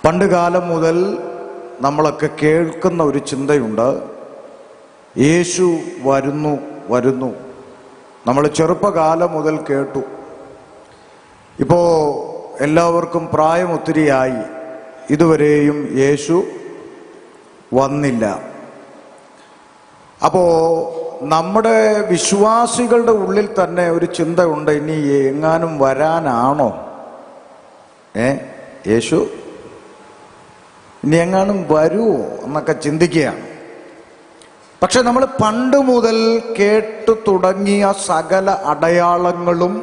പണ്ട് കാലം മുതൽ നമ്മളൊക്കെ കേൾക്കുന്ന ഒരു ചിന്തയുണ്ട്, യേശു വരുന്നു വരുന്നു. നമ്മൾ ചെറുപ്പകാലം മുതൽ കേട്ടു. ഇപ്പോൾ എല്ലാവർക്കും പ്രായം ഒത്തിരിയായി, ഇതുവരെയും യേശു വന്നില്ല. അപ്പോൾ നമ്മുടെ വിശ്വാസികളുടെ ഉള്ളിൽ തന്നെ ഒരു ചിന്തയുണ്ട്, ഇനി എങ്ങാനും വരാനാണോ യേശു, ഇനി എങ്ങാനും വരുമോ എന്നൊക്കെ ചിന്തിക്കുകയാണ്. പക്ഷെ നമ്മൾ പണ്ട് മുതൽ കേട്ടു തുടങ്ങിയ സകല അടയാളങ്ങളും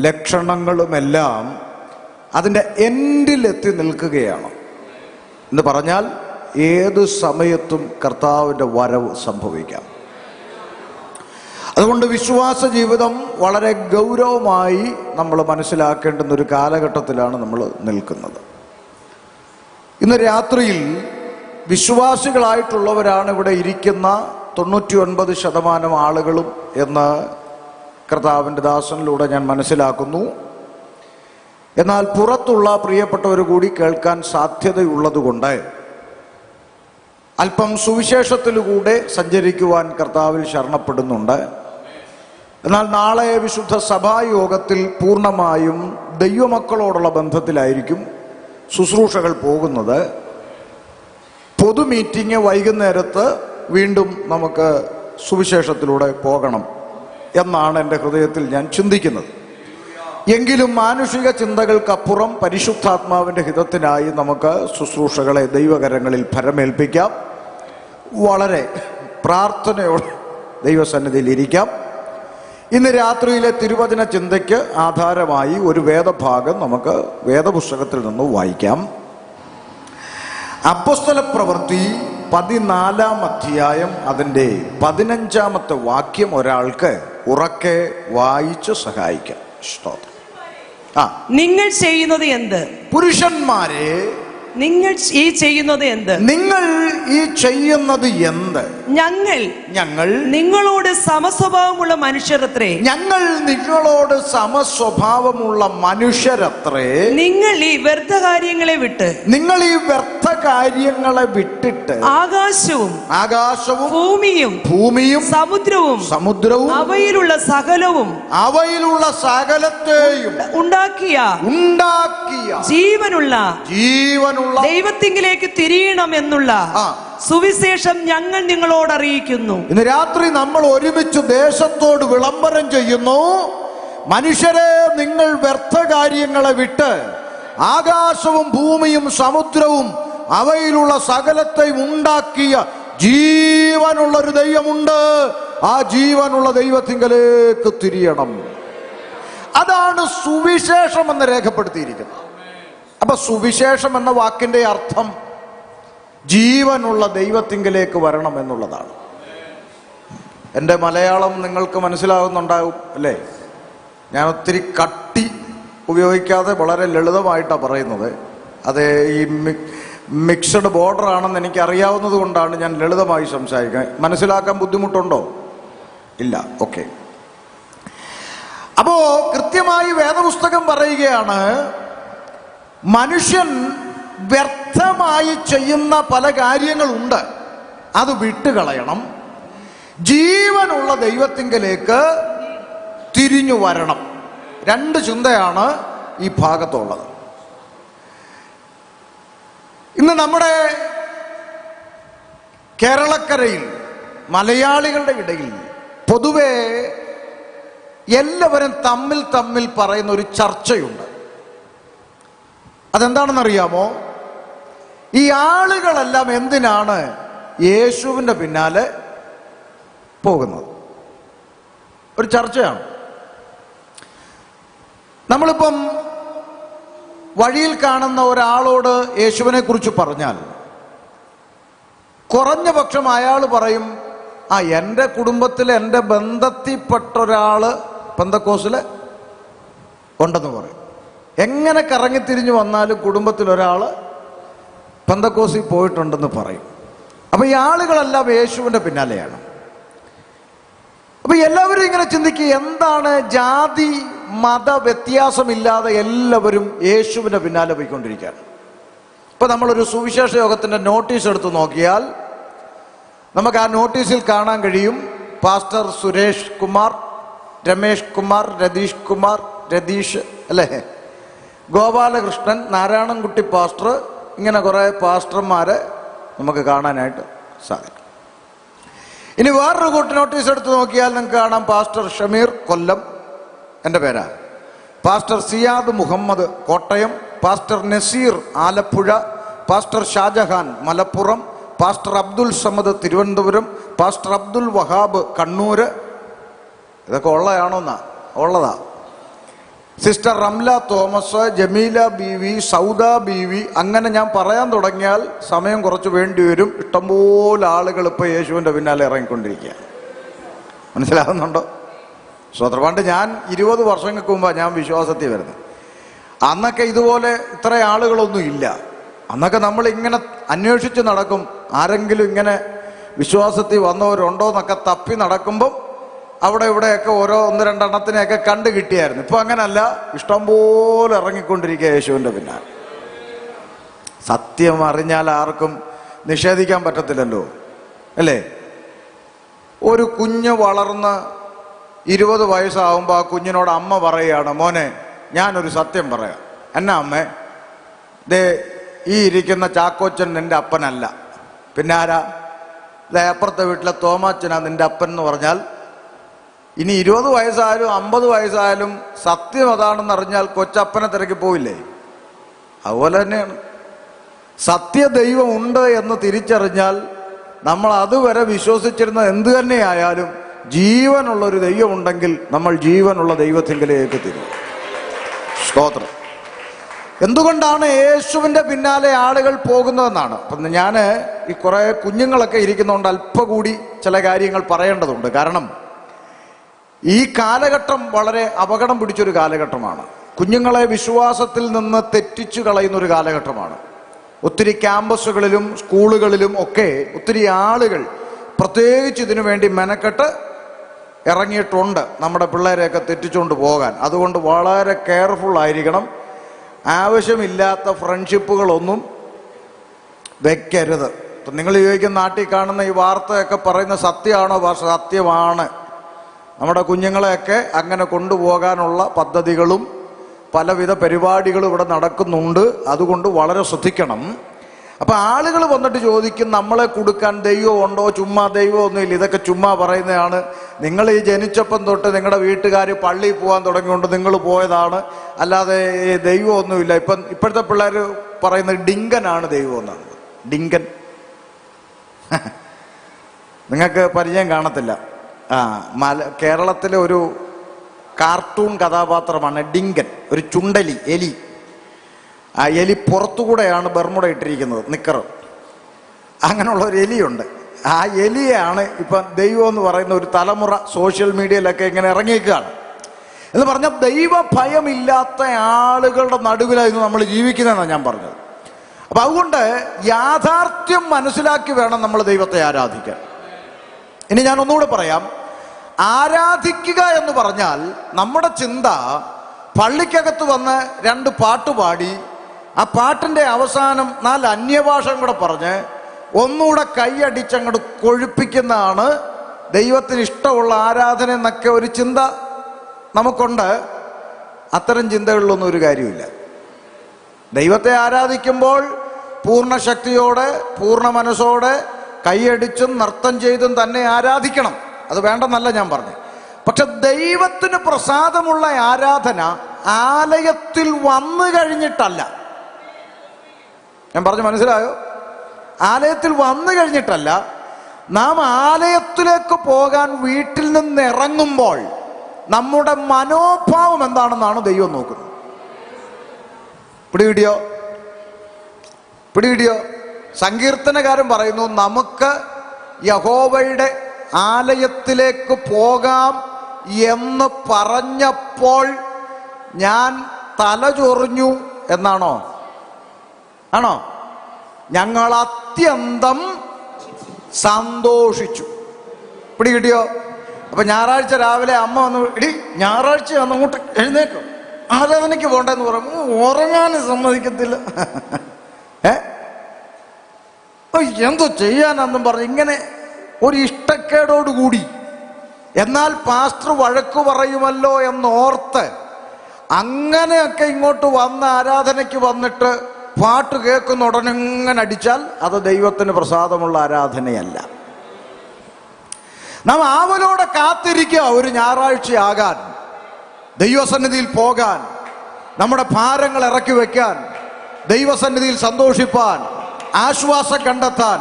ലക്ഷണങ്ങളുമെല്ലാം അതിൻ്റെ എൻഡിലെത്തി നിൽക്കുകയാണ്. എന്ന് പറഞ്ഞാൽ ഏത് സമയത്തും കർത്താവിൻ്റെ വരവ് സംഭവിക്കാം. അതുകൊണ്ട് വിശ്വാസ ജീവിതം വളരെ ഗൗരവമായി നമ്മൾ മനസ്സിലാക്കേണ്ടുന്ന ഒരു കാലഘട്ടത്തിലാണ് നമ്മൾ നിൽക്കുന്നത്. ഇന്ന് രാത്രിയിൽ വിശ്വാസികളായിട്ടുള്ളവരാണ് ഇവിടെ ഇരിക്കുന്ന 99% ആളുകളും എന്ന് കർത്താവിൻ്റെ ദാസനിലൂടെ ഞാൻ മനസ്സിലാക്കുന്നു. എന്നാൽ പുറത്തുള്ള പ്രിയപ്പെട്ടവർ കൂടി കേൾക്കാൻ സാധ്യതയുള്ളതുകൊണ്ട് അല്പം സുവിശേഷത്തിലൂടെ സഞ്ചരിക്കുവാൻ കർത്താവിൽ ശരണപ്പെടുന്നുണ്ട്. എന്നാൽ നാളെ വിശുദ്ധ സഭായോഗത്തിൽ പൂർണ്ണമായും ദൈവമക്കളോടുള്ള ബന്ധത്തിലായിരിക്കും ശുശ്രൂഷകൾ പോകുന്നത്. പൊതു മീറ്റിംഗ് വൈകുന്നേരത്ത് വീണ്ടും നമുക്ക് സുവിശേഷത്തിലൂടെ പോകണം എന്നാണ് എൻ്റെ ഹൃദയത്തിൽ ഞാൻ ചിന്തിക്കുന്നത്. എങ്കിലും മാനുഷിക ചിന്തകൾക്കപ്പുറം പരിശുദ്ധാത്മാവിൻ്റെ ഹിതത്തിനായി നമുക്ക് ശുശ്രൂഷകളെ ദൈവകരങ്ങളിൽ ഫലമേൽപ്പിക്കാം. വളരെ പ്രാർത്ഥനയോടെ ദൈവസന്നിധിയിൽ ഇരിക്കാം. ഇന്ന് രാത്രിയിലെ തിരുവചന ചിന്തയ്ക്ക് ആധാരമായി ഒരു വേദഭാഗം നമുക്ക് വേദപുസ്തകത്തിൽ നിന്ന് വായിക്കാം. അപ്പോസ്തല പ്രവൃത്തി 14-ാം അധ്യായം അതിൻ്റെ 15-ാമത്തെ വാക്യം ഒരാൾക്ക് ഉറക്കെ വായിച്ച് സഹായിക്കാം. സ്തോത്രം. നിങ്ങൾ ചെയ്യുന്നത് എന്ത്? പുരുഷന്മാരെ, നിങ്ങൾ ഈ ചെയ്യുന്നത് എന്ത്? നിങ്ങൾ ഈ ചെയ്യുന്നത് എന്ത്? ഞങ്ങൾ നിങ്ങളോട് സമസ്വഭാവമുള്ള മനുഷ്യരത്രേ. ഞങ്ങൾ നിങ്ങളോട് സമസ്വഭാവമുള്ള മനുഷ്യരത്രേ. നിങ്ങൾ ഈ വ്യർത്ഥ കാര്യങ്ങളെ വിട്ട് ആകാശവും ഭൂമിയും സമുദ്രവും അവയിലുള്ള സകലത്തെയും ഉണ്ടാക്കിയ ജീവനുള്ള ദൈവത്തിങ്കിലേക്ക് തിരിയണം എന്നുള്ള സുവിശേഷം ഞങ്ങൾ നിങ്ങളോട് അറിയിക്കുന്നു. ഇന്ന് രാത്രി നമ്മൾ ഒരുമിച്ച് ദേശത്തോട് വിളംബരം ചെയ്യുന്നു. മനുഷ്യരെ, നിങ്ങൾ വ്യർത്ഥ കാര്യങ്ങളെ വിട്ട് ആകാശവും ഭൂമിയും സമുദ്രവും അവയിലുള്ള സകലത്തെയും ഉണ്ടാക്കിയ ജീവനുള്ളൊരു ദൈവമുണ്ട്. ആ ജീവനുള്ള ദൈവത്തിങ്കലേക്ക് തിരിയണം. അതാണ് സുവിശേഷം എന്ന് രേഖപ്പെടുത്തിയിരിക്കുന്നത്. അപ്പൊ സുവിശേഷം എന്ന വാക്കിന്റെ അർത്ഥം ജീവനുള്ള ദൈവത്തിങ്കലേക്ക് വരണം എന്നുള്ളതാണ്. എൻ്റെ മലയാളം നിങ്ങൾക്ക് മനസ്സിലാകുന്നുണ്ടാവും അല്ലേ? ഞാൻ ഒത്തിരി കട്ടി ഉപയോഗിക്കാതെ വളരെ ലളിതമായിട്ടാണ് പറയുന്നത്. അത് ഈ മിക്സഡ് ബോർഡർ ആണെന്ന് എനിക്ക് അറിയാവുന്നത് കൊണ്ടാണ് ഞാൻ ലളിതമായി സംസാരിക്കുന്നത്. മനസ്സിലാക്കാൻ ബുദ്ധിമുട്ടുണ്ടോ? ഇല്ല. ഓക്കെ. അപ്പോ കൃത്യമായി വേദപുസ്തകം പറയുകയാണ്, മനുഷ്യൻ വ്യർത്ഥമായി ചെയ്യുന്ന പല കാര്യങ്ങളുണ്ട്, അത് വിട്ടുകളയണം. ജീവനുള്ള ദൈവത്തിങ്കലേക്ക് തിരിഞ്ഞു വരണം. രണ്ട് ചിന്തയാണ് ഈ ഭാഗത്തുള്ളത്. ഇന്ന് നമ്മുടെ കേരളക്കരയിൽ മലയാളികളുടെ ഇടയിൽ പൊതുവെ എല്ലാവരും തമ്മിൽ പറയുന്ന ഒരു ചർച്ചയുണ്ട്. അതെന്താണെന്നറിയാമോ? ഈ ആളുകളെല്ലാം എന്തിനാണ് യേശുവിൻ്റെ പിന്നാലെ പോകുന്നത്? ഒരു ചർച്ചയാണ്. നമ്മളിപ്പം വഴിയിൽ കാണുന്ന ഒരാളോട് യേശുവിനെ കുറിച്ച് പറഞ്ഞാൽ കുറഞ്ഞ പക്ഷം അയാൾ പറയും, എൻ്റെ കുടുംബത്തിൽ എൻ്റെ ബന്ധത്തിൽപ്പെട്ട ഒരാള് പെന്തക്കോസിൽ ഉണ്ടെന്ന് പറയും. എങ്ങനെ കറങ്ങിത്തിരിഞ്ഞു വന്നാലും കുടുംബത്തിൽ ഒരാൾ പെന്തക്കോസിൽ പോയിട്ടുണ്ടെന്ന് പറയും. അപ്പൊ ഈ ആളുകളെല്ലാം യേശുവിൻ്റെ പിന്നാലെയാണ്. അപ്പൊ എല്ലാവരും ഇങ്ങനെ ചിന്തിക്കുക, എന്താണ് ജാതി മത വ്യത്യാസമില്ലാതെ എല്ലാവരും യേശുവിൻ്റെ പിന്നാലെ പോയിക്കൊണ്ടിരിക്കുകയാണ്. ഇപ്പം നമ്മളൊരു സുവിശേഷ യോഗത്തിൻ്റെ നോട്ടീസ് എടുത്ത് നോക്കിയാൽ നമുക്ക് ആ നോട്ടീസിൽ കാണാൻ കഴിയും പാസ്റ്റർ സുരേഷ് കുമാർ, രമേഷ് കുമാർ, രതീഷ് കുമാർ, രതീഷ് അല്ലേ, ഗോപാലകൃഷ്ണൻ, നാരായണൻകുട്ടി പാസ്റ്റർ, ഇങ്ങനെ കുറേ പാസ്റ്റർമാരെ നമുക്ക് കാണാനായിട്ട് സാധിക്കും. ഇനി വേറൊരു കൂട്ടി നോട്ടീസ് എടുത്ത് നോക്കിയാൽ നിങ്ങൾക്ക് കാണാം പാസ്റ്റർ ഷമീർ കൊല്ലം, എൻ്റെ പേരാ, pastor Siyad Muhammad Kottayam, pastor Naseer Alappuzha, pastor Shajahan Malappuram, pastor Abdul Samad Thiruvananthapuram, pastor Abdul Wahab Kannur. ഇതൊക്കെ ഉള്ളതാണോന്നാ? ഉള്ളതാ. സിസ്റ്റർ റംല തോമസ്, ജമീല ബീവി, സൗദ ബീവി, അങ്ങനെ ഞാൻ പറയാൻ തുടങ്ങിയാൽ സമയം കുറച്ച് വേണ്ടി വരും. ഇഷ്ടംപോലെ ആളുകൾ ഇപ്പോൾ യേശുവിൻ്റെ പിന്നാലെ ഇറങ്ങിക്കൊണ്ടിരിക്കുക. മനസ്സിലാകുന്നുണ്ടോ? സ്വതന്ത്ര പണ്ട് ഞാൻ 20 വർഷങ്ങൾക്ക് മുമ്പാണ് ഞാൻ വിശ്വാസത്തിൽ വരുന്നത്. അന്നൊക്കെ ഇതുപോലെ ഇത്ര ആളുകളൊന്നും ഇല്ല. അന്നൊക്കെ നമ്മൾ ഇങ്ങനെ അന്വേഷിച്ച് നടക്കും, ആരെങ്കിലും ഇങ്ങനെ വിശ്വാസത്തിൽ വന്നവരുണ്ടോ എന്നൊക്കെ തപ്പി നടക്കുമ്പം അവിടെ ഇവിടെയൊക്കെ ഓരോ 1-2 എണ്ണത്തിനെയൊക്കെ കണ്ടു കിട്ടിയായിരുന്നു. ഇപ്പം അങ്ങനല്ല, ഇഷ്ടംപോലെ ഇറങ്ങിക്കൊണ്ടിരിക്കുക യേശുവിൻ്റെ പിന്നാലെ. സത്യം അറിഞ്ഞാൽ ആർക്കും നിഷേധിക്കാൻ പറ്റത്തില്ലല്ലോ, അല്ലേ? ഒരു കുഞ്ഞ് വളർന്ന് 20 വയസ്സാവുമ്പോൾ ആ കുഞ്ഞിനോട് അമ്മ പറയുകയാണ്, മോനെ ഞാനൊരു സത്യം പറയാം. എന്നാ അമ്മേ? ദേ ഈ ഇരിക്കുന്ന ചാക്കോച്ചൻ നിൻ്റെ അപ്പനല്ല, പിന്നെ ആരാ? ദേ അപ്പുറത്തെ വീട്ടിലെ തോമാച്ചനാ നിൻ്റെ അപ്പൻ എന്ന് പറഞ്ഞാൽ ഇനി 20 വയസ്സായാലും 50 വയസ്സായാലും സത്യം അതാണെന്ന് അറിഞ്ഞാൽ കൊച്ചപ്പനെ തിരക്കി പോവില്ലേ? അതുപോലെ തന്നെയാണ് സത്യദൈവം ഉണ്ട് എന്ന് തിരിച്ചറിഞ്ഞാൽ നമ്മൾ അതുവരെ വിശ്വസിച്ചിരുന്ന എന്തു തന്നെയായാലും ജീവനുള്ളൊരു ദൈവമുണ്ടെങ്കിൽ നമ്മൾ ജീവനുള്ള ദൈവത്തിങ്കിലേക്ക് തിരിയും. സ്തോത്രം. എന്തുകൊണ്ടാണ് യേശുവിൻ്റെ പിന്നാലെ ആളുകൾ പോകുന്നതെന്നാണ്. അപ്പം ഞാൻ ഈ കുറേ കുഞ്ഞുങ്ങളൊക്കെ ഇരിക്കുന്നതുകൊണ്ട് അല്പം കൂടി ചില കാര്യങ്ങൾ പറയേണ്ടതുണ്ട്. കാരണം ഈ കാലഘട്ടം വളരെ അപകടം പിടിച്ചൊരു കാലഘട്ടമാണ്. കുഞ്ഞുങ്ങളെ വിശ്വാസത്തിൽ നിന്ന് തെറ്റിച്ചു കളയുന്നൊരു കാലഘട്ടമാണ്. ഒത്തിരി ക്യാമ്പസുകളിലും സ്കൂളുകളിലും ഒക്കെ ഒത്തിരി ആളുകൾ പ്രത്യേകിച്ച് ഇതിനു വേണ്ടി മെനക്കെട്ട് ഇറങ്ങിയിട്ടുണ്ട് നമ്മുടെ പിള്ളേരെയൊക്കെ തെറ്റിച്ചുകൊണ്ട് പോകാൻ. അതുകൊണ്ട് വളരെ കെയർഫുൾ ആയിരിക്കണം. ആവശ്യമില്ലാത്ത ഫ്രണ്ട്ഷിപ്പുകളൊന്നും വെക്കരുത്. ഇപ്പം നിങ്ങൾ ചോദിക്കുന്ന നാട്ടിൽ കാണുന്ന ഈ വാർത്തയൊക്കെ പറയുന്ന സത്യമാണോ? സത്യമാണ്. നമ്മുടെ കുഞ്ഞുങ്ങളെയൊക്കെ അങ്ങനെ കൊണ്ടുപോകാനുള്ള പദ്ധതികളും പലവിധ പരിപാടികളും ഇവിടെ നടക്കുന്നുണ്ട്. അതുകൊണ്ട് വളരെ ശ്രദ്ധിക്കണം. അപ്പം ആളുകൾ വന്നിട്ട് ചോദിക്കും, നമ്മളെ കൊടുക്കാൻ ദൈവം ഉണ്ടോ? ചുമ്മാ ദൈവമൊന്നുമില്ല, ഇതൊക്കെ ചുമ്മാ പറയുന്നതാണ്. നിങ്ങൾ ഈ ജനിച്ചപ്പം തൊട്ട് നിങ്ങളുടെ വീട്ടുകാർ പള്ളിയിൽ പോകാൻ തുടങ്ങിക്കൊണ്ട് നിങ്ങൾ പോയതാണ്, അല്ലാതെ ദൈവമൊന്നുമില്ല. ഇപ്പോഴത്തെ പിള്ളേർ പറയുന്നത് ഡിങ്കനാണ് ദൈവം എന്നാണ്. ഡിങ്കൻ നിങ്ങൾക്ക് പരിചയം കാണത്തില്ല. കേരളത്തിലെ ഒരു കാർട്ടൂൺ കഥാപാത്രമാണ് ഡിങ്കൻ. ഒരു ചുണ്ടലി എലി. ആ എലി പുറത്തുകൂടെയാണ് ബർമുട ഇട്ടിരിക്കുന്നത്, നിക്കറ്. അങ്ങനെയുള്ള ഒരു എലിയുണ്ട്. ആ എലിയാണ് ഇപ്പം ദൈവം എന്ന് പറയുന്ന ഒരു തലമുറ സോഷ്യൽ മീഡിയയിലൊക്കെ ഇങ്ങനെ ഇറങ്ങിയേക്കുകയാണ്. എന്ന് പറഞ്ഞാൽ ദൈവ ഭയമില്ലാത്ത ആളുകളുടെ നടുവിലായിരുന്നു നമ്മൾ ജീവിക്കുന്നതെന്നാണ് ഞാൻ പറഞ്ഞത്. അപ്പം അതുകൊണ്ട് യാഥാർത്ഥ്യം മനസ്സിലാക്കി വേണം നമ്മൾ ദൈവത്തെ ആരാധിക്കാൻ. ഇനി ഞാൻ ഒന്നുകൂടെ പറയാം. ആരാധിക്കുക എന്ന് പറഞ്ഞാൽ നമ്മുടെ ചിന്ത പള്ളിക്കകത്ത് വന്ന് 2 പാട്ട് പാടി ആ പാട്ടിൻ്റെ അവസാനം 4 അന്യഭാഷയും കൂടെ പറഞ്ഞ് ഒന്നുകൂടെ കൈയടിച്ചങ്ങോട്ട് കൊഴുപ്പിക്കുന്നതാണ് ദൈവത്തിന് ഇഷ്ടമുള്ള ആരാധന എന്നൊക്കെ ഒരു ചിന്ത നമുക്കുണ്ട്. അത്തരം ചിന്തകളിലൊന്നും ഒരു കാര്യമില്ല. ദൈവത്തെ ആരാധിക്കുമ്പോൾ പൂർണ്ണ ശക്തിയോടെ പൂർണ്ണ മനസ്സോടെ കൈയടിച്ചും നൃത്തം ചെയ്തും തന്നെ ആരാധിക്കണം. അത് വേണ്ടെന്നല്ല ഞാൻ പറഞ്ഞു. പക്ഷെ ദൈവത്തിന് പ്രസാദമുള്ള ആരാധന ആലയത്തിൽ വന്നു കഴിഞ്ഞിട്ടല്ല. ഞാൻ പറഞ്ഞു മനസ്സിലായോ? ആലയത്തിൽ വന്നു കഴിഞ്ഞിട്ടല്ല. നാം ആലയത്തിലേക്ക് പോകാൻ വീട്ടിൽ നിന്ന് ഇറങ്ങുമ്പോൾ നമ്മുടെ മനോഭാവം എന്താണെന്നാണ് ദൈവം നോക്കുന്നത്. പിടികിടിയോ? സങ്കീർത്തനകാരൻ പറയുന്നു, നമുക്ക് യഹോവയുടെ ആലയത്തിലേക്ക് പോകാം എന്ന് പറഞ്ഞപ്പോൾ ഞാൻ തലചൊറിഞ്ഞു എന്നാണോ? ആണോ? ഞങ്ങൾ അത്യന്തം സന്തോഷിച്ചു. പിടികിട്ടിയോ? അപ്പൊ ഞായറാഴ്ച രാവിലെ അമ്മ വന്ന്, ഇടി ഞായറാഴ്ച വന്ന് അങ്ങോട്ട് എഴുന്നേക്കും, ആരാധനയ്ക്ക് പോണ്ടെന്ന് പറയും. ഉറങ്ങാനും സമ്മതിക്കത്തില്ല. എന്തോ ചെയ്യാനെന്നും പറഞ്ഞ് ഇങ്ങനെ ഒരു ഇഷ്ടക്കേടോടുകൂടി, എന്നാൽ പാസ്റ്റർ വഴക്കു പറയുമല്ലോ എന്നോർത്ത് അങ്ങനെയൊക്കെ ഇങ്ങോട്ട് വന്ന് ആരാധനയ്ക്ക് വന്നിട്ട് പാട്ട് കേൾക്കുന്ന ഉടനെ ഇങ്ങനെ അടിച്ചാൽ അത് ദൈവത്തിന് പ്രസാദമുള്ള ആരാധനയല്ല. നാം ആവലോടെ കാത്തിരിക്കുക ഒരു ഞായറാഴ്ചയാകാൻ, ദൈവസന്നിധിയിൽ പോകാൻ, നമ്മുടെ ഭാരങ്ങൾ ഇറക്കി വയ്ക്കാൻ, ദൈവസന്നിധിയിൽ സന്തോഷിപ്പാൻ, ആശ്വാസം കണ്ടെത്താൻ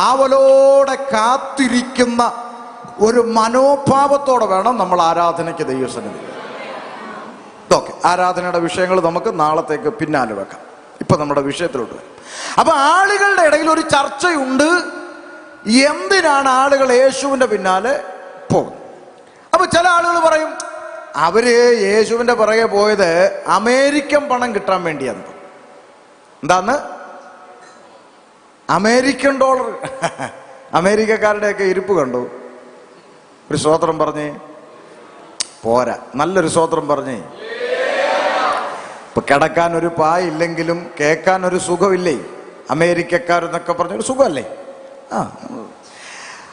ആവലോടെ കാത്തിരിക്കുന്ന ഒരു മനോഭാവത്തോടെ വേണം നമ്മൾ ആരാധനയ്ക്ക് ദൈവസന്നിധി. ഓക്കെ, ആരാധനയുടെ വിഷയങ്ങൾ നമുക്ക് നാളത്തേക്ക് പിന്നാലെ വെക്കാം. ഇപ്പൊ നമ്മുടെ വിഷയത്തിലോട്ട് വരും. അപ്പൊ ആളുകളുടെ ഇടയിൽ ഒരു ചർച്ചയുണ്ട്, എന്തിനാണ് ആളുകൾ യേശുവിന്റെ പിന്നാലെ പോകുന്നത്. അപ്പൊ ചില ആളുകൾ പറയും, അവര് യേശുവിന്റെ പിറകെ പോയത് അമേരിക്കൻ പണം കിട്ടാൻ വേണ്ടിയാണ്. എന്താന്ന്? American dollar. അമേരിക്കക്കാരുടെയൊക്കെ ഇരിപ്പ് കണ്ടു. ഒരു സ്തോത്രം പറഞ്ഞേ. പോരാ, നല്ലൊരു സ്തോത്രം പറഞ്ഞേ. ഇപ്പൊ കിടക്കാൻ ഒരു പായില്ലെങ്കിലും കേൾക്കാൻ ഒരു സുഖമില്ലേ? അമേരിക്കക്കാരെന്നൊക്കെ പറഞ്ഞൊരു സുഖമല്ലേ?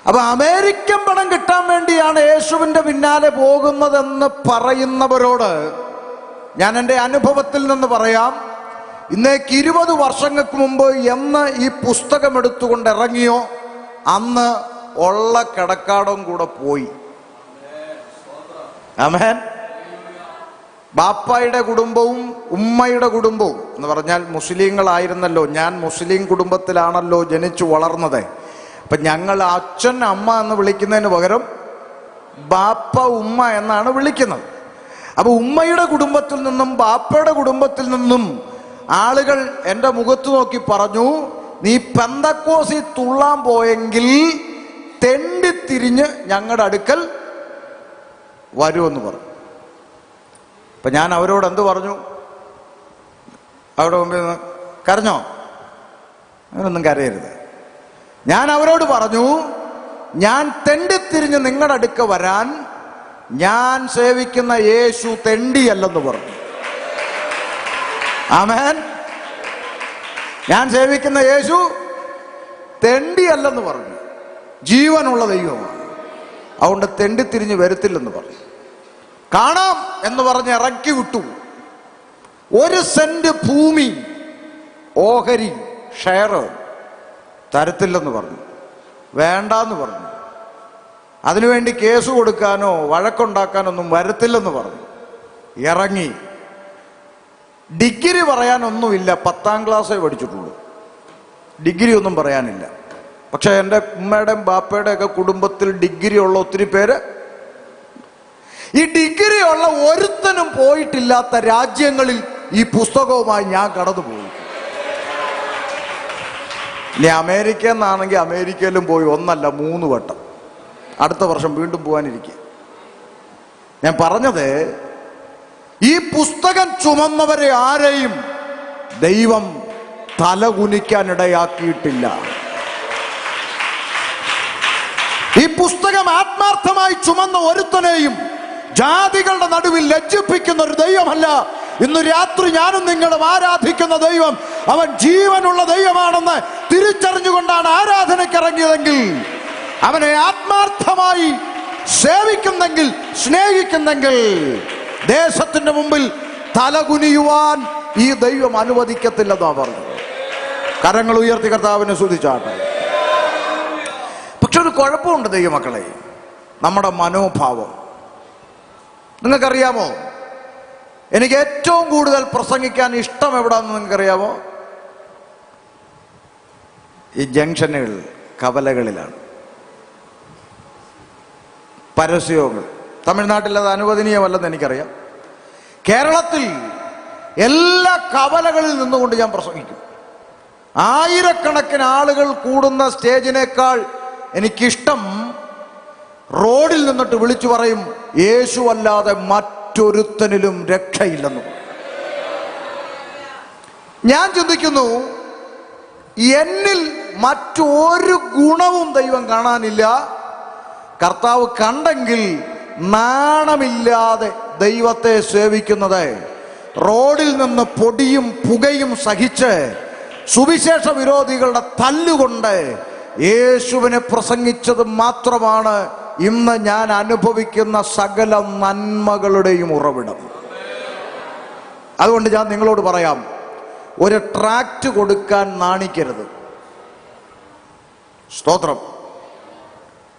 അപ്പൊ അമേരിക്കൻ പണം കിട്ടാൻ വേണ്ടിയാണ് യേശുവിന്റെ പിന്നാലെ പോകുന്നതെന്ന് പറയുന്നവരോട് ഞാൻ എൻ്റെ അനുഭവത്തിൽ നിന്ന് പറയാം, ഇന്നേക്ക് 20 വർഷങ്ങൾക്ക് മുമ്പ് എന്ന് ഈ പുസ്തകം എടുത്തുകൊണ്ട് ഇറങ്ങിയോ അന്ന് ഉള്ള കിടക്കാടും കൂടെ പോയി. ആമേൻ. ബാപ്പായുടെ കുടുംബവും ഉമ്മയുടെ കുടുംബവും എന്ന് പറഞ്ഞാൽ മുസ്ലിങ്ങളായിരുന്നല്ലോ. ഞാൻ മുസ്ലിം കുടുംബത്തിലാണല്ലോ ജനിച്ചു വളർന്നത്. അപ്പൊ ഞങ്ങൾ അച്ഛൻ അമ്മ എന്ന് വിളിക്കുന്നതിന് പകരം ബാപ്പ ഉമ്മ എന്നാണ് വിളിക്കുന്നത്. അപ്പൊ ഉമ്മയുടെ കുടുംബത്തിൽ നിന്നും ബാപ്പയുടെ കുടുംബത്തിൽ നിന്നും ആളുകൾ എൻ്റെ മുഖത്ത് നോക്കി പറഞ്ഞു, നീ പെന്തക്കോസിൽ തുള്ളാൻ പോയെങ്കിൽ തെണ്ടിത്തിരിഞ്ഞ് ഞങ്ങളുടെ അടുക്കൽ വരുമെന്ന് പറഞ്ഞു. അപ്പൊ ഞാൻ അവരോട് എന്ത് പറഞ്ഞു? അവരുടെ മുമ്പിൽ നിന്ന് കരഞ്ഞോ? അങ്ങനൊന്നും കരയരുത്. ഞാൻ അവരോട് പറഞ്ഞു, ഞാൻ തെണ്ടിത്തിരിഞ്ഞ് നിങ്ങളുടെ അടുക്ക വരാൻ ഞാൻ സേവിക്കുന്ന യേശു തെണ്ടിയല്ലെന്ന് പറഞ്ഞു. ആമേൻ. ഞാൻ സേവിക്കുന്ന യേശു തെണ്ടിയല്ലെന്ന് പറഞ്ഞു. ജീവനുള്ള ദൈവമാണ്. അതുകൊണ്ട് തെണ്ടിത്തിരിഞ്ഞ് വരത്തില്ലെന്ന് പറഞ്ഞു. കാണാം എന്ന് പറഞ്ഞ് ഇറക്കി വിട്ടു. 1 സെന്റ് ഭൂമി ഓഹരി ഷെയർ തരത്തില്ലെന്ന് പറഞ്ഞു. വേണ്ടാന്ന് പറഞ്ഞു. അതിനുവേണ്ടി കേസ് കൊടുക്കാനോ വഴക്കുണ്ടാക്കാനോ ഒന്നും വരത്തില്ലെന്ന് പറഞ്ഞു. ഇറങ്ങി. ഡിഗ്രി പറയാനൊന്നുമില്ല, 10ാം ക്ലാസ്സേ പഠിച്ചിട്ടുള്ളൂ. ഡിഗ്രി ഒന്നും പറയാനില്ല. പക്ഷെ എൻ്റെ ഉമ്മയുടെയും ബാപ്പയുടെ ഒക്കെ കുടുംബത്തിൽ ഡിഗ്രി ഉള്ള ഒത്തിരി പേര്, ഈ ഡിഗ്രി ഉള്ള ഒരുത്തനും പോയിട്ടില്ലാത്ത രാജ്യങ്ങളിൽ ഈ പുസ്തകവുമായി ഞാൻ കടന്നുപോയി. ഇനി അമേരിക്ക എന്നാണെങ്കിൽ അമേരിക്കയിലും പോയി 1 അല്ല 3 വട്ടം. അടുത്ത വർഷം വീണ്ടും പോകാനിരിക്കുക. ഞാൻ പറഞ്ഞത്, ഈ പുസ്തകം ചുമന്നവരെ ആരെയും ദൈവം തലകുനിക്കാനിടയാക്കിയിട്ടില്ല. ഈ പുസ്തകം ആത്മാർത്ഥമായി ചുമന്ന ഒരുത്തനെയും ജാതികളുടെ നടുവിൽ ലജ്ജിപ്പിക്കുന്ന ഒരു ദൈവമല്ല. ഇന്ന് രാത്രി ഞാനും നിങ്ങളും ആരാധിക്കുന്ന ദൈവം അവൻ ജീവനുള്ള ദൈവമാണെന്ന് തിരിച്ചറിഞ്ഞുകൊണ്ടാണ് ആരാധനയ്ക്കിറങ്ങിയതെങ്കിൽ, അവനെ ആത്മാർത്ഥമായി സേവിക്കുന്നെങ്കിൽ, സ്നേഹിക്കുന്നെങ്കിൽ ദേശത്തിന്റെ മുമ്പിൽ തലകുനിയുവാൻ ഈ ദൈവം അനുവദിക്കത്തില്ലെന്നാ പറഞ്ഞത്. കരങ്ങൾ ഉയർത്തി കർത്താവിനെ സ്തുതിച്ചാട്ടെ. പക്ഷെ ഒരു കുഴപ്പമുണ്ട് ദൈവമക്കളെ, നമ്മുടെ മനോഭാവം. നിങ്ങൾക്കറിയാമോ, എനിക്ക് ഏറ്റവും കൂടുതൽ പ്രസംഗിക്കാൻ ഇഷ്ടം എവിടാന്ന് നിങ്ങൾക്കറിയാമോ? ഈ ജംഗ്ഷനുകൾ, കവലകളിലാണ്. പരസ്യങ്ങൾ തമിഴ്നാട്ടിൽ അത് അനുവദനീയമല്ലെന്ന് എനിക്കറിയാം. കേരളത്തിൽ എല്ലാ കവലകളിൽ നിന്നുകൊണ്ട് ഞാൻ പ്രസംഗിക്കും. 1000കണക്കിന് ആളുകൾ കൂടുന്ന സ്റ്റേജിനേക്കാൾ എനിക്കിഷ്ടം റോഡിൽ നിന്നിട്ട് വിളിച്ചു പറയും, യേശു അല്ലാതെ മറ്റൊരുത്തനിലും രക്ഷയില്ലെന്ന്. ഞാൻ ചിന്തിക്കുന്നു, എന്നിൽ മറ്റൊരു ഗുണവും ദൈവം കാണാനില്ല. കർത്താവ് കണ്ടെങ്കിൽ നാണമില്ലാതെ ദൈവത്തെ സേവിക്കുന്നത്, റോഡിൽ നിന്ന് പൊടിയും പുകയും സഹിച്ച് സുവിശേഷ വിരോധികളുടെ തല്ലുകൊണ്ട് യേശുവിനെ പ്രസംഗിച്ചത് മാത്രമാണ് ഇന്ന് ഞാൻ അനുഭവിക്കുന്ന സകല നന്മകളുടെയും ഉറവിടം. അതുകൊണ്ട് ഞാൻ നിങ്ങളോട് പറയാം, ഒരു ട്രാക്റ്റ് കൊടുക്കാൻ നാണിക്കരുത്. സ്തോത്രം,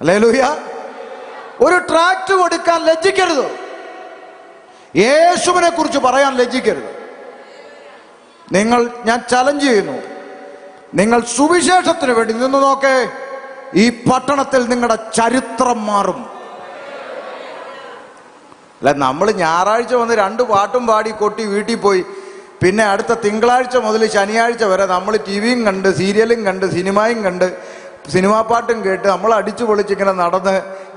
ഹല്ലേലൂയ. ഒരു ട്രാക്റ്റ് കൊടുക്കാൻ ലജ്ജിക്കരുത്. യേശുവിനെ കുറിച്ച് പറയാൻ ലജ്ജിക്കരുത്. ഞാൻ ചലഞ്ച് ചെയ്യുന്നു, നിങ്ങൾ സുവിശേഷത്തിന് വേണ്ടി നിന്ന് നോക്കേ, ഈ പട്ടണത്തിൽ നിങ്ങളുടെ ചരിത്രം മാറും. അല്ല, നമ്മൾ ഞായറാഴ്ച വന്ന് 2 പാട്ടും പാടി കൊട്ടി വീട്ടിൽ പോയി, പിന്നെ അടുത്ത തിങ്കളാഴ്ച മുതൽ ശനിയാഴ്ച വരെ നമ്മൾ ടിവിയും കണ്ട് സീരിയലും കണ്ട് സിനിമയും കണ്ട് സിനിമാ പാട്ടും കേട്ട് നമ്മൾ അടിച്ചു പൊളിച്ചിങ്ങനെ നടന്ന്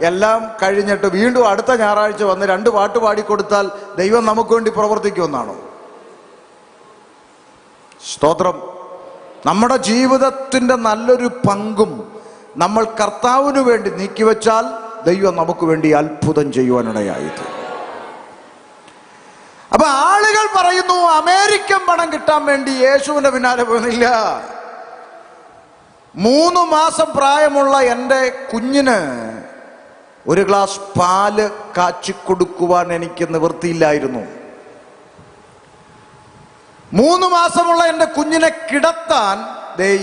എല്ലാം കഴിഞ്ഞിട്ട് വീണ്ടും അടുത്ത ഞായറാഴ്ച വന്ന് 2 പാട്ട് പാടിക്കൊടുത്താൽ ദൈവം നമുക്ക് വേണ്ടി പ്രവർത്തിക്കുമെന്നാണോ? സ്തോത്രം. നമ്മുടെ ജീവിതത്തിൻ്റെ നല്ലൊരു പങ്കും നമ്മൾ കർത്താവിന് വേണ്ടി നീക്കിവെച്ചാൽ ദൈവം നമുക്ക് വേണ്ടി അത്ഭുതം ചെയ്യുവാനിടയായത്. അപ്പൊ ആളുകൾ പറയുന്നു, അമേരിക്കൻ പണം കിട്ടാൻ വേണ്ടി യേശുവിന്റെ പിന്നാലെ പോകുന്നില്ല. 3 മാസം പ്രായമുള്ള എൻ്റെ കുഞ്ഞിന് ഒരു ഗ്ലാസ് പാല് കാച്ചിക്കൊടുക്കുവാൻ എനിക്ക് നിവൃത്തിയില്ലായിരുന്നു. 3 മാസമുള്ള എൻ്റെ കുഞ്ഞിനെ കിടത്താൻ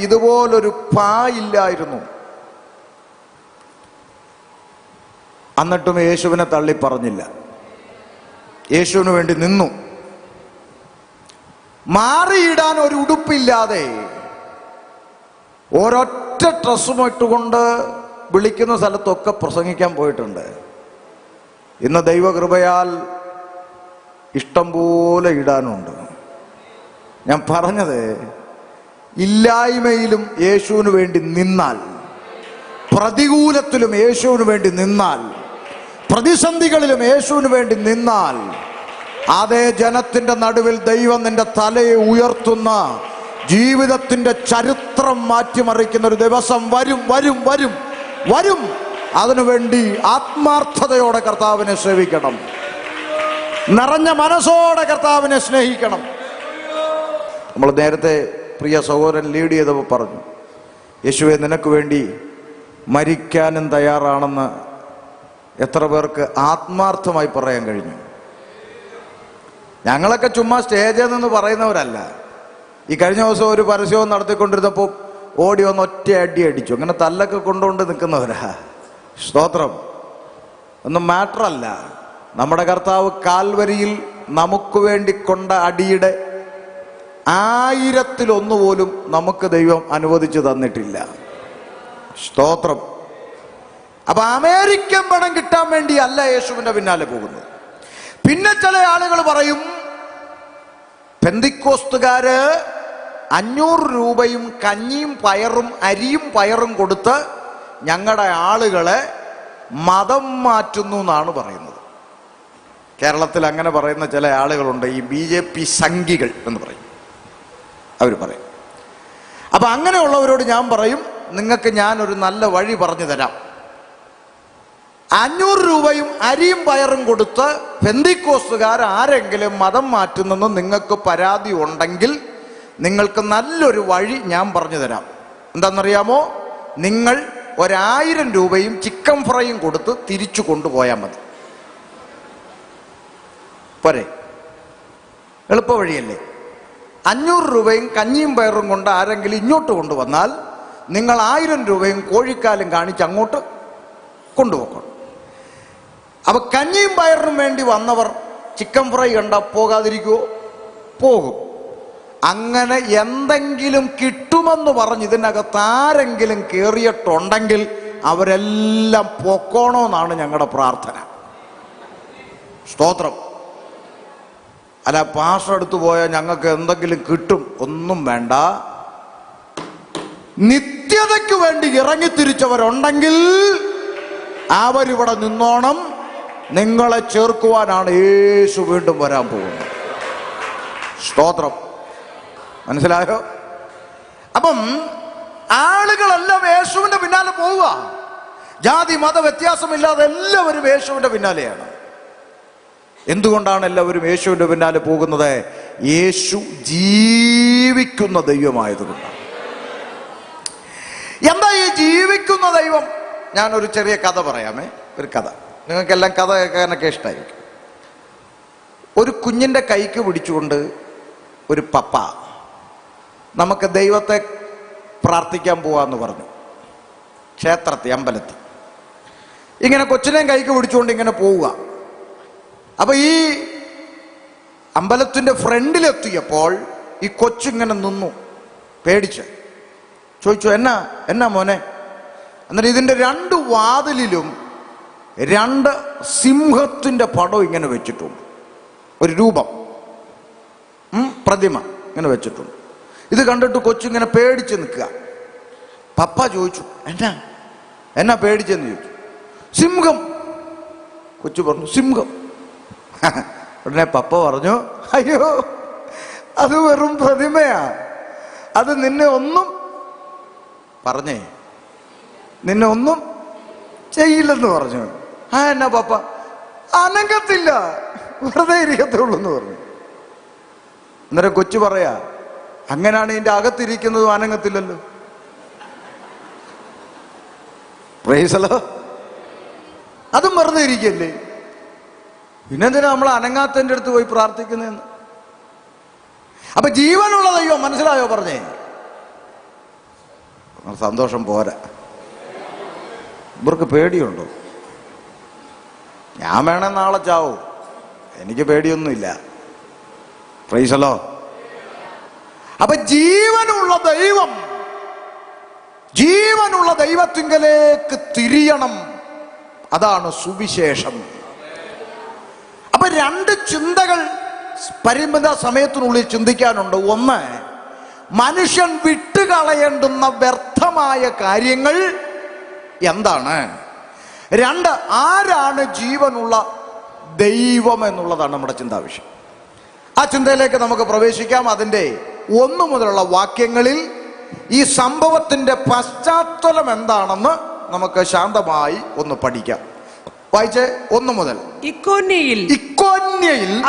ഇതുപോലൊരു പായില്ലായിരുന്നു. എന്നിട്ടും യേശുവിനെ തള്ളി പറഞ്ഞില്ല. യേശുവിന് വേണ്ടി നിന്നു. മാറിയിടാൻ ഒരു ഉടുപ്പില്ലാതെ ഒരൊറ്റ ഡ്രസ്സും ഇട്ടുകൊണ്ട് വിളിക്കുന്ന സ്ഥലത്തൊക്കെ പ്രസംഗിക്കാൻ പോയിട്ടുണ്ട്. ഇന്ന് ദൈവകൃപയാൽ ഇഷ്ടം പോലെ ഇടാനുണ്ട്. ഞാൻ പറഞ്ഞത്, ഇല്ലായ്മയിലും യേശുവിന് വേണ്ടി നിന്നാൽ, പ്രതികൂലത്തിലും യേശുവിന് വേണ്ടി നിന്നാൽ, പ്രതിസന്ധികളിലും യേശുവിന് വേണ്ടി നിന്നാൽ, അതേ ജനത്തിന്റെ നടുവിൽ ദൈവം നിന്റെ തലയെ ഉയർത്തുന്ന, ജീവിതത്തിന്റെ ചരിത്രം മാറ്റിമറിക്കുന്ന ഒരു ദിവസം വരും വരും വരും വരും. അതിനുവേണ്ടി ആത്മാർത്ഥതയോടെ കർത്താവിനെ സേവിക്കണം. നിറഞ്ഞ മനസ്സോടെ കർത്താവിനെ സ്നേഹിക്കണം. നമ്മൾ നേരത്തെ പ്രിയ സഹോദരൻ ലീഡ് ചെയ്തപ്പോൾ പറഞ്ഞു, യേശുവേ നിനക്ക് വേണ്ടി മരിക്കാനും തയ്യാറാണെന്ന് എത്ര പേർക്ക് ആത്മാർത്ഥമായി പറയാൻ കഴിഞ്ഞു? ഞങ്ങളൊക്കെ ചുമ്മാ സ്റ്റേജിൽ നിന്ന് പറയുന്നവരല്ല. ഈ കഴിഞ്ഞ ദിവസം ഒരു പരസ്യവും നടത്തിക്കൊണ്ടിരുന്നപ്പോൾ ഓടി വന്ന് ഒറ്റ അടി അടിച്ചു. അങ്ങനെ തല്ലൊക്കെ കൊണ്ടുകൊണ്ട് നിൽക്കുന്നവരാ. സ്തോത്രം. ഒന്നും മാറ്ററല്ല. നമ്മുടെ കർത്താവ് കാൽവരിയിൽ നമുക്ക് വേണ്ടി കൊണ്ട അടിയുടെ 1000-ൽ 1 പോലും നമുക്ക് ദൈവം അനുവദിച്ചു തന്നിട്ടില്ല. സ്തോത്രം. അപ്പൊ അമേരിക്കൻ പണം കിട്ടാൻ വേണ്ടി അല്ല യേശുവിന്റെ പിന്നാലെ പോകുന്നത്. പിന്നെ ചില ആളുകൾ പറയും, പെന്തിക്കോസ്തുകാര് 500 രൂപയും കഞ്ഞിയും പയറും അരിയും പയറും കൊടുത്ത് ഞങ്ങളുടെ ആളുകളെ മതം മാറ്റുന്നു എന്നാണ് പറയുന്നത്. കേരളത്തിൽ അങ്ങനെ പറയുന്ന ചില ആളുകളുണ്ട്, ഈ BJP സംഘികൾ എന്ന് പറയും, അവർ പറയും. അപ്പൊ അങ്ങനെയുള്ളവരോട് ഞാൻ പറയും, നിങ്ങൾക്ക് ഞാനൊരു നല്ല വഴി പറഞ്ഞു തരാം. 500 രൂപയും അരിയും പയറും കൊടുത്ത് പെന്തിക്കോസ്തുകാർ ആരെങ്കിലും മതം മാറ്റുന്നെന്ന് നിങ്ങൾക്ക് പരാതി ഉണ്ടെങ്കിൽ നിങ്ങൾക്ക് നല്ലൊരു വഴി ഞാൻ പറഞ്ഞു തരാം. എന്താണെന്നറിയാമോ? നിങ്ങൾ 1000 രൂപയും ചിക്കൻ ഫ്രൈയും കൊടുത്ത് തിരിച്ചു കൊണ്ടുപോയാൽ മതി. പോരെ? എളുപ്പ വഴിയല്ലേ? 500 രൂപയും കഞ്ഞിയും പയറും കൊണ്ട് ആരെങ്കിലും ഇങ്ങോട്ട് കൊണ്ടുവന്നാൽ നിങ്ങൾ 1000 രൂപയും കോഴിക്കാലും കാണിച്ച് അങ്ങോട്ട് കൊണ്ടുപോക്കണം. അപ്പൊ കഞ്ഞിയും പയറിനും വേണ്ടി വന്നവർ ചിക്കൻ ഫ്രൈ കണ്ട പോകാതിരിക്കുവോ? പോകും. അങ്ങനെ എന്തെങ്കിലും കിട്ടുമെന്ന് പറഞ്ഞ് ഇതിനകത്ത് ആരെങ്കിലും കയറിയിട്ടുണ്ടെങ്കിൽ അവരെല്ലാം പൊക്കോണമെന്നാണ് ഞങ്ങളുടെ പ്രാർത്ഥന. സ്തോത്രം. അല്ല, പാസ്റ്റർ അടുത്ത് പോയാൽ ഞങ്ങൾക്ക് എന്തെങ്കിലും കിട്ടും, ഒന്നും വേണ്ട. നിത്യതയ്ക്ക് വേണ്ടി ഇറങ്ങിത്തിരിച്ചവരുണ്ടെങ്കിൽ അവരിവിടെ നിന്നോണം. നിങ്ങളെ ചേർക്കുവാനാണ് യേശു വീണ്ടും വരാൻ പോകുന്നത്. സ്തോത്രം. മനസ്സിലായോ? അപ്പം ആളുകളെല്ലാം യേശുവിന്റെ പിന്നാലെ പോവുക. ജാതി മത വ്യത്യാസമില്ലാതെ എല്ലാവരും യേശുവിന്റെ പിന്നാലെയാണ്. എന്തുകൊണ്ടാണ് എല്ലാവരും യേശുവിന്റെ പിന്നാലെ പോകുന്നത്? യേശു ജീവിക്കുന്ന ദൈവമായതുകൊണ്ടാണ്. എന്താ ഈ ജീവിക്കുന്ന ദൈവം? ഞാനൊരു ചെറിയ കഥ പറയാമേ. ഒരു കഥ, നിങ്ങൾക്കെല്ലാം കഥ കേൾക്കാനൊക്കെ ഇഷ്ടമായിരിക്കും. ഒരു കുഞ്ഞിൻ്റെ കൈക്ക് പിടിച്ചുകൊണ്ട് ഒരു പപ്പ നമുക്ക് ദൈവത്തെ പ്രാർത്ഥിക്കാൻ പോവാന്ന് പറഞ്ഞു. ക്ഷേത്രത്തിൽ, അമ്പലത്തിൽ ഇങ്ങനെ കൊച്ചിനെയും കൈക്ക് പിടിച്ചുകൊണ്ട് ഇങ്ങനെ പോവുക. അപ്പൊ ഈ അമ്പലത്തിന്റെ ഫ്രണ്ടിലെത്തിയപ്പോൾ ഈ കൊച്ചിങ്ങനെ നിന്നു, പേടിച്ച്. ചോദിച്ചു, എന്നാ മോനെ? എന്നിട്ട് ഇതിന്റെ രണ്ട് വാതിലിലും രണ്ട് സിംഹത്തിന്റെ പടം ഇങ്ങനെ വെച്ചിട്ടുണ്ട്, ഒരു രൂപം, പ്രതിമ ഇങ്ങനെ വെച്ചിട്ടുണ്ട്. ഇത് കണ്ടിട്ട് കൊച്ചിങ്ങനെ പേടിച്ച് നിൽക്കുക. പപ്പ ചോദിച്ചു, എന്നാ പേടിച്ചെന്ന് ചോദിച്ചു. സിംഹം. കൊച്ചു പറഞ്ഞു, സിംഹം. ഉടനെ പപ്പ പറഞ്ഞു, അയ്യോ, അത് വെറും പ്രതിമയാ, അത് നിന്നെ ഒന്നും ചെയ്യില്ലെന്ന് പറഞ്ഞു. എന്നാ പപ്പ? അനങ്ങത്തില്ല, വെറുതെ ഇരിക്കത്തുള്ളൂ എന്ന് പറഞ്ഞു. അന്നേരം കൊച്ചു പറയാ, അങ്ങനെയാണ് ഇതിന്റെ അകത്തിരിക്കുന്നതും അനങ്ങത്തില്ലല്ലോ. പ്രൈസലോ, അതും വെറുതെ ഇരിക്കല്ലേ, പിന്നെന്തിനാ നമ്മൾ അനങ്ങാത്തതിൻ്റെ അടുത്ത് പോയി പ്രാർത്ഥിക്കുന്നതെന്ന്? അപ്പൊ ജീവനുള്ള ദൈവം, മനസ്സിലായോ പറഞ്ഞേ? സന്തോഷം പോരാ, ഇവർക്ക് പേടിയുണ്ടോ? ഞാൻ വേണേ നാളെ ചാവും, എനിക്ക് പേടിയൊന്നുമില്ല. പ്രൈസലോ. അപ്പൊ ജീവനുള്ള ദൈവം, ജീവനുള്ള ദൈവത്തിങ്കലേക്ക് തിരിയണം, അതാണ് സുവിശേഷം. അപ്പൊ രണ്ട് ചിന്തകൾ പരിമിത സമയത്തിനുള്ളിൽ ചിന്തിക്കാനുണ്ട്. ഒന്ന്, മനുഷ്യൻ വിട്ടുകളയേണ്ടുന്ന വ്യർത്ഥമായ കാര്യങ്ങൾ എന്താണ്? രണ്ട്, ആരാണ് ജീവനുള്ള ദൈവം എന്നുള്ളതാണ് നമ്മുടെ ചിന്താവിഷയം. ആ ചിന്തയിലേക്ക് നമുക്ക് പ്രവേശിക്കാം. അതിൻ്റെ 1 മുതലുള്ള വാക്യങ്ങളിൽ ഈ സംഭവത്തിന്റെ പശ്ചാത്തലം എന്താണെന്ന് നമുക്ക് ശാന്തമായി ഒന്ന് പഠിക്കാം. വായിച്ചേ, 1 മുതൽ. ഇക്കോന്യയിൽ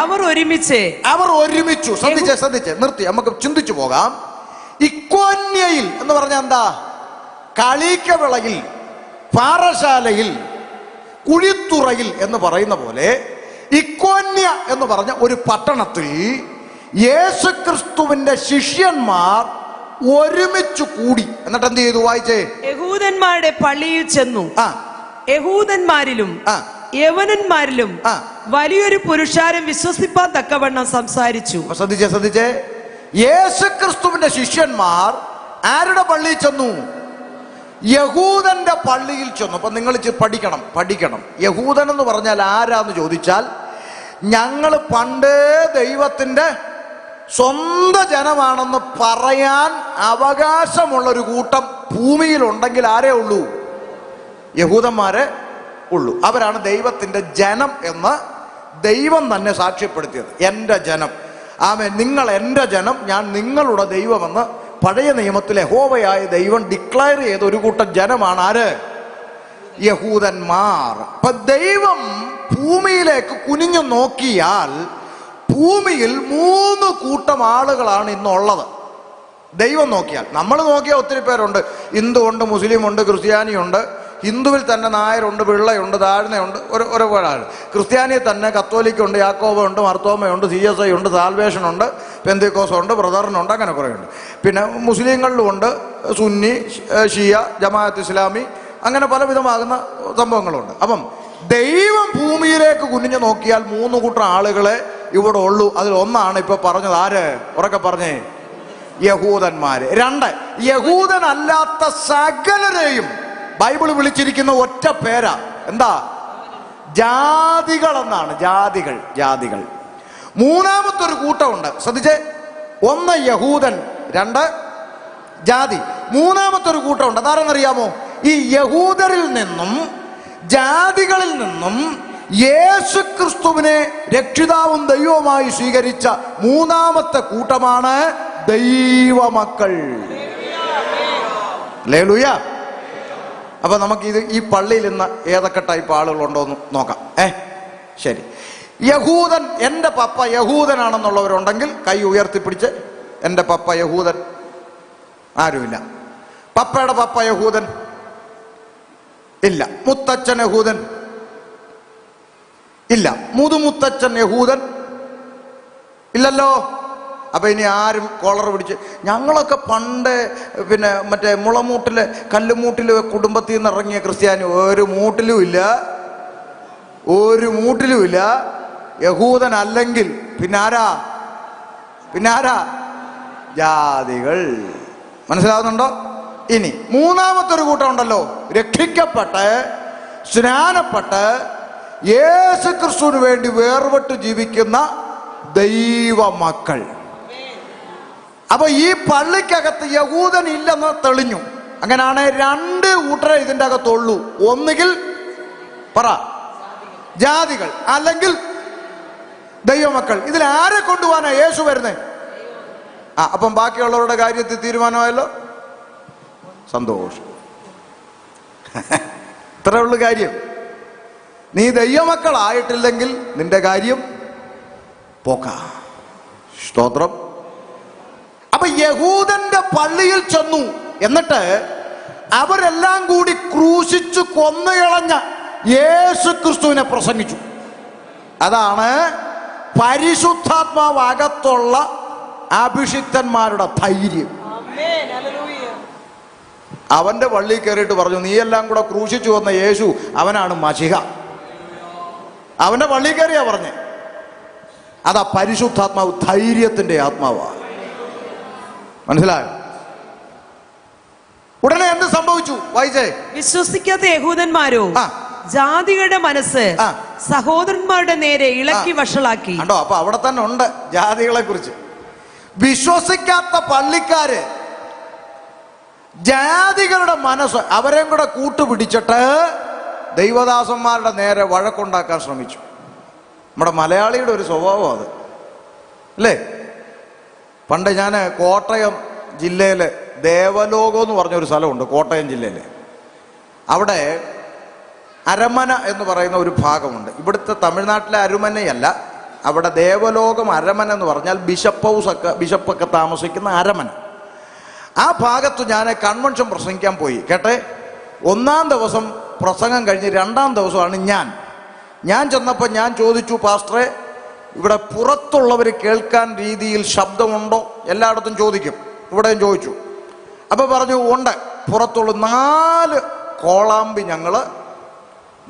അവർ ഒരുമിച്ചു. ശ്രദ്ധിച്ചേ, നിർത്തി, നമുക്ക് ചിന്തിച്ചു പോകാം. ഇക്കോന്യയിൽ എന്ന് പറഞ്ഞാൽ എന്താ? കളീക്കവിളയിൽ, പാറശാലയിൽ, കുഴിത്തുറയിൽ എന്ന് പറയുന്ന പോലെ ഇക്കോന്യ എന്ന് പറഞ്ഞ ഒരു പട്ടണത്തിൽ യേശുക്രിസ്തുവിന്റെ ശിഷ്യന്മാർ ഒരുമിച്ചു കൂടി. എന്നിട്ട് എന്ത് ചെയ്തു? വായിച്ചേ. യഹൂദന്മാരുടെ പള്ളിയിൽ ചെന്നു. യഹൂദന്മാരിലും യവനന്മാരിലും വലിയൊരു പുരുഷാരം വിശ്വസിപ്പാൻ തക്കവണ്ണം സംസാരിച്ചു. ശ്രദ്ധിച്ചേ, യേശുക്രിസ്തുവിന്റെ ശിഷ്യന്മാർ ആരുടെ പള്ളിയിൽ ചെന്നു? യഹൂദന്റെ പള്ളിയിൽ ചെന്നു. അപ്പൊ നിങ്ങൾ പഠിക്കണം. യഹൂദൻ എന്ന് പറഞ്ഞാൽ ആരാന്ന് ചോദിച്ചാൽ, ഞങ്ങൾ പണ്ടേ ദൈവത്തിന്റെ സ്വന്തം ജനമാണെന്ന് പറയാൻ അവകാശമുള്ളൊരു കൂട്ടം ഭൂമിയിലുണ്ടെങ്കിൽ ആരേ ഉള്ളൂ? യഹൂദന്മാരെ ഉള്ളൂ. അവരാണ് ദൈവത്തിന്റെ ജനം എന്ന് ദൈവം തന്നെ സാക്ഷ്യപ്പെടുത്തിയത്. എൻ്റെ ജനം, ആമേൻ, നിങ്ങൾ എൻ്റെ ജനം, ഞാൻ നിങ്ങളുടെ ദൈവമെന്ന് പഴയ നിയമത്തിലെ യഹോവയായ ദൈവം ഡിക്ലെയർ ചെയ്ത ഒരു കൂട്ടം ജനമാണ് ആര്? യഹൂദന്മാർ. അപ്പൊ ദൈവം ഭൂമിയിലേക്ക് കുനിഞ്ഞു നോക്കിയാൽ ഭൂമിയിൽ 3 കൂട്ടം ആളുകളാണ് ഇന്നുള്ളത്. ദൈവം നോക്കിയാൽ, നമ്മൾ നോക്കിയാൽ ഒത്തിരി പേരുണ്ട്. ഹിന്ദു ഉണ്ട്, മുസ്ലിം ഉണ്ട്, ക്രിസ്ത്യാനിയുണ്ട്. ഹിന്ദുവിൽ തന്നെ നായരുണ്ട്, പിള്ളയുണ്ട്, താഴ്ന്നയുണ്ട്, ഒരുപാട്. ക്രിസ്ത്യാനിയിൽ തന്നെ കത്തോലിക്കുണ്ട്, യാക്കോബുണ്ട്, മർത്തോമയുണ്ട്, CSI ഉണ്ട്, സാൽവേഷൻ ഉണ്ട്, പെന്തക്കോസ് ഉണ്ട്, ബ്രദറിനുണ്ട്, അങ്ങനെ കുറേ ഉണ്ട്. പിന്നെ മുസ്ലിങ്ങളിലും ഉണ്ട്, സുന്നി, ഷിയ, ജമാഅത്ത് ഇസ്ലാമി, അങ്ങനെ പലവിധമാകുന്ന സംഭവങ്ങളുണ്ട്. അപ്പം ദൈവം ഭൂമിയിലേക്ക് കുനിഞ്ഞു നോക്കിയാൽ 3 കൂട്ടം ആളുകളെ ഇവിടെ ഉള്ളൂ. അതിൽ ഒന്നാണ് ഇപ്പൊ പറഞ്ഞത്. ആര്? ഉറക്കെ പറഞ്ഞേ. യഹൂദന്മാര്. 2, യഹൂദനല്ലാത്ത സകലരെയും ബൈബിൾ വിളിച്ചിരിക്കുന്ന ഒറ്റ പേരാ. എന്താ? ജാതികൾ എന്നാണ്. ജാതികൾ. 3-മത്തൊരു കൂട്ടമുണ്ട്. ശ്രദ്ധിച്ചേ, 1 യഹൂദൻ, 2 ജാതി. 3-മത്തൊരു കൂട്ടമുണ്ട്. അതാരെന്നറിയാമോ? ഈ യഹൂദരിൽ നിന്നും ജാതികളിൽ നിന്നും യേശുക്രിസ്തുവിനെ രക്ഷിതാവും ദൈവവുമായി സ്വീകരിച്ച 3-മത്തെ കൂട്ടമാണ് ദൈവമക്കൾ. ഹല്ലേലൂയ. അപ്പൊ നമുക്ക് ഈ പള്ളിയിൽ ഇന്ന് ഏതൊക്കെ ടൈപ്പ് ആളുകളുണ്ടോ എന്ന് നോക്കാം. ശരി, യഹൂദൻ, എൻ്റെ പപ്പ യഹൂദനാണെന്നുള്ളവരുണ്ടെങ്കിൽ കൈ ഉയർത്തിപ്പിടിച്ച് എൻ്റെ പപ്പ യഹൂദൻ. ആരുമില്ല. പപ്പയുടെ പപ്പ യഹൂദൻ ഇല്ല. മുത്തച്ഛൻ യഹൂദൻ ഇല്ല. മുതുമുത്തച്ഛൻ യഹൂദൻ ഇല്ലല്ലോ. അപ്പൊ ഇനി ആരും കോളർ പിടിച്ച്, ഞങ്ങളൊക്കെ പണ്ട് പിന്നെ മറ്റേ മുളമൂട്ടില് കല്ലുമൂട്ടില് കുടുംബത്തിൽ നിന്ന് ഇറങ്ങിയ ക്രിസ്ത്യാനി, ഒരു മൂട്ടിലും ഇല്ല. യഹൂദൻ അല്ലെങ്കിൽ പിന്നാരാ? ജാതികൾ. മനസ്സിലാവുന്നുണ്ടോ? ഇനി മൂന്നാമത്തെ ഒരു കൂട്ടം ഉണ്ടല്ലോ, രക്ഷിക്കപ്പെട്ട് സ്നാനപ്പെട്ട് യേശു ക്രിസ്തുവിന് വേണ്ടി വേർപെട്ട് ജീവിക്കുന്ന ദൈവമക്കൾ. അപ്പൊ ഈ പള്ളിക്കകത്ത് യഹൂദൻ ഇല്ലെന്ന് തെളിഞ്ഞു. അങ്ങനെയാണ് രണ്ട് കൂട്ടരെ ഇതിൻ്റെ അകത്തുള്ളൂ. ഒന്നുകിൽ ജാതികൾ, അല്ലെങ്കിൽ ദൈവമക്കൾ. ഇതിൽ ആരെ കൊണ്ടുപോകാനാ യേശു വരുന്നേ? അപ്പം ബാക്കിയുള്ളവരുടെ കാര്യത്തിൽ തീരുമാനമായല്ലോ. സന്തോഷം. ഇത്രേ ഉള്ളു കാര്യം. നീ ദൈവമക്കളായിട്ടില്ലെങ്കിൽ നിന്റെ കാര്യം പോക്ക. സ്തോത്രം. അപ്പൊ യഹൂദന്റെ പള്ളിയിൽ ചെന്നു. എന്നിട്ട് അവരെല്ലാം കൂടി ക്രൂശിച്ചു കൊന്നുകളഞ്ഞ യേശു ക്രിസ്തുവിനെ പ്രസംഗിച്ചു. അതാണ് പരിശുദ്ധാത്മാവ് അകത്തുള്ള അഭിഷിക്തന്മാരുടെ ധൈര്യം. അവന്റെ പള്ളിയിൽ കയറിയിട്ട് പറഞ്ഞു, നീയെല്ലാം കൂടെ ക്രൂശിച്ചു വന്ന യേശു അവനാണ് മശിഹ. അവന്റെ പള്ളിയിൽ കയറിയാ പറഞ്ഞേ. അതാ പരിശുദ്ധാത്മാവ്, ധൈര്യത്തിന്റെ ആത്മാവാണ്. മനസ്സിലായോ? ഉടനെ എന്ത് സംഭവിച്ചു? വായിച്ചേ. വിശ്വസിക്കാത്ത യഹൂദന്മാരോ ജാതികളുടെ മനസ്സ് സഹോദരന്മാരുടെ നേരെ ഇളക്കി വഷളാക്കി. കണ്ടോ? അപ്പൊ അവിടെ തന്നെ ഉണ്ട് ജാതികളെ കുറിച്ച്. വിശ്വസിക്കാത്ത പള്ളിക്കാര് ജാതികളുടെ മനസ്സ് അവരെയും കൂടെ കൂട്ടുപിടിച്ചിട്ട് ദൈവദാസന്മാരുടെ നേരെ വഴക്കുണ്ടാക്കാൻ ശ്രമിച്ചു. നമ്മുടെ മലയാളിയുടെ ഒരു സ്വഭാവം അത് അല്ലേ? പണ്ട് ഞാൻ കോട്ടയം ജില്ലയിലെ ദേവലോകം എന്ന് പറഞ്ഞൊരു സ്ഥലമുണ്ട് കോട്ടയം ജില്ലയിൽ. അവിടെ അരമന എന്ന് പറയുന്ന ഒരു ഭാഗമുണ്ട്. ഇവിടുത്തെ തമിഴ്നാട്ടിലെ അരമനയല്ല, അവിടെ ദേവലോകം അരമന എന്ന് പറഞ്ഞാൽ ബിഷപ്പൊക്കെ താമസിക്കുന്ന അരമന. ആ ഭാഗത്ത് ഞാൻ കൺവെൻഷൻ പ്രസംഗിക്കാൻ പോയി. കേട്ടെ, ഒന്നാം ദിവസം പ്രസംഗം കഴിഞ്ഞ് രണ്ടാം ദിവസമാണ് ഞാൻ ചെന്നപ്പോൾ ഞാൻ ചോദിച്ചു, പാസ്റ്ററെ ഇവിടെ പുറത്തുള്ളവർ കേൾക്കാൻ രീതിയിൽ ശബ്ദമുണ്ടോ? എല്ലായിടത്തും ചോദിക്കും, ഇവിടെയും ചോദിച്ചു. അപ്പോൾ പറഞ്ഞു ഉണ്ട്, പുറത്തുള്ള 4 കോളാമ്പി ഞങ്ങൾ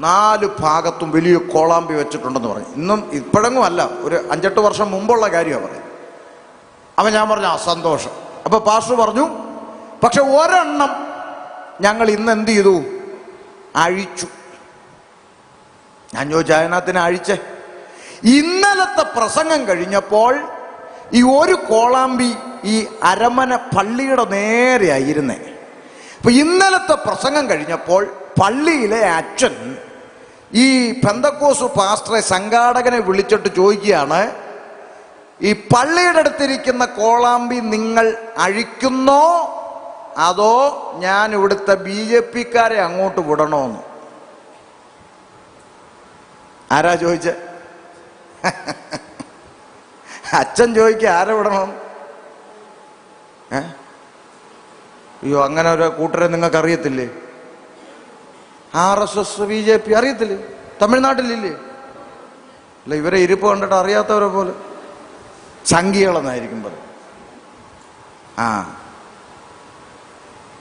4 ഭാഗത്തും വലിയ കോളാമ്പി വെച്ചിട്ടുണ്ടെന്ന് പറഞ്ഞു. ഇപ്പോഴെങ്ങും അല്ല, ഒരു 5-8 വർഷം മുമ്പുള്ള കാര്യമാണ് പറയുന്നത്. അപ്പം ഞാൻ പറഞ്ഞു സന്തോഷം. അപ്പോൾ പാസ്റ്റർ പറഞ്ഞു, പക്ഷെ ഒരെണ്ണം ഞങ്ങൾ ഇന്ന് എന്ത് ചെയ്തു? അഴിച്ചു. ഞാൻ ചോദിച്ചു, അതിനകത്തിന് അഴിച്ചേ? ഇന്നലത്തെ പ്രസംഗം കഴിഞ്ഞപ്പോൾ ഈ ഒരു കോളാമ്പി ഈ അരമന പള്ളിയുടെ നേരെയായിരുന്നേ. അപ്പൊ ഇന്നലത്തെ പ്രസംഗം കഴിഞ്ഞപ്പോൾ പള്ളിയിലെ അച്ഛൻ ഈ പെന്തക്കോസ് പാസ്റ്ററെ, സംഘാടകനെ വിളിച്ചിട്ട് ചോദിക്കുകയാണ്, ഈ പള്ളിയുടെ അടുത്തിരിക്കുന്ന കോളാമ്പി നിങ്ങൾ അഴിക്കുന്നോ അതോ ഞാൻ ഇവിടുത്തെ BJP-ക്കാരെ അങ്ങോട്ട് വിടണോന്ന്? ആരാ ചോദിച്ചേ? അച്ഛൻ ചോദിക്കുക, ആരെ വിടണം? അയ്യോ, അങ്ങനെ ഒരു കൂട്ടരെ നിങ്ങൾക്ക് അറിയത്തില്ലേ? RSS BJP അറിയത്തില്ലേ? തമിഴ്നാട്ടിലില്ലേ? അല്ല, ഇവരെ ഇരിപ്പ് കണ്ടിട്ട് അറിയാത്തവരെ പോലെ സംഖ്യകളെന്നായിരിക്കും പറയും.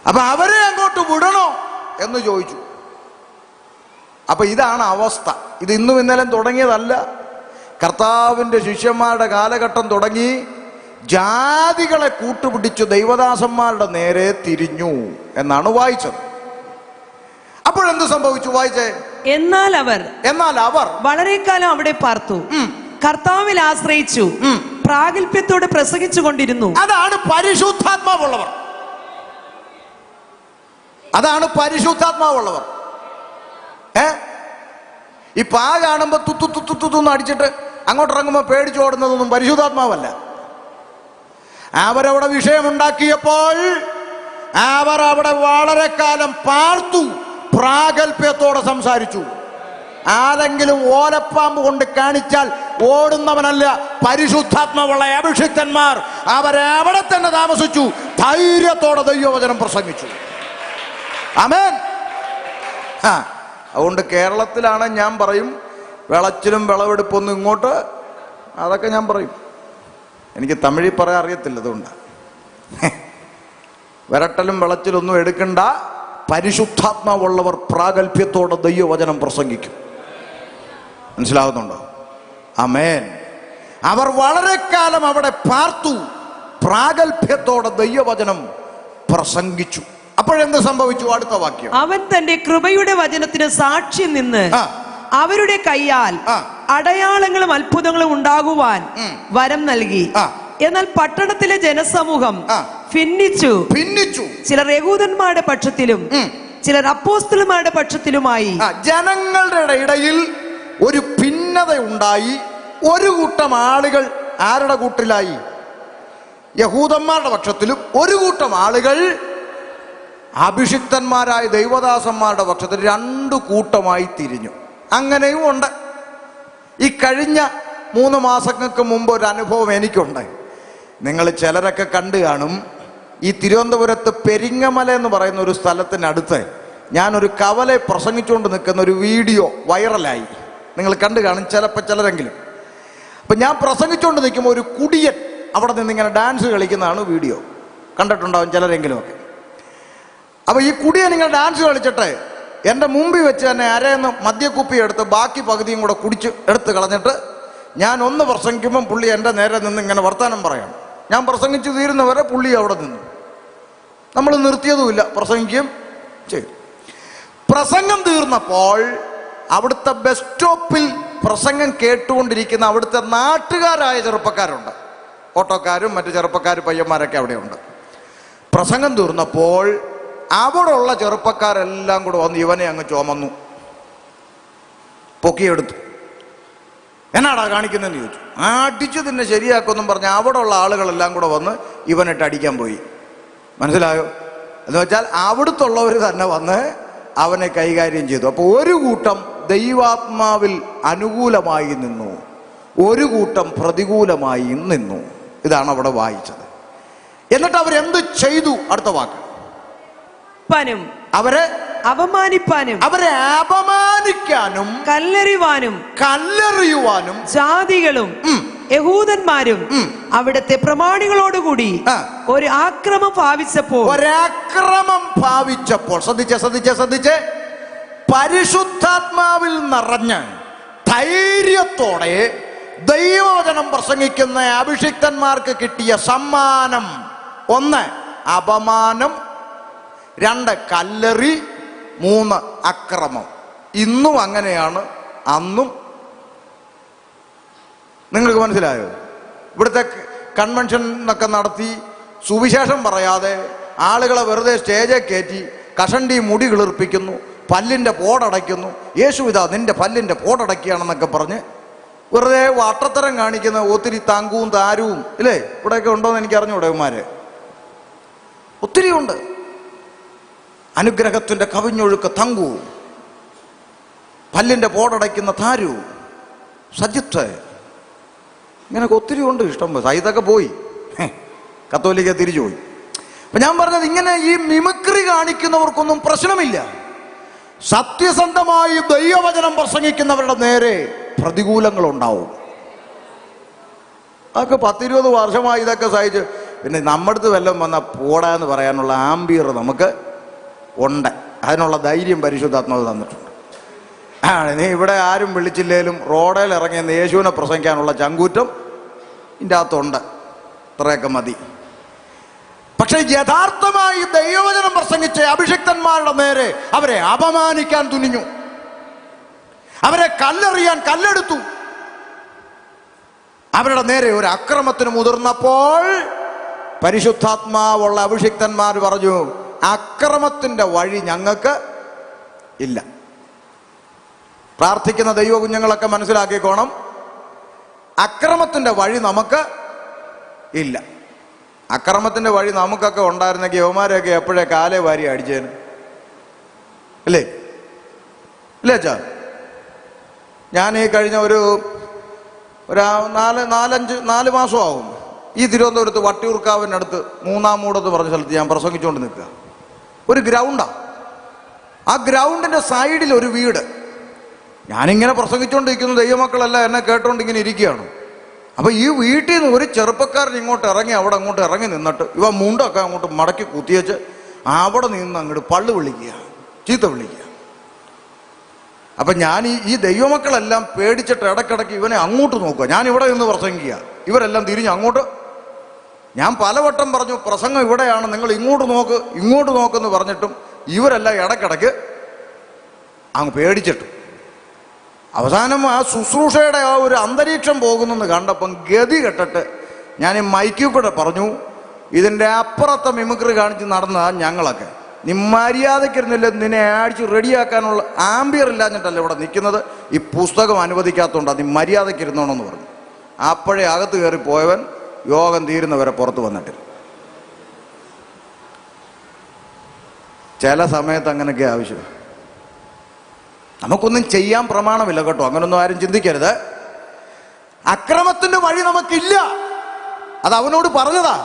അപ്പൊ അവരെ അങ്ങോട്ട് വിടണോ എന്ന് ചോദിച്ചു. അപ്പൊ ഇതാണ് അവസ്ഥ. ഇത് ഇന്നും ഇന്നലെയും തുടങ്ങിയതല്ല. കർത്താവിൻ്റെ ശിഷ്യന്മാരുടെ കാലഘട്ടം തുടങ്ങി ജാതികളെ കൂട്ടുപിടിച്ചു ദൈവദാസന്മാരുടെ നേരെ തിരിഞ്ഞു എന്നാണ് വായിച്ചത്. അപ്പോഴെന്ത് സംഭവിച്ചു? വായിച്ചേ. എന്നാൽ അവർ വളരെ കാലം അവിടെ പാർത്തു, കർത്താവിൽ ആശ്രയിച്ചു, പ്രാഗൽഭ്യത്തോടെ പ്രസംഗിച്ചു കൊണ്ടിരുന്നു. അതാണ് പരിശുദ്ധാത്മാവുള്ളവർ. അതാണ് പരിശുദ്ധാത്മാവുള്ളവർ. ഈ പാ കാണുമ്പോ തുത്തുന്ന് അടിച്ചിട്ട് അങ്ങോട്ട് ഇറങ്ങുമ്പോ പേടിച്ചോടുന്നതൊന്നും പരിശുദ്ധാത്മാവല്ല. അവരവിടെ വിഷയമുണ്ടാക്കിയപ്പോൾ അവർ അവിടെ വളരെ കാലം പാർത്തു, പ്രാഗൽഭ്യത്തോടെ സംസാരിച്ചു. ആരെങ്കിലും ഓലപ്പാമ്പ് കൊണ്ട് കാണിച്ചാൽ ഓടുന്നവനല്ല, പരിശുദ്ധാത്മാവുള്ള അഭിഷിക്തന്മാർ അവരെ അവിടെ തന്നെ താമസിച്ചു, ധൈര്യത്തോടെ ദൈവവചനം പ്രസംഗിച്ചു. ആമേൻ. അതുകൊണ്ട് കേരളത്തിലാണ് ഞാൻ പറയും, വിളച്ചിലും വിളവെടുപ്പൊന്നും ഇങ്ങോട്ട്, അതൊക്കെ ഞാൻ പറയും. എനിക്ക് തമിഴിൽ പറയാൻ അറിയത്തില്ല, അതുകൊണ്ട് വിരട്ടലും വിളച്ചിലൊന്നും എടുക്കണ്ട. പരിശുദ്ധാത്മാവുള്ളവർ പ്രാഗൽഭ്യത്തോടെ ദൈവവചനം പ്രസംഗിക്കും. മനസ്സിലാകുന്നുണ്ടോ? ആമേൻ. അവർ വളരെ കാലം അവിടെ പാർത്തു, പ്രാഗൽഭ്യത്തോടെ ദൈവവചനം പ്രസംഗിച്ചു. അപ്പോഴെന്ത് സംഭവിച്ചു? അടുത്ത വാക്യം. അവൻ തന്റെ കൃപയുടെ വചനത്തിന് സാക്ഷി നിന്ന് അവരുടെ കയ്യാൽ അടയാളങ്ങളും അത്ഭുതങ്ങളും ഉണ്ടാകുവാൻ വരം നൽകി. എന്നാൽ പട്ടണത്തിലെ ജനസമൂഹം ഭിന്നിച്ചു. ചിലർ യഹൂദന്മാരുടെ പക്ഷത്തിലും ചിലർ അപ്പോസ്തലന്മാരുടെ പക്ഷത്തിലുമായി. ജനങ്ങളുടെ ഇടയിൽ ഒരു ഭിന്നത ഉണ്ടായി. ഒരു കൂട്ടം ആളുകൾ ആരുടെ കൂട്ടിലായി? യഹൂദന്മാരുടെ പക്ഷത്തിലും ഒരു കൂട്ടം ആളുകൾ അഭിഷിക്തന്മാരായ ദൈവദാസന്മാരുടെ പക്ഷത്തിൽ രണ്ടു കൂട്ടമായി തിരിഞ്ഞു. അങ്ങനെയും ഉണ്ട്. ഈ കഴിഞ്ഞ 3 മാസങ്ങൾക്ക് മുമ്പ് ഒരു അനുഭവം എനിക്കുണ്ട്. നിങ്ങൾ ചിലരൊക്കെ കണ്ടു കാണും. ഈ തിരുവനന്തപുരത്ത് പെരിങ്ങമല എന്ന് പറയുന്ന ഒരു സ്ഥലത്തിനടുത്ത് ഞാനൊരു കവലെ പ്രസംഗിച്ചുകൊണ്ട് നിൽക്കുന്ന ഒരു വീഡിയോ വൈറലായി. നിങ്ങൾ കണ്ടു കാണും ചിലരെങ്കിലും. അപ്പം ഞാൻ പ്രസംഗിച്ചുകൊണ്ട് നിൽക്കുമ്പോൾ ഒരു കുടിയൻ അവിടെ നിന്ന് ഇങ്ങനെ ഡാൻസ് കളിക്കുന്നതാണ് വീഡിയോ. കണ്ടിട്ടുണ്ടാവും ചിലരെങ്കിലുമൊക്കെ. അപ്പോൾ ഈ കുടിയൻ ഇങ്ങനെ ഡാൻസ് കളിച്ചിട്ട് എൻ്റെ മുമ്പിൽ വെച്ച് തന്നെ അരയെന്ന് മദ്യക്കുപ്പി എടുത്ത് ബാക്കി പകുതിയും കൂടെ കുടിച്ച് എടുത്ത് കളഞ്ഞിട്ട് ഞാൻ ഒന്ന് പ്രസംഗിക്കുമ്പം പുള്ളി എൻ്റെ നേരെ നിന്ന് ഇങ്ങനെ വർത്താനം പറയണം. ഞാൻ പ്രസംഗിച്ച് തീരുന്നവരെ പുള്ളി അവിടെ നിന്നു. നമ്മൾ നിർത്തിയതുമില്ല, പ്രസംഗിക്കുകയും ചെയ്തു. പ്രസംഗം തീർന്നപ്പോൾ അവിടുത്തെ ബസ് സ്റ്റോപ്പിൽ പ്രസംഗം കേട്ടുകൊണ്ടിരിക്കുന്ന അവിടുത്തെ നാട്ടുകാരായ ചെറുപ്പക്കാരുണ്ട്. ഓട്ടോക്കാരും മറ്റു ചെറുപ്പക്കാർ പയ്യന്മാരൊക്കെ അവിടെയുണ്ട്. പ്രസംഗം തീർന്നപ്പോൾ അവിടെയുള്ള ചെറുപ്പക്കാരെല്ലാം കൂടെ വന്ന് ഇവനെ അങ്ങ് ചുമന്നു, പൊക്കിയെടുത്തു. എന്നാടാ കാണിക്കുന്നതെന്ന് ചോദിച്ചു. അടിച്ചു തന്നെ ശരിയാക്കുമെന്നും പറഞ്ഞ് അവിടെയുള്ള ആളുകളെല്ലാം കൂടെ വന്ന് ഇവനിട്ട് അടിക്കാൻ പോയി. മനസ്സിലായോ? എന്ന് വെച്ചാൽ അവിടുത്തുള്ളവർ തന്നെ വന്ന് അവനെ കൈകാര്യം ചെയ്തു. അപ്പോൾ ഒരു കൂട്ടം ദൈവാത്മാവിൽ അനുകൂലമായി നിന്നു, ഒരു കൂട്ടം പ്രതികൂലമായി നിന്നു. ഇതാണ് അവിടെ വായിച്ചത്. എന്നിട്ട് അവരെന്ത് ചെയ്തു? അടുത്ത വാക്ക്. അവരെ അപമാനിക്കാനും കല്ലെറിയുവാനും ജാതികളും യഹൂദന്മാരും അവിടുത്തെ പ്രമാണികളോടുകൂടി ഒരാക്രമം ഭാവിച്ചപ്പോൾ ശ്രദ്ധിച്ചേ, പരിശുദ്ധാത്മാവിൽ നിറഞ്ഞ് ധൈര്യത്തോടെ ദൈവവചനം പ്രസംഗിക്കുന്ന അഭിഷിക്തന്മാർക്ക് കിട്ടിയ സമ്മാനം: 1 അപമാനം, 2 കല്ലെറി, 3 അക്രമം. ഇന്നും അങ്ങനെയാണ്, അന്നും. നിങ്ങൾക്ക് മനസ്സിലായോ? ഇവിടുത്തെ കൺവെൻഷൻ എന്നൊക്കെ നടത്തി സുവിശേഷം പറയാതെ ആളുകളെ വെറുതെ സ്റ്റേജിൽ കയറ്റി കഷണ്ടി മുടി കിളിർപ്പിക്കുന്നു, പല്ലിൻ്റെ പോടടയ്ക്കുന്നു. യേശു ഇതാ നിന്റെ പല്ലിൻ്റെ പോടടയ്ക്കുകയാണെന്നൊക്കെ പറഞ്ഞ് വെറുതെ വട്ടത്തരം കാണിക്കുന്ന ഒത്തിരി താങ്കുവും താരവും ഇല്ലേ ഇവിടെയൊക്കെ ഉണ്ടോയെന്ന് എനിക്ക് അറിഞ്ഞൂടെ? ഇവന്മാര് ഒത്തിരി ഉണ്ട്. അനുഗ്രഹത്തിൻ്റെ കവിഞ്ഞൊഴുക്ക് തങ്കുവും, പല്ലിൻ്റെ പോടടയ്ക്കുന്ന താരവും, സജിത്ത്, ഇങ്ങനെയൊക്കെ ഒത്തിരി ഉണ്ട്. ഇഷ്ടം ഇതൊക്കെ പോയി, കത്തോലിക്ക തിരിച്ചു പോയി. അപ്പം ഞാൻ പറഞ്ഞത്, ഇങ്ങനെ ഈ മിമിക്രി കാണിക്കുന്നവർക്കൊന്നും പ്രശ്നമില്ല. സത്യസന്ധമായി ദൈവവചനം പ്രസംഗിക്കുന്നവരുടെ നേരെ പ്രതികൂലങ്ങളുണ്ടാവും. അതൊക്കെ 10-20 വർഷമായി ഇതൊക്കെ സഹിച്ച്. പിന്നെ നമ്മുടെ അടുത്ത് വല്ലതും വന്നാൽ പോടാന്ന് പറയാനുള്ള ആംബിയർ നമുക്ക് ഉണ്ട്. അതിനുള്ള ധൈര്യം പരിശുദ്ധാത്മാവ് തന്നിട്ടുണ്ട്. നീ ഇവിടെ ആരും വിളിച്ചില്ലേലും റോഡിൽ ഇറങ്ങിയ യേശുവിനെ പ്രസംഗിക്കാനുള്ള ചങ്കൂറ്റം ഇതിൻ്റെ അകത്തുണ്ട്. ഇത്രയൊക്കെ മതി. പക്ഷെ യഥാർത്ഥമായി ദൈവവചനം പ്രസംഗിച്ച അഭിഷിക്തന്മാരുടെ നേരെ അവരെ അപമാനിക്കാൻ തുനിഞ്ഞു, അവരെ കല്ലെറിയാൻ കല്ലെടുത്തു. അവരുടെ നേരെ ഒരു അക്രമത്തിന് മുതിർന്നപ്പോൾ പരിശുദ്ധാത്മാവുള്ള അഭിഷിക്തന്മാർ പറഞ്ഞു, അക്രമത്തിൻ്റെ വഴി ഞങ്ങൾക്ക് ഇല്ല. പ്രാർത്ഥിക്കുന്ന ദൈവ കുഞ്ഞുങ്ങളൊക്കെ മനസ്സിലാക്കിക്കോണം, അക്രമത്തിൻ്റെ വഴി നമുക്ക് ഇല്ല. അക്രമത്തിൻ്റെ വഴി നമുക്കൊക്കെ ഉണ്ടായിരുന്നെങ്കിൽ യവന്മാരെയൊക്കെ എപ്പോഴേ കാലേ വാരി അടിച്ചേന്, അല്ലേ? ഇല്ലേ അച്ഛാ? ഞാൻ ഈ കഴിഞ്ഞ ഒരു 4 മാസമാവും ഈ തിരുവനന്തപുരത്ത് വട്ടിയൂർക്കാവിനടുത്ത് മൂന്നാമൂടെന്ന് പറഞ്ഞ സ്ഥലത്ത് ഞാൻ പ്രസംഗിച്ചുകൊണ്ട് നിൽക്കുക. ഒരു ഗ്രൗണ്ടാണ്. ആ ഗ്രൗണ്ടിൻ്റെ സൈഡിൽ ഒരു വീട്. ഞാനിങ്ങനെ പ്രസംഗിച്ചുകൊണ്ടിരിക്കുന്നു, ദൈവമക്കളെല്ലാം എന്നെ കേട്ടോണ്ട് ഇങ്ങനെ ഇരിക്കുകയാണ്. അപ്പോൾ ഈ വീട്ടിൽ നിന്ന് ഒരു ചെറുപ്പക്കാരൻ ഇങ്ങോട്ട് ഇറങ്ങി അവിടെ അങ്ങോട്ട് ഇറങ്ങി നിന്നിട്ട് ഇവ മുണ്ടൊക്കെ അങ്ങോട്ട് മടക്കി കുത്തിവെച്ച് അവിടെ നിന്ന് അങ്ങോട്ട് പള്ളു വിളിക്കുക, ചീത്ത വിളിക്കുക. അപ്പം ഞാൻ ഈ ദൈവമക്കളെല്ലാം പേടിച്ചിട്ട് ഇടയ്ക്കിടയ്ക്ക് ഇവനെ അങ്ങോട്ട് നോക്കുക. ഞാൻ ഇവിടെ നിന്ന് പ്രസംഗിക്കുക, ഇവരെല്ലാം തിരിഞ്ഞ് അങ്ങോട്ട്. ഞാൻ പലവട്ടം പറഞ്ഞു പ്രസംഗം ഇവിടെയാണ്, നിങ്ങൾ ഇങ്ങോട്ട് നോക്കെന്ന് പറഞ്ഞിട്ടും ഇവരെല്ലാം ഇടയ്ക്കിടയ്ക്ക് അങ്ങ് പേടിച്ചിട്ടു. അവസാനം ആ ശുശ്രൂഷയുടെ ആ ഒരു അന്തരീക്ഷം പോകുന്നെന്ന് കണ്ടപ്പം ഗതി കെട്ടിട്ട് ഞാൻ ഈ മൈക്കിൽ കൂടെ പറഞ്ഞു, ഇതിൻ്റെ അപ്പുറത്തെ മിമിക്രി കാണിച്ച് നടന്നതാണ് ഞങ്ങളൊക്കെ. നീ മര്യാദയ്ക്കിരുന്നില്ല, നിന്നെ അടിച്ച് റെഡിയാക്കാനുള്ള ആംബിയർ ഇല്ലാഞ്ഞിട്ടല്ല ഇവിടെ നിൽക്കുന്നത്, ഈ പുസ്തകം അനുവദിക്കാത്തതുകൊണ്ടാണ്, നീ മര്യാദയ്ക്കിരുന്നോണമെന്ന് പറഞ്ഞു. അപ്പോഴേ അകത്ത് കയറി പോയവൻ യോഗം തീരുന്നവരെ പുറത്ത് വന്നിട്ടില്ല. ചില സമയത്ത് അങ്ങനെയൊക്കെ ആവശ്യം. നമുക്കൊന്നും ചെയ്യാൻ പ്രമാണമില്ല കേട്ടോ, അങ്ങനൊന്നും ആരും ചിന്തിക്കരുത്. അക്രമത്തിന്റെ വഴി നമുക്കില്ല, അത് അവനോട് പറഞ്ഞതാ.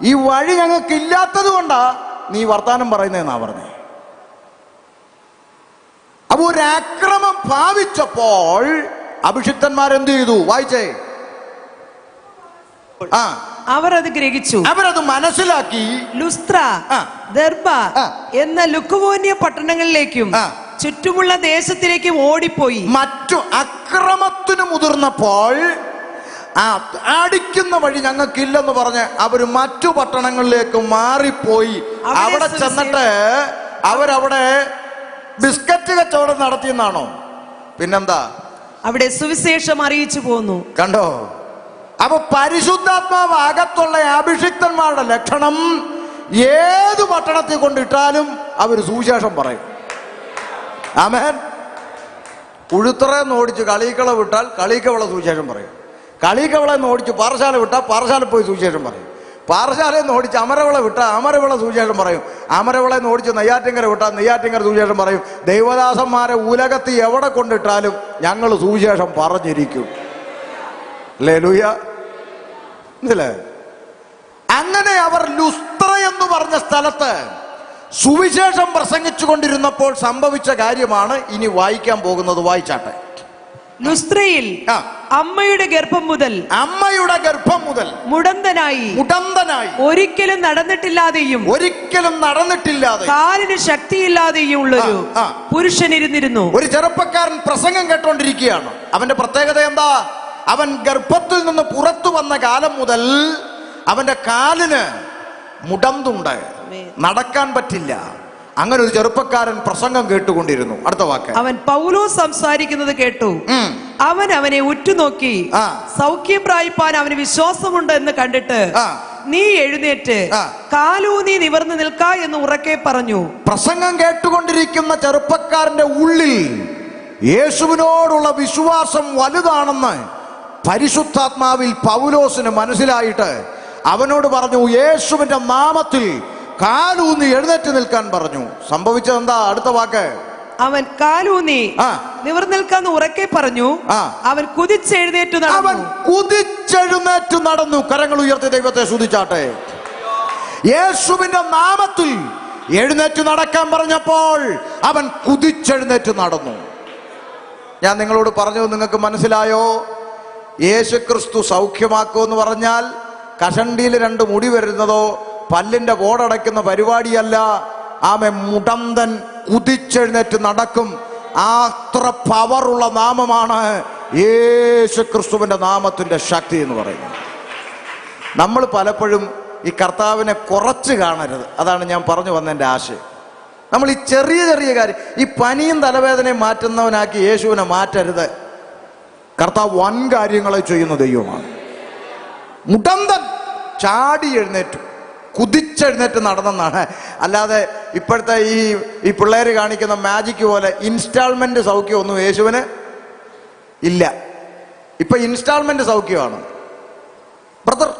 ഈ വഴി ഞങ്ങൾക്കില്ലാത്തത് കൊണ്ടാ നീ വർത്താനം പറയുന്നതെന്നാ പറഞ്ഞേ. അപ്പൊ ഒരു അക്രമം ഭാവിച്ചപ്പോൾ അഭിഷിക്തന്മാരെന്ത് ചെയ്തു? വായിച്ചേ. അവർ അത് ഗ്രഹിച്ചു, അവരത് മനസ്സിലാക്കി. ലുസ്ത്ര, ദർബ എന്ന ലുക്കവോന്യ പട്ടണങ്ങളിലേക്കും ചുറ്റുമുള്ള ദേശത്തിലേക്കും ഓടിപ്പോയി. മറ്റു അക്രമത്തിന് മുതിർന്നപ്പോൾ അടിക്കുന്ന വഴി ഞങ്ങൾക്കില്ലെന്ന് പറഞ്ഞ് അവര് മറ്റു പട്ടണങ്ങളിലേക്ക് മാറിപ്പോയി. അവിടെ ചെന്നിട്ട് അവരവിടെ ബിസ്ക്കറ്റ് കച്ചവടം നടത്തിയെന്നാണോ? പിന്നെന്താ? അവിടെ സുവിശേഷം അറിയിച്ചു പോന്നു. കണ്ടോ? അപ്പൊ പരിശുദ്ധാത്മാവ് അകത്തുള്ള അഭിഷിക്തന്മാരുടെ ലക്ഷണം ഏത് പട്ടണത്തിൽ കൊണ്ടിട്ടാലും അവര് സുവിശേഷം പറയും. ആമേൻ. ഉഴുത്തറയെന്ന് ഓടിച്ച് കളീക്കള വിട്ടാൽ കളീക്കവള സുവിശേഷം പറയും. കളീക്കവളെന്ന് ഓടിച്ച് പാറശാല വിട്ടാൽ പാറശാല പോയി സുവിശേഷം പറയും. പാറശാലയെന്ന് ഓടിച്ച് അമരവിള വിട്ടാൽ അമരവിള സുവിശേഷം പറയും. അമരവിളയെന്ന് ഓടിച്ച് നെയ്യാറ്റിങ്കര വിട്ടാൽ നെയ്യാറ്റിങ്കര സുവിശേഷം പറയും. ദൈവദാസന്മാരെ ഉലകത്ത് എവിടെ കൊണ്ടിട്ടാലും ഞങ്ങൾ സുവിശേഷം പറഞ്ഞിരിക്കും. ഹല്ലേലൂയ. അങ്ങനെ അവർ ലുസ്ത്ര എന്ന് പറഞ്ഞ സ്ഥലത്ത് സുവിശേഷം പ്രസംഗിച്ചു കൊണ്ടിരുന്നപ്പോൾ സംഭവിച്ച കാര്യമാണ് ഇനി വായിക്കാൻ പോകുന്നത്. വായിച്ചാട്ടെ. ലുസ്ത്രയിൽ അമ്മയുടെ ഗർഭം മുതൽ മുടന്തനായി ഒരിക്കലും നടന്നിട്ടില്ലാതെയും കാലിന് ശക്തിയില്ലാതെയും ഉള്ളൊരു പുരുഷൻ ഇരുന്നിരുന്നു. ഒരു ചെറുപ്പക്കാരൻ പ്രസംഗം കേട്ടോണ്ടിരിക്കുകയാണ്. അവന്റെ പ്രത്യേകത എന്താ? അവൻ ഗർഭത്തിൽ നിന്ന് പുറത്തു വന്ന കാലം മുതൽ അവന്റെ കാലിന് മുടന്തുണ്ട്, നടക്കാൻ പറ്റില്ല. അങ്ങനെ ഒരു ചെറുപ്പക്കാരൻ പ്രസംഗം കേട്ടുകൊണ്ടിരുന്നു. അടുത്ത വാക്ക്. അവൻ പൗലോസ് സംസാരിക്കുന്നത് കേട്ടു. അവൻ അവനെ ഉറ്റുനോക്കി സൗഖ്യം പ്രാപിപ്പാൻ അവന് വിശ്വാസമുണ്ട് എന്ന് കണ്ടിട്ട് നീ എഴുന്നേറ്റ് കാലൂന്നി നിവർന്നു നിൽക്ക എന്ന് ഉറക്കെ പറഞ്ഞു. പ്രസംഗം കേട്ടുകൊണ്ടിരിക്കുന്ന ചെറുപ്പക്കാരന്റെ ഉള്ളിൽ യേശുവിനോടുള്ള വിശ്വാസം വലുതാണെന്ന് പരിശുദ്ധാത്മാവിൽ പൗലോസിന് മനസ്സിലായിട്ട് അവനോട് പറഞ്ഞു, യേശുവിന്റെ നാമത്തിൽ കാലൂന്നി എഴുന്നേറ്റ് നിൽക്കാൻ പറഞ്ഞു. സംഭവിച്ചത് എന്താ? അടുത്ത വാക്ക്. അവൻ കാലൂന്നി നിവർന്നു നിൽക്കാന്ന് ഉറക്കെ പറഞ്ഞു. അവൻ കുതിച്ചെഴുന്നേറ്റു നടന്നു. കരങ്ങൾ ഉയർത്തി ദൈവത്തെ സ്തുതിച്ചാട്ടെ. യേശുവിന്റെ നാമത്തിൽ എഴുന്നേറ്റ് നടക്കാൻ പറഞ്ഞപ്പോൾ അവൻ കുതിച്ചെഴുന്നേറ്റ് നടന്നു. ഞാൻ നിങ്ങളോട് പറഞ്ഞത് നിങ്ങൾക്ക് മനസ്സിലായോ? യേശു ക്രിസ്തു സൗഖ്യമാക്കുമെന്ന് പറഞ്ഞാൽ കഷണ്ടിയിൽ 2 മുടി വരുന്നതോ പല്ലിന്റെ ബോർഡടയ്ക്കുന്ന പരിപാടിയല്ല. ആമേൻ. മുടന്തൻ കുതിച്ചെഴുന്നേറ്റ് നടക്കും. അത്ര പവറുള്ള നാമമാണ് യേശു ക്രിസ്തുവിന്റെ നാമത്തിന്റെ ശക്തി എന്ന് പറയുന്നത്. നമ്മൾ പലപ്പോഴും ഈ കർത്താവിനെ കുറച്ച് കാണരുത്. അതാണ് ഞാൻ പറഞ്ഞു വന്നതിൻ്റെ ആശയം. നമ്മൾ ഈ ചെറിയ ചെറിയ കാര്യം, ഈ പനിയും തലവേദനയും മാറ്റുന്നവനാക്കി യേശുവിനെ മാറ്റരുത്. കർത്താവ് വൻ കാര്യങ്ങളെ ചെയ്യുന്ന ദൈവമാണ്. മുടന്തൻ ചാടി എഴുന്നേറ്റു, കുതിച്ചെഴുന്നേറ്റ് നടന്നെന്നാണ്. അല്ലാതെ ഇപ്പോഴത്തെ ഈ പിള്ളേർ കാണിക്കുന്ന മാജിക് പോലെ ഇൻസ്റ്റാൾമെന്റ് സൗഖ്യമൊന്നും യേശുവിന് ഇല്ല. ഇപ്പൊ ഇൻസ്റ്റാൾമെന്റ് സൗഖ്യമാണ്. ബ്രദർ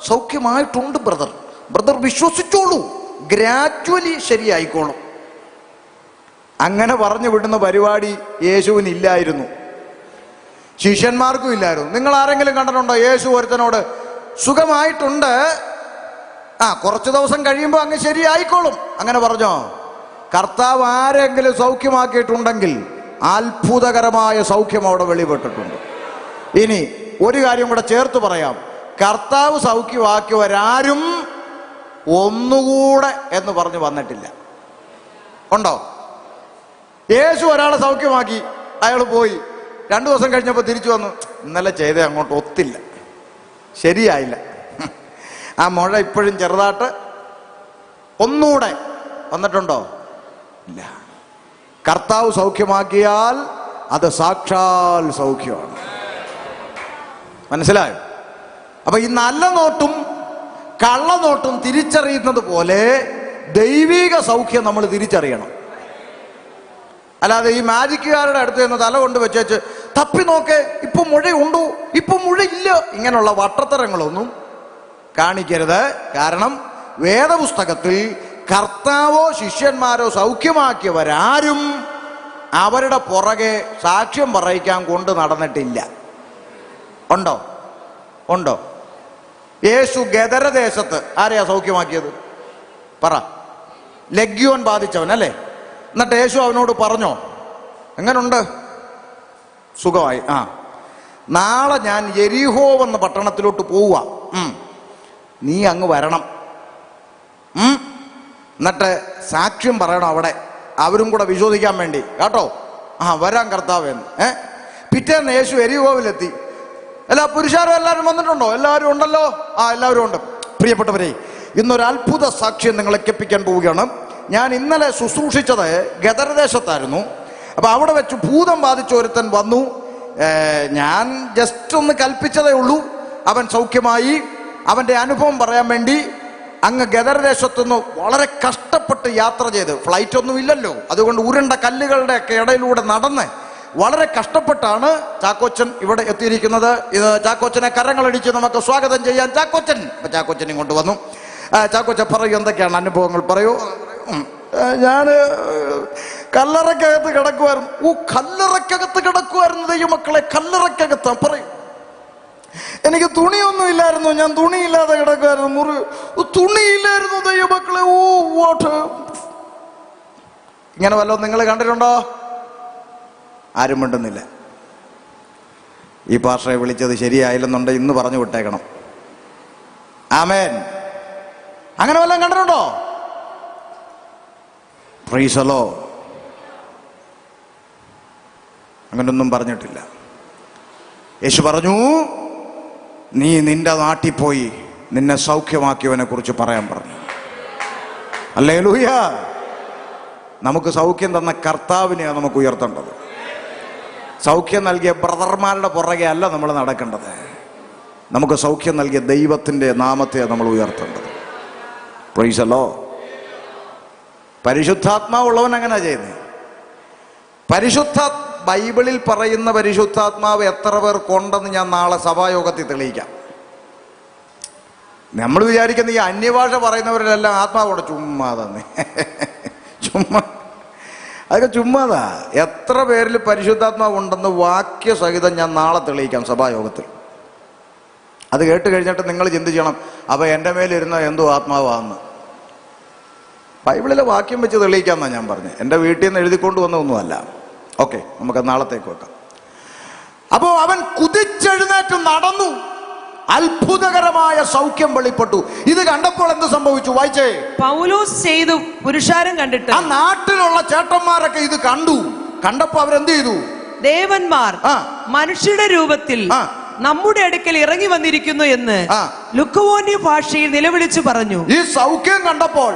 സൗഖ്യമായിട്ടുണ്ട്, ബ്രദർ വിശ്വസിച്ചോളൂ, ഗ്രാജുവലി ശരിയായിക്കോളും. അങ്ങനെ പറഞ്ഞു വിടുന്ന പരിപാടി യേശുവിന് ഇല്ലായിരുന്നു. ശിഷ്യന്മാർക്കും ഇല്ലായിരുന്നു. നിങ്ങൾ ആരെങ്കിലും കണ്ടിട്ടുണ്ടോ യേശു ഒരുത്തനോട് സുഖമായിട്ടുണ്ട്, കുറച്ച് ദിവസം കഴിയുമ്പോൾ അങ്ങ് ശരിയായിക്കോളും അങ്ങനെ പറഞ്ഞോ? കർത്താവ് ആരെങ്കിലും സൗഖ്യമാക്കിയിട്ടുണ്ടെങ്കിൽ അത്ഭുതകരമായ സൗഖ്യം അവിടെ വെളിപ്പെട്ടിട്ടുണ്ട്. ഇനി ഒരു കാര്യം കൂടെ ചേർത്ത് പറയാം, കർത്താവ് സൗഖ്യമാക്കിയവരാരും ഒന്നുകൂടെ എന്ന് പറഞ്ഞു വന്നിട്ടില്ല. ഉണ്ടോ? യേശു ഒരാളെ സൗഖ്യമാക്കി, അയാൾ പോയി, 2 ദിവസം കഴിഞ്ഞപ്പോൾ തിരിച്ചു വന്നു, ഇന്നലെ ചെയ്തേ അങ്ങോട്ട് ഒത്തില്ല, ശരിയായില്ല, ആ മുഴ ഇപ്പോഴും ചെറുതായിട്ട്, ഒന്നുകൂടെ വന്നിട്ടുണ്ടോ? ഇല്ല. കർത്താവ് സൗഖ്യമാക്കിയാൽ അത് സാക്ഷാൽ സൗഖ്യമാണ്. മനസ്സിലായോ? അപ്പൊ ഈ നല്ല നോട്ടും കള്ളനോട്ടും തിരിച്ചറിയുന്നത് പോലെ ദൈവിക സൗഖ്യം നമ്മൾ തിരിച്ചറിയണം. അല്ലാതെ ഈ മാജിക്കുകാരുടെ അടുത്ത് നിന്ന് തല കൊണ്ട് വെച്ചേച്ച് തപ്പി നോക്കേ, ഇപ്പൊ മുഴയുണ്ടോ, ഇപ്പൊ മുഴയില്ല, ഇങ്ങനെയുള്ള വട്ടത്തരങ്ങളൊന്നും കാണിക്കരുത്. കാരണം വേദപുസ്തകത്തിൽ കർത്താവോ ശിഷ്യന്മാരോ സൗഖ്യമാക്കിയവരാരും അവരുടെ പുറകെ സാക്ഷ്യം പറയിക്കാൻ കൊണ്ട് നടന്നിട്ടില്ല. ഉണ്ടോ? ഉണ്ടോ? യേശു ഗദരദേശത്ത് ആരെയാ സൗഖ്യമാക്കിയത്? പറ. ലഗ്യോൻ ബാധിച്ചവൻ അല്ലേ? എന്നിട്ട് യേശു അവനോട് പറഞ്ഞോ, എങ്ങനുണ്ട്? സുഖമായി. നാളെ ഞാൻ യെരിഹോ എന്ന പട്ടണത്തിലോട്ട് പോവുക, നീ അങ്ങ് വരണം, എന്നിട്ട് സാക്ഷ്യം പറയണം അവിടെ, അവരും കൂടെ വിശ്വസിക്കാൻ വേണ്ടി കേട്ടോ. വരാൻ കർത്താവെന്ന്. പിറ്റേന്ന് യേശു യെരിഹോവിലെത്തി. എല്ലാ പുരുഷാരും എല്ലാവരും വന്നിട്ടുണ്ടോ? എല്ലാവരും ഉണ്ടല്ലോ. എല്ലാവരും ഉണ്ട്. പ്രിയപ്പെട്ടവരെ, ഇന്നൊരു അത്ഭുത സാക്ഷ്യം നിങ്ങളെ കേൾപ്പിക്കാൻ പോവുകയാണ്. ഞാൻ ഇന്നലെ ശുശ്രൂഷിച്ചത് ഗദരദേശത്തായിരുന്നു. അപ്പൊ അവിടെ വെച്ച് ഭൂതം ബാധിച്ച ഒരുത്തൻ വന്നു. ഞാൻ ജസ്റ്റ് ഒന്ന് കൽപ്പിച്ചതേ ഉള്ളൂ. അവൻ സൗഖ്യമായി. അവന്റെ അനുഭവം പറയാൻ വേണ്ടി അങ്ങ് ഗദരദേശത്തുനിന്ന് വളരെ കഷ്ടപ്പെട്ട് യാത്ര ചെയ്ത്, ഫ്ലൈറ്റ് ഒന്നും ഇല്ലല്ലോ, അതുകൊണ്ട് ഉരുണ്ട കല്ലുകളുടെ ഒക്കെ ഇടയിലൂടെ നടന്ന് വളരെ കഷ്ടപ്പെട്ടാണ് ചാക്കോച്ചൻ ഇവിടെ എത്തിയിരിക്കുന്നത്. ഇത് ചാക്കോച്ചനെ കരങ്ങളടിച്ച് നമുക്ക് സ്വാഗതം ചെയ്യാൻ ചാക്കോച്ചൻ. അപ്പൊ ചാക്കോച്ചൻ ഇങ്ങോട്ട് വന്നു. ചാക്കോച്ചൻ പറയൂ, എന്തൊക്കെയാണ് അനുഭവങ്ങൾ? പറയൂ. ഞാൻ കല്ലറക്കകത്ത് കിടക്കുമായിരുന്നു. കല്ലറക്കകത്ത് കിടക്കുമായിരുന്നു ദൈവമക്കളെ, കല്ലറക്കകത്ത്. പറയൂ. എനിക്ക് തുണിയൊന്നും ഇല്ലായിരുന്നു, ഞാൻ തുണിയില്ലാതെ കിടക്കുമായിരുന്നു. തുണിയില്ലായിരുന്നു ദൈവമക്കളെ. വാട്ട്, ഇങ്ങനെ വല്ലതും നിങ്ങൾ കണ്ടിട്ടുണ്ടോ? ആരും മിണ്ടുന്നില്ല. ഈ പാസ്റ്ററെ വിളിച്ചത് ശരിയായില്ലെന്നുണ്ട് ഇന്ന് പറഞ്ഞു വിട്ടേക്കണം. ആമേൻ. അങ്ങനെ വല്ലതും കണ്ടിട്ടുണ്ടോ? Price the Lord. അങ്ങനൊന്നും പറഞ്ഞിട്ടില്ല. യേശു പറഞ്ഞു, നീ നിന്റെ നാട്ടിൽ പോയി നിന്നെ സൗഖ്യമാക്കിയവനെ കുറിച്ച് പറയാൻ പറഞ്ഞു. ഹല്ലേലൂയ. നമുക്ക് സൗഖ്യം തന്ന കർത്താവിനെയാണ് നമുക്ക് ഉയർത്തേണ്ടത്. സൗഖ്യം നൽകിയ ബ്രദർമാരുടെ പുറകെ അല്ല നമ്മൾ നടക്കേണ്ടത്. നമുക്ക് സൗഖ്യം നൽകിയ ദൈവത്തിൻ്റെ നാമത്തെയാണ് നമ്മൾ ഉയർത്തേണ്ടത്. Praise the lord. പരിശുദ്ധാത്മാവുള്ളവൻ അങ്ങനെ ചെയ്യുന്നത്. ബൈബിളിൽ പറയുന്ന പരിശുദ്ധാത്മാവ് എത്ര പേർ കൊണ്ടെന്ന് ഞാൻ നാളെ സഭായോഗത്തിൽ തെളിയിക്കാം. നമ്മൾ വിചാരിക്കുന്ന ഈ അന്യഭാഷ പറയുന്നവരെല്ലാം ആത്മാവോടെ ചുമ്മാതാന്ന്. ചുമ്മാ, അതൊക്കെ ചുമ്മാതാ. എത്ര പേരിൽ പരിശുദ്ധാത്മാവ് ഉണ്ടെന്ന് വാക്യസഹിതം ഞാൻ നാളെ തെളിയിക്കാം സഭായോഗത്തിൽ. അത് കേട്ട് കഴിഞ്ഞിട്ട് നിങ്ങൾ ചിന്തിക്കണം, അപ്പോൾ എൻ്റെ മേലിരുന്ന എന്തോ ആത്മാവാന്ന്. ബൈബിളിലെ വാക്യം വെച്ച് തെളിയിക്കാമെന്നാണ് ഞാൻ പറഞ്ഞത്. എൻ്റെ വീട്ടിൽ നിന്ന് എഴുതിക്കൊണ്ട് വന്നതൊന്നുമല്ല. ഓക്കെ, നമുക്ക് നാളത്തേക്ക് വെക്കാം. അപ്പോ അവൻ കുതിച്ചെഴുന്നേറ്റ് നടന്നു. അത്ഭുതകരമായ സൗഖ്യം വെളിപ്പെട്ടു. ഇത് കണ്ടപ്പോൾ എന്ത് സംഭവിച്ചു? വായിച്ചേ. പൗലോസ് ചെയ്തു പുരുഷാരം കണ്ടിട്ട് ആ നാട്ടിലുള്ള ചേട്ടന്മാരൊക്കെ ഇത് കണ്ടപ്പോ അവരെന്ത് ചെയ്തു? ദേവന്മാർ മനുഷ്യരുടെ രൂപത്തിൽ നമ്മുടെ അടുക്കൽ ഇറങ്ങി വന്നിരിക്കുന്നു എന്ന് ലുക്കവോന്യ ഭാഷയിൽ നിലവിളിച്ചു പറഞ്ഞു. ഈ സൗഖ്യം കണ്ടപ്പോൾ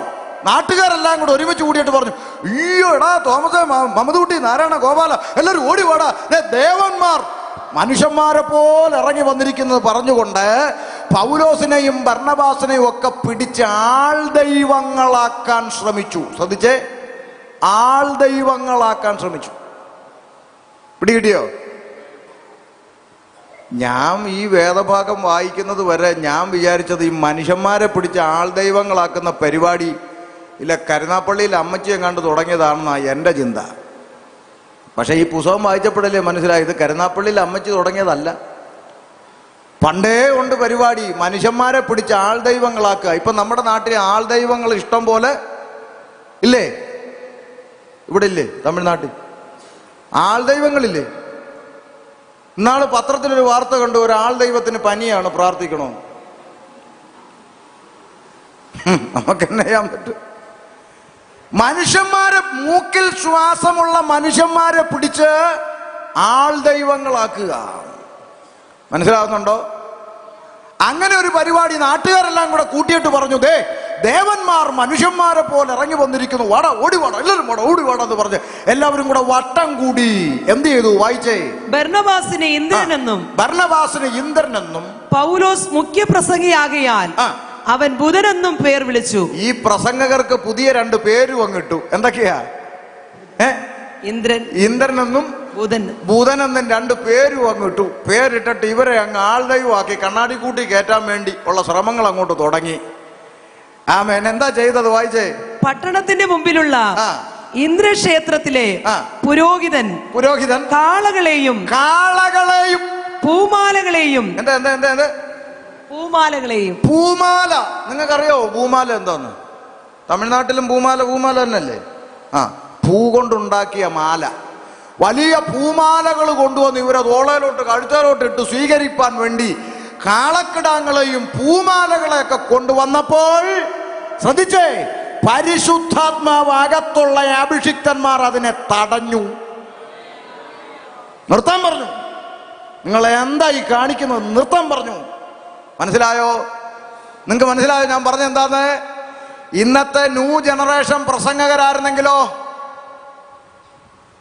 നാട്ടുകാരെല്ലാം കൂടെ ഒരുമിച്ച് കൂടിയിട്ട് പറഞ്ഞു, അയ്യോ എടാ തോമസേ, മമദൂട്ടി, നാരായണ, ഗോപാല, എല്ലാവരും ഓടി വാടാ, ദേവന്മാർ മനുഷ്യന്മാരെ പോലെ ഇറങ്ങി വന്നിരിക്കുന്നത് പറഞ്ഞുകൊണ്ട് പൗലോസിനെയും ബർന്നബാസിനെയും ഒക്കെ പിടിച്ച് ആൾ ദൈവങ്ങളാക്കാൻ ശ്രമിച്ചു. ശ്രദ്ധിച്ചേ, ആൾ ദൈവങ്ങളാക്കാൻ ശ്രമിച്ചു. പിടികിട്ടിയോ? ഞാൻ ഈ വേദഭാഗം വായിക്കുന്നത് വരെ ഞാൻ വിചാരിച്ചത് ഈ മനുഷ്യന്മാരെ പിടിച്ച് ആൾ ദൈവങ്ങളാക്കുന്ന പരിപാടി ഇല്ല കരുനാപ്പള്ളിയിൽ അമ്മച്ചിയെ കണ്ട് തുടങ്ങിയതാണെന്നാണ് എൻ്റെ ചിന്ത. പക്ഷെ ഈ പുസ്തകം വായിച്ചപ്പോഴല്ലേ മനസ്സിലായത് കരുനാപ്പള്ളിയിൽ അമ്മച്ചി തുടങ്ങിയതല്ല. പണ്ടേ ഉണ്ട് പരിപാടി, മനുഷ്യന്മാരെ പിടിച്ച് ആൾ ദൈവങ്ങളാക്കുക. ഇപ്പൊ നമ്മുടെ നാട്ടിലെ ആൾ ദൈവങ്ങൾ ഇഷ്ടം പോലെ ഇല്ലേ? ഇവിടെ ഇല്ലേ? തമിഴ്നാട്ടിൽ ആൾ ദൈവങ്ങളില്ലേ? ഇന്നാള് പത്രത്തിലൊരു വാർത്ത കണ്ടു, ഒരു ആൾ ദൈവത്തിന് പനിയാണ്, പ്രാർത്ഥിക്കണോ? നമുക്ക് എന്നെ ചെയ്യാൻ പറ്റും? മനുഷ്യന്മാരെ, മൂക്കിൽ ശ്വാസമുള്ള മനുഷ്യന്മാരെ പിടിച്ച് ആൾ ദൈവങ്ങളാക്കുക. മനസ്സിലാവുന്നുണ്ടോ? അങ്ങനെ ഒരു പരിപാടി നാട്ടുകാരെല്ലാം കൂടെ കൂട്ടിയിട്ട് പറഞ്ഞു, ദേ ദേവന്മാർ മനുഷ്യന്മാരെ പോലെ ഇറങ്ങി വന്നിരിക്കുന്നു, വട ഓടി വാട, എല്ലാവരും വട ഓടി വാട എന്ന് പറഞ്ഞ് എല്ലാവരും കൂടെ വട്ടം കൂടി എന്ത് ചെയ്തു? വായിച്ചേ. ബർന്നബാസിനെ ഇന്ദ്രനെന്നും പൗലോസ് മുഖ്യ പ്രസംഗിയാകയാൽ അവൻ ബുധനെന്നും പേർ വിളിച്ചു. ഈ പ്രസംഗകർക്ക് പുതിയ 2 പേരും അങ്ങിട്ടു. എന്തൊക്കെയാ? ഇന്ദ്രനെന്നും ബുധനെന്നും 2 പേരും അങ്ങിട്ടു. പേരിട്ടിട്ട് ഇവരെ അങ്ങ് ആൾദൈവമാക്കി കണ്ണാടി കൂട്ടി കയറ്റാൻ വേണ്ടി ഉള്ള ശ്രമങ്ങൾ അങ്ങോട്ട് തുടങ്ങി. ആമേൻ. എന്താ ചെയ്തത്? വായിച്ചേ. പട്ടണത്തിന്റെ മുമ്പിലുള്ള ഇന്ദ്രക്ഷേത്രത്തിലെ പുരോഹിതൻ കാളകളെയും പൂമാലകളെയും പൂമാല. നിങ്ങൾക്കറിയോ പൂമാല എന്താന്ന്? തമിഴ്നാട്ടിലും പൂമാല തന്നെയല്ലേ? പൂ കൊണ്ടുണ്ടാക്കിയ മാല. വലിയ പൂമാലകൾ കൊണ്ടുവന്ന് ഇവരെ തോളയിലോട്ട് കഴുത്തേലോട്ട് ഇട്ട് സ്വീകരിപ്പാൻ വേണ്ടി കാളക്കിടാങ്ങളെയും പൂമാലകളെയൊക്കെ കൊണ്ടുവന്നപ്പോൾ ശ്രദ്ധിച്ചേ, പരിശുദ്ധാത്മാവ് അകത്തുള്ള അഭിഷിക്തന്മാർ അതിനെ തടഞ്ഞു, നിർത്താൻ പറഞ്ഞു. നിങ്ങൾ എന്തായി കാണിക്കുന്നത്? നിർത്താൻ പറഞ്ഞു. മനസ്സിലായോ? നിങ്ങൾക്ക് മനസ്സിലായോ ഞാൻ പറഞ്ഞ എന്താന്ന്? ഇന്നത്തെ ന്യൂ ജനറേഷൻ പ്രസംഗകരായിരുന്നെങ്കിലോ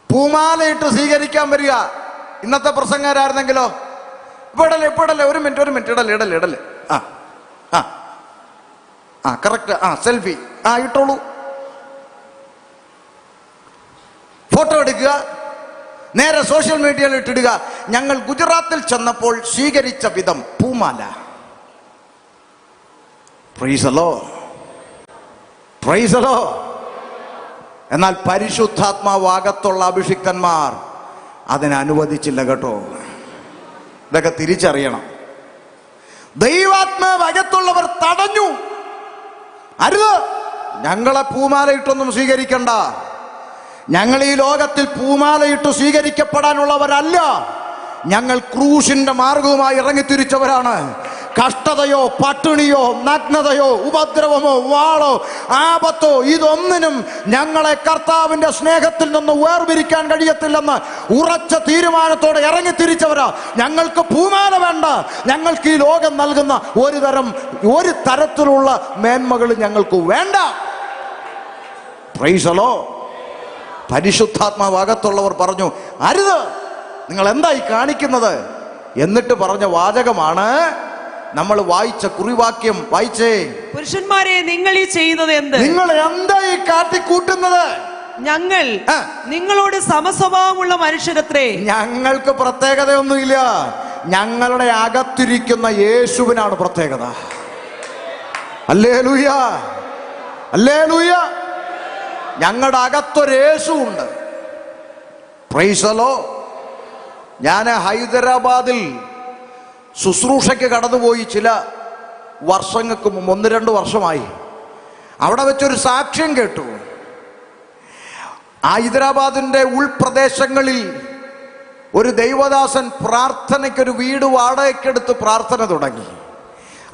പൂമാലയിട്ട് സ്വീകരിക്കാൻ വരിക. ഇന്നത്തെ പ്രസംഗകരായിരുന്നെങ്കിലോ ഇപ്പടല്ലേ ഒരു മിനിറ്റ് ഇടല്ലേ കറക്റ്റ്. സെൽഫി ഇട്ടോളൂ, ഫോട്ടോ എടുക്കുക, നേരെ സോഷ്യൽ മീഡിയയിൽ ഇട്ടിടുക. ഞങ്ങൾ ഗുജറാത്തിൽ ചെന്നപ്പോൾ സ്വീകരിച്ച വിധം പൂമാല. Praise the lord. എന്നാൽ പരിശുദ്ധാത്മാവാകത്തുള്ള അഭിഷിക്തന്മാർ അതിനെ അനുവദിച്ചില്ല കേട്ടോ. ഇതൊക്കെ തിരിച്ചറിയണം. ദൈവാത്മാവ് അകത്തുള്ളവർ തടഞ്ഞു. അരുത്, ഞങ്ങളെ പൂമാലയിട്ടൊന്നും സ്വീകരിക്കണ്ട. ഞങ്ങൾ ഈ ലോകത്തിൽ പൂമാലയിട്ട് സ്വീകരിക്കപ്പെടാനുള്ളവരല്ല. ഞങ്ങൾ ക്രൂശിന്റെ മാർഗവുമായി ഇറങ്ങിത്തിരിച്ചവരാണ്. കഷ്ടതയോ പട്ടിണിയോ നഗ്നതയോ ഉപദ്രവമോ വാളോ ആപത്തോ ഇതൊന്നിനും ഞങ്ങളെ കർത്താവിന്റെ സ്നേഹത്തിൽ നിന്ന് വേർപിരിക്കാൻ കഴിയത്തില്ലെന്ന് ഉറച്ച തീരുമാനത്തോടെ ഇറങ്ങിത്തിരിച്ചവരാ. ഞങ്ങൾക്ക് പൂമാല വേണ്ട. ഞങ്ങൾക്ക് ഈ ലോകം നൽകുന്ന ഒരു തരത്തിലുള്ള മേന്മകൾ ഞങ്ങൾക്ക് വേണ്ട. Price the Lord. പരിശുദ്ധാത്മാവകത്തുള്ളവർ പറഞ്ഞു, അരുത്, നിങ്ങൾ എന്തായി കാണിക്കുന്നത്? എന്നിട്ട് പറഞ്ഞ വാചകമാണ് നമ്മൾ വായിച്ച കുറിവാക്യം. വായിച്ചേ. പുരുഷന്മാരെ, നിങ്ങൾ ഈ ചെയ്യുന്നത് എന്ത്? നിങ്ങൾ എന്തായി കാട്ടിക്കൂട്ടുന്നത്? ഞങ്ങൾ നിങ്ങളോട് സമസ്വഭാവമുള്ള മനുഷ്യരത്രേ. ഞങ്ങൾക്ക് പ്രത്യേകതയൊന്നുമില്ല. ഞങ്ങളുടെ അകത്തിരിക്കുന്ന യേശുവിനാണ് പ്രത്യേകത. Hallelujah, hallelujah. ഞങ്ങളുടെ അകത്തൊരു യേശു ഉണ്ട്. Price the Lord. ഞാൻ ഹൈദരാബാദിൽ ശുശ്രൂഷയ്ക്ക് കടന്നുപോയി ചില വർഷങ്ങൾക്ക് മുമ്പ്, 1-2 വർഷമായി. അവിടെ വെച്ചൊരു സാക്ഷ്യം കേട്ടു. ഹൈദരാബാദിൻ്റെ ഉൾപ്രദേശങ്ങളിൽ ഒരു ദൈവദാസൻ പ്രാർത്ഥനയ്ക്കൊരു വീട് വാടകയ്ക്കെടുത്ത് പ്രാർത്ഥന തുടങ്ങി.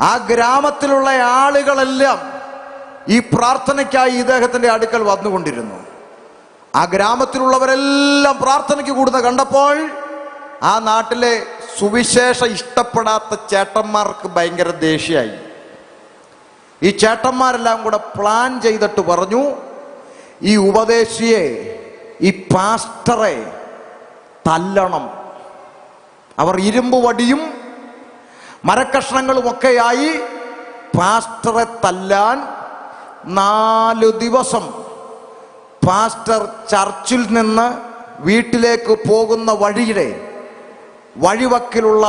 ആ ഗ്രാമത്തിലുള്ള ആളുകളെല്ലാം ഈ പ്രാർത്ഥനയ്ക്കായി ഇദ്ദേഹത്തിൻ്റെ അടുക്കൽ വന്നുകൊണ്ടിരുന്നു. ആ ഗ്രാമത്തിലുള്ളവരെല്ലാം പ്രാർത്ഥനയ്ക്ക് കൂടുന്ന കണ്ടപ്പോൾ ആ നാട്ടിലെ സുവിശേഷം ഇഷ്ടപ്പെടാത്ത ചേട്ടന്മാർക്ക് ഭയങ്കര ദേഷ്യമായി. ഈ ചേട്ടന്മാരെല്ലാം കൂടെ പ്ലാൻ ചെയ്തിട്ട് പറഞ്ഞു, ഈ ഉപദേശിയെ, ഈ പാസ്റ്ററെ തല്ലണം. അവർ ഇരുമ്പ് വടിയും മരക്കഷ്ണങ്ങളുമൊക്കെയായി പാസ്റ്ററെ തല്ലാൻ 4 ദിവസം പാസ്റ്റർ ചർച്ചിൽ നിന്ന് വീട്ടിലേക്ക് പോകുന്ന വഴിവക്കിലുള്ള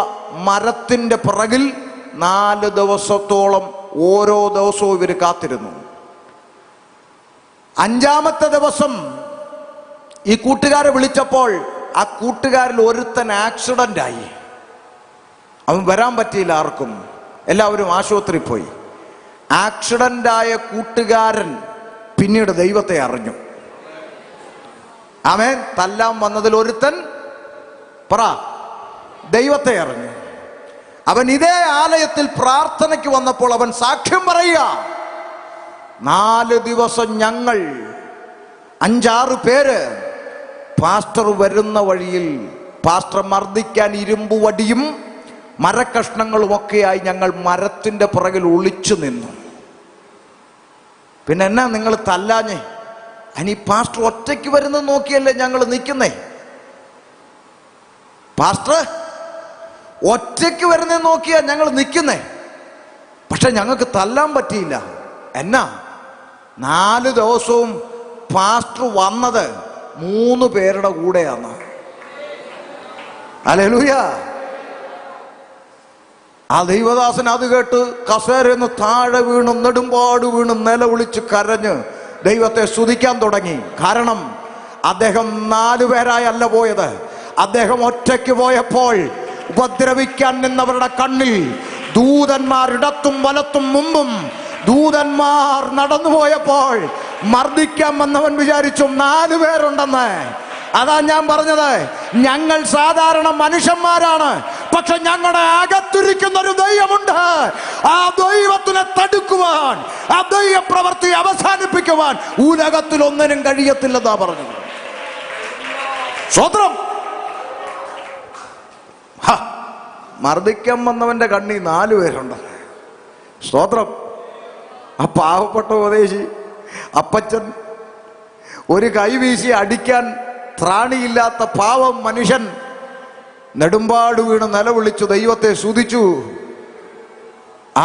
മരത്തിൻ്റെ പിറകിൽ 4 ദിവസത്തോളം ഓരോ ദിവസവും ഇവർ കാത്തിരുന്നു. 5-ാമത്തെ ദിവസം ഈ കൂട്ടുകാരെ വിളിച്ചപ്പോൾ ആ കൂട്ടുകാരിൽ ഒരുത്തൻ ആക്സിഡന്റ് ആയി. അവൻ വരാൻ പറ്റിയില്ല ആർക്കും, എല്ലാവരും ആശുപത്രിയിൽ പോയി. ആക്സിഡന്റ് ആയ കൂട്ടുകാരൻ പിന്നീട് ദൈവത്തെ അറിഞ്ഞു. ആമേൻ. തല്ലാൻ വന്നതിൽ ഒരുത്തൻ പറ ദൈവത്തെ അറിഞ്ഞു. അവൻ ഇതേ ആലയത്തിൽ പ്രാർത്ഥനയ്ക്ക് വന്നപ്പോൾ അവൻ സാക്ഷ്യം പറയുക, 4 ദിവസം ഞങ്ങൾ 5-6 പേര് പാസ്റ്റർ വരുന്ന വഴിയിൽ പാസ്റ്റർ മർദ്ദിക്കാൻ ഇരുമ്പ് വടിയും മരക്കഷ്ണങ്ങളും ഒക്കെയായി ഞങ്ങൾ മരത്തിന്റെ പുറകിൽ ഒളിച്ചു നിന്നു. പിന്നെ എന്നാ നിങ്ങൾ തല്ലാഞ്ഞേ? അനി പാസ്റ്റർ ഒറ്റയ്ക്ക് വരുന്നത് നോക്കിയല്ലേ ഞങ്ങൾ നിൽക്കുന്നേ. പാസ്റ്റർ ഒറ്റയ്ക്ക് വരുന്നത് നോക്കിയാ ഞങ്ങൾ നിൽക്കുന്നേ, പക്ഷെ ഞങ്ങൾക്ക് തല്ലാൻ പറ്റിയില്ല. എന്നാ 4 ദിവസവും പാസ്റ്റർ വന്നത് 3 പേരുടെ കൂടെയാണ്. ഹല്ലേലൂയ. ആ ദൈവദാസൻ അത് കേട്ട് കസേരന്ന് താഴെ വീണ് നെടുമ്പാട് വീണ് നിലവിളിച്ച് കരഞ്ഞ് ദൈവത്തെ സ്തുതിക്കാൻ തുടങ്ങി. കാരണം അദ്ദേഹം 4 പേരായല്ല പോയത്. അദ്ദേഹം ഒറ്റയ്ക്ക് പോയപ്പോൾ ഉപദ്രവിക്കാൻ നിന്നവരുടെ കണ്ണിൽ ദൂതന്മാർ ഇടത്തും വലത്തും മുമ്പും ദൂതന്മാർ നടന്നു പോയപ്പോൾ മർദ്ദിക്കാൻ വന്നവൻ വിചാരിച്ചു 4 പേരുണ്ടെന്ന്. അതാ ഞാൻ പറഞ്ഞത്, ഞങ്ങൾ സാധാരണ മനുഷ്യന്മാരാണ്, പക്ഷെ ഞങ്ങളുടെ അകത്തിരിക്കുന്ന ഒരു ദൈവമുണ്ട്. ആ ദൈവത്തിനെ തടുക്കുവാൻ, ആ ദൈവ പ്രവൃത്തി അവസാനിപ്പിക്കുവാൻ ഉലകത്തിൽ ഒന്നിനും കഴിയത്തില്ലെന്നാ പറഞ്ഞത്. സ്വത്രം മർദ്ദിക്കാൻ വന്നവന്റെ കണ്ണി 4 പേരുണ്ട്. സ്തോത്രം. ആ പാവപ്പെട്ട ഉപദേശി അപ്പച്ചൻ, ഒരു കൈ വീശി അടിക്കാൻ ത്രാണിയില്ലാത്ത പാവം മനുഷ്യൻ നെടുമ്പാട് വീണ് നിലവിളിച്ചു ദൈവത്തെ സ്തുതിച്ചു.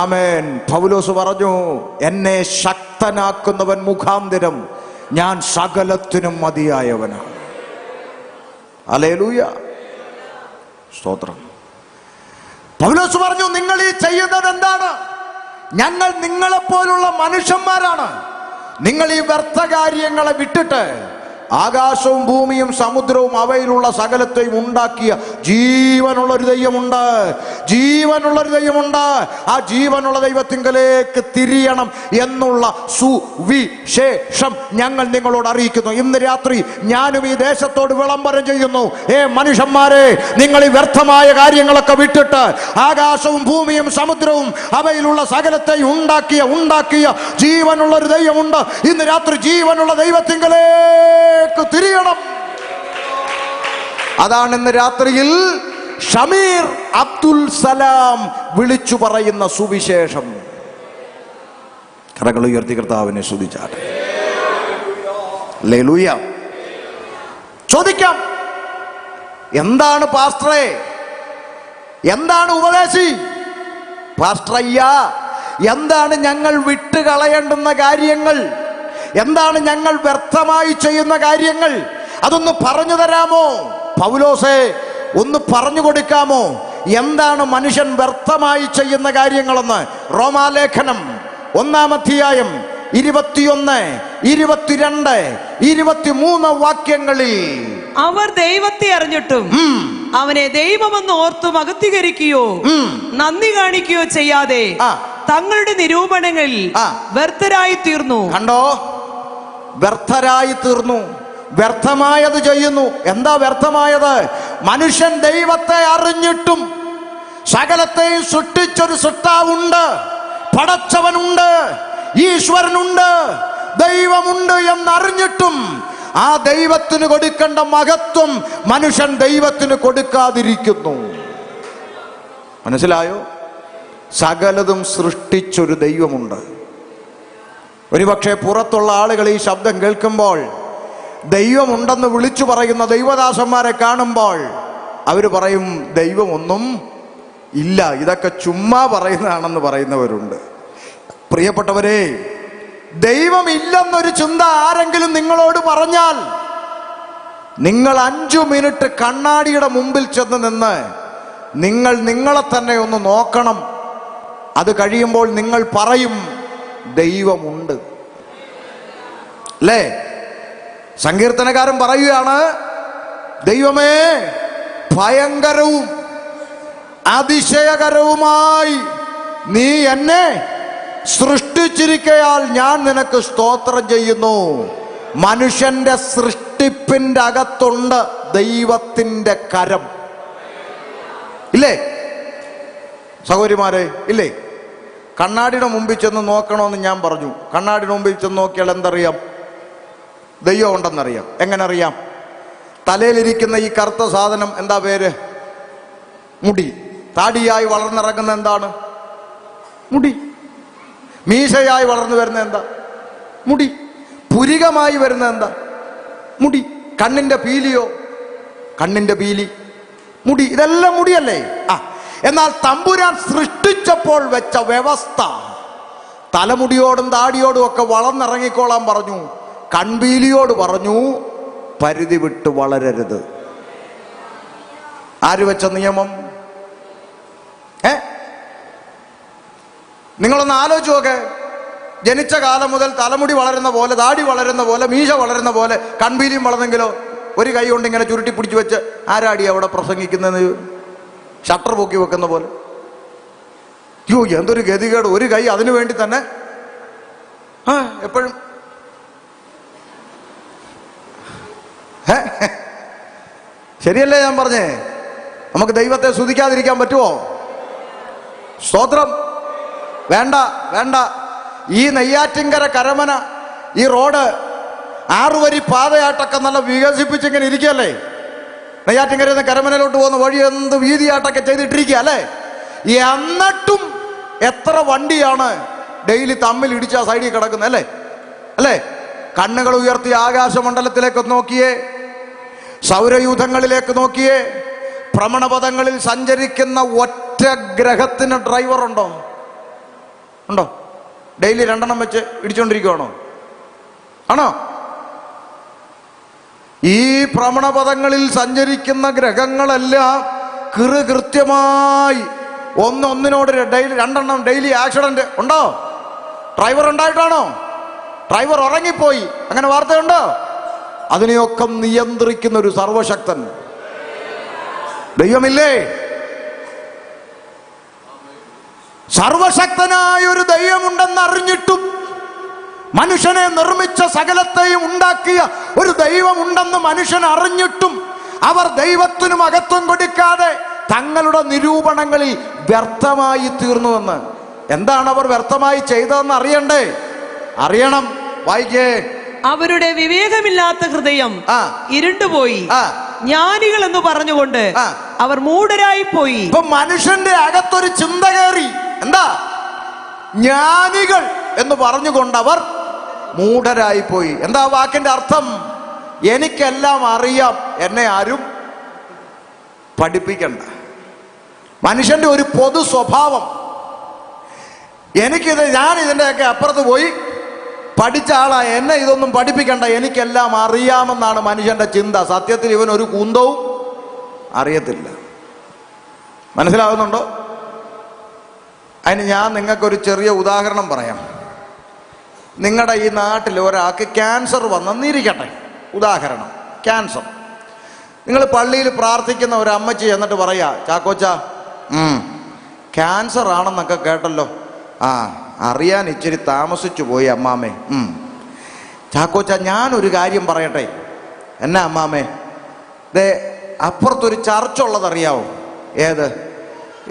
ആമേൻ. പൗലോസ് പറഞ്ഞു, എന്നെ ശക്തനാക്കുന്നവൻ മുഖാന്തരം ഞാൻ സകലത്തിനും മതിയായവനാണ്. ഹല്ലേലൂയ. സ്തോത്രം. പൗലോസ് പറഞ്ഞു, നിങ്ങൾ ഈ ചെയ്യുന്നത് എന്താണ്? ഞങ്ങൾ നിങ്ങളെപ്പോലുള്ള മനുഷ്യന്മാരാണ്. നിങ്ങൾ ഈ വ്യർത്ഥ കാര്യങ്ങളെ വിട്ടിട്ട് ആകാശവും ഭൂമിയും സമുദ്രവും അവയിലുള്ള സകലത്തെയും ഉണ്ടാക്കിയ ജീവനുള്ളൊരു ദൈവമുണ്ട്. ജീവനുള്ളൊരു ദൈവമുണ്ട്. ആ ജീവനുള്ള ദൈവത്തിങ്കലേക്ക് തിരിയണം എന്നുള്ള സുവിശേഷം ഞങ്ങൾ നിങ്ങളോട് അറിയിക്കുന്നു. ഇന്ന് രാത്രി ഞാനും ഈ ദേശത്തോട് വിളംബരം ചെയ്യുന്നു. മനുഷ്യന്മാരെ, നിങ്ങൾ ഈ വ്യർത്ഥമായ കാര്യങ്ങളൊക്കെ വിട്ടിട്ട് ആകാശവും ഭൂമിയും സമുദ്രവും അവയിലുള്ള സകലത്തെയും ഉണ്ടാക്കിയ ജീവനുള്ളൊരു ദൈവമുണ്ട്. ഇന്ന് രാത്രി ജീവനുള്ള ദൈവത്തിങ്കലേക്ക് തിരിയണം. അതാണ് ഇന്ന് രാത്രിയിൽ ഷമീർ അബ്ദുൽ സലാം വിളിച്ചു പറയുന്ന സുവിശേഷം. കരങ്ങൾ ഉയർത്തി കർത്താവിനെ സ്തുതിച്ചാട്ടെ. ഹല്ലേലൂയ. ചോദിക്കാം, എന്താണ് പാസ്റ്ററെ, എന്താണ് ഉപദേശി? പാസ്റ്ററയ്യ, എന്താണ് ഞങ്ങൾ വിട്ടുകളയേണ്ടുന്ന കാര്യങ്ങൾ? എന്താണ് ഞങ്ങൾ വ്യർത്ഥമായി ചെയ്യുന്ന കാര്യങ്ങൾ? അതൊന്ന് പറഞ്ഞു തരാമോ? പൗലോസേ, ഒന്ന് പറഞ്ഞു കൊടുക്കാമോ? എന്താണ് മനുഷ്യൻ വ്യർത്ഥമായി ചെയ്യുന്ന കാര്യങ്ങളെന്ന്? റോമാലേഖനം 1-ാം അധ്യായം 21, 22, 23 വാക്യങ്ങളിൽ അവർ ദൈവത്തെ അറിഞ്ഞിട്ടും അവനെ ദൈവമെന്ന് ഓർത്തു മഹത്വീകരിക്കുകയോ നന്ദി കാണിക്കുകയോ ചെയ്യാതെ തങ്ങളുടെ നിരൂപണങ്ങളിൽ വ്യർത്ഥരായി തീർന്നു. കണ്ടോ? വ്യർത്ഥരായി തീർന്നു. വ്യർത്ഥമായത് ചെയ്യുന്നു. എന്താ വ്യർത്ഥമായത്? മനുഷ്യൻ ദൈവത്തെ അറിഞ്ഞിട്ടും, സകലത്തെയും സൃഷ്ടിച്ചൊരു സൃഷ്ടാവുണ്ട്, പടച്ചവനുണ്ട്, ഈശ്വരനുണ്ട്, ദൈവമുണ്ട് എന്നറിഞ്ഞിട്ടും ആ ദൈവത്തിന് കൊടുക്കേണ്ട മഹത്വം മനുഷ്യൻ ദൈവത്തിന് കൊടുക്കാതിരിക്കുന്നു. മനസ്സിലായോ? സകലതും സൃഷ്ടിച്ചൊരു ദൈവമുണ്ട്. ഒരുപക്ഷെ പുറത്തുള്ള ആളുകൾ ഈ ശബ്ദം കേൾക്കുമ്പോൾ ദൈവമുണ്ടെന്ന് വിളിച്ചു പറയുന്ന ദൈവദാസന്മാരെ കാണുമ്പോൾ അവർ പറയും, ദൈവമൊന്നും ഇല്ല, ഇതൊക്കെ ചുമ്മാ പറയുന്നതാണെന്ന് പറയുന്നവരുണ്ട്. പ്രിയപ്പെട്ടവരെ, ദൈവമില്ലെന്നൊരു ചിന്ത ആരെങ്കിലും നിങ്ങളോട് പറഞ്ഞാൽ നിങ്ങൾ 5 മിനിറ്റ് കണ്ണാടിയുടെ മുമ്പിൽ ചെന്ന് നിന്ന് നിങ്ങൾ നിങ്ങളെ തന്നെ ഒന്ന് നോക്കണം. അത് കഴിയുമ്പോൾ നിങ്ങൾ പറയും, ദൈവമുണ്ട്. അല്ലേ? സങ്കീർത്തനക്കാരൻ പറയുകയാണ്, ദൈവമേ, ഭയങ്കരവും അതിശയകരവുമായി നീ എന്നെ സൃഷ്ടിച്ചിരിക്കയാൽ ഞാൻ നിനക്ക് സ്തോത്രം ചെയ്യുന്നു. മനുഷ്യന്റെ സൃഷ്ടിപ്പിന്റെ അകത്തുണ്ട് ദൈവത്തിന്റെ കരം. ഇല്ലേ സഹോദരിമാരെ? ഇല്ലേ? കണ്ണാടിയുടെ മുമ്പിൽ ചെന്ന് നോക്കണമെന്ന് ഞാൻ പറഞ്ഞു. കണ്ണാടിയുടെ മുമ്പിൽ ചെന്ന് നോക്കിയാൽ എന്തറിയാം? ദൈവം ഉണ്ടെന്നറിയാം. എങ്ങനെ അറിയാം? തലയിലിരിക്കുന്ന ഈ കറുത്ത സാധനം എന്താ പേര്? മുടി. താടിയായി വളർന്നിറങ്ങുന്ന എന്താണ്? മുടി. മീശയായി വളർന്നു വരുന്ന എന്താ? മുടി. പുരികമായി വരുന്ന എന്താ? മുടി. കണ്ണിന്റെ പീലിയോ? കണ്ണിന്റെ പീലി മുടി. ഇതെല്ലാം മുടിയല്ലേ? എന്നാൽ തമ്പുരാൻ സൃഷ്ടിച്ചപ്പോൾ വെച്ച വ്യവസ്ഥ, തലമുടിയോടും താടിയോടും ഒക്കെ വളർന്നിറങ്ങിക്കോളാൻ പറഞ്ഞു. കൺപീലിയോട് പറഞ്ഞു, പരിധി വിട്ട് വളരരുത്. ആര് വെച്ച നിയമം? നിങ്ങളൊന്ന് ആലോചിച്ച് നോക്കെ. ജനിച്ച കാലം മുതൽ തലമുടി വളരുന്ന പോലെ, താടി വളരുന്ന പോലെ, മീശ വളരുന്ന പോലെ കൺപീലിയും വളർന്നെങ്കിലോ? ഒരു കൈ കൊണ്ട് ഇങ്ങനെ ചുരുട്ടി പിടിച്ചു വെച്ച് ആരാടി അവിടെ പ്രസംഗിക്കുന്നത്? ഷട്ടർ പൊക്കി വെക്കുന്ന പോലെ. യോ, എന്തൊരു ഗതികേട്! ഒരു കൈ അതിനു വേണ്ടി തന്നെ എപ്പോഴും. ശരിയല്ലേ ഞാൻ പറഞ്ഞേ? നമുക്ക് ദൈവത്തെ സ്തുതിക്കാതിരിക്കാൻ പറ്റുമോ? സ്തോത്രം. വേണ്ട വേണ്ട. ഈ നെയ്യാറ്റിൻകര കരമന ഈ റോഡ് 6 വരി പാതയായിട്ടൊക്കെ നല്ല വികസിപ്പിച്ചിങ്ങനെ ഇരിക്കുകയല്ലേ? നെയ്യാറ്റിൻകരയിൽ നിന്ന് കരമനയിലോട്ട് പോകുന്ന വഴി എന്ത് വീതിയായിട്ടൊക്കെ ചെയ്തിട്ടിരിക്കുക അല്ലേ? എന്നിട്ടും എത്ര വണ്ടിയാണ് ഡെയിലി തമ്മിൽ ഇടിച്ച സൈഡിൽ കിടക്കുന്നത് അല്ലേ? അല്ലേ? കണ്ണുകൾ ഉയർത്തി ആകാശമണ്ഡലത്തിലേക്ക് നോക്കിയേ, സൗരയൂഥങ്ങളിലേക്ക് നോക്കിയേ. ഭ്രമണപഥങ്ങളിൽ സഞ്ചരിക്കുന്ന ഒറ്റ ഗ്രഹത്തിന് ഡ്രൈവർ ഉണ്ടോ? ഉണ്ടോ? ഡെയിലി 2 വെച്ച് ഇടിച്ചോണ്ടിരിക്കുവാണോ? ആണോ? ഈ ഭ്രമണപഥങ്ങളിൽ സഞ്ചരിക്കുന്ന ഗ്രഹങ്ങളെല്ലാം കൃത്യമായി ഒന്നിനോട് ഡെയിലി 2 ഡെയിലി ആക്സിഡന്റ് ഉണ്ടോ? ഡ്രൈവർ ഉണ്ടായിട്ടാണോ? ഡ്രൈവർ ഉറങ്ങിപ്പോയി, അങ്ങനെ വാർത്തയുണ്ടോ? അതിനെയൊക്കെ നിയന്ത്രിക്കുന്ന ഒരു സർവശക്തൻ ദൈവമില്ലേ? സർവശക്തനായ ഒരു ദൈവമുണ്ടെന്ന് അറിഞ്ഞിട്ടും, മനുഷ്യനെ നിർമ്മിച്ച സകലത്തെയും ഉണ്ടാക്കിയ ഒരു ദൈവമുണ്ടെന്ന് മനുഷ്യൻ അറിഞ്ഞിട്ടും അവർ ദൈവത്തിനു മഹത്വം കൊടുക്കാതെ തങ്ങളുടെ നിരൂപണങ്ങളിൽ വ്യർത്ഥമായി തീർന്നുവെന്ന്. എന്താണ് അവർ വ്യർത്ഥമായി ചെയ്തതെന്ന് അറിയണ്ടേ? അറിയണം. വായിക്കേ. അവരുടെ വിവേകമില്ലാത്ത ഹൃദയം ഇരുണ്ടുപോയി, ജ്ഞാനികൾ എന്ന് പറഞ്ഞുകൊണ്ട് അവർ മൂഢരായി പോയി. ഇപ്പൊ മനുഷ്യന്റെ അകത്തൊരു ചിന്ത കയറി. എന്താ? ജ്ഞാനികൾ എന്ന് പറഞ്ഞുകൊണ്ട് അവർ മൂഢരായി പോയി. എന്താ വാക്കിന്റെ അർത്ഥം? എനിക്കെല്ലാം അറിയാം, എന്നെ ആരും പഠിപ്പിക്കണ്ട. മനുഷ്യന്റെ ഒരു പൊതു സ്വഭാവം, ഞാൻ ഇതിൻ്റെയൊക്കെ അപ്പുറത്ത് പോയി പഠിച്ച ആളാ, എന്നെ ഇതൊന്നും പഠിപ്പിക്കണ്ട, എനിക്കെല്ലാം അറിയാമെന്നാണ് മനുഷ്യന്റെ ചിന്ത. സത്യത്തിൽ ഇവൻ ഒരു കുന്തവും അറിയത്തില്ല. മനസ്സിലാവുന്നുണ്ടോ? അതിന് ഞാൻ നിങ്ങൾക്കൊരു ചെറിയ ഉദാഹരണം പറയാം. നിങ്ങളുടെ ഈ നാട്ടിൽ ഒരാൾക്ക് ക്യാൻസർ വന്നെന്നിരിക്കട്ടെ, ഉദാഹരണം ക്യാൻസർ. നിങ്ങൾ പള്ളിയിൽ പ്രാർത്ഥിക്കുന്ന ഒരു അമ്മച്ചി എന്നിട്ട് പറയാ, ചാക്കോച്ച ക്യാൻസർ ആണെന്നൊക്കെ കേട്ടല്ലോ, അറിയാൻ ഇച്ചിരി താമസിച്ചു പോയി അമ്മാമ്മേ. ചാക്കോച്ച ഞാനൊരു കാര്യം പറയട്ടെ. എന്നാ അമ്മാമ്മേ? ദേ അപ്പുറത്തൊരു ചർച്ച് ഉള്ളതറിയാവോ? ഏത്?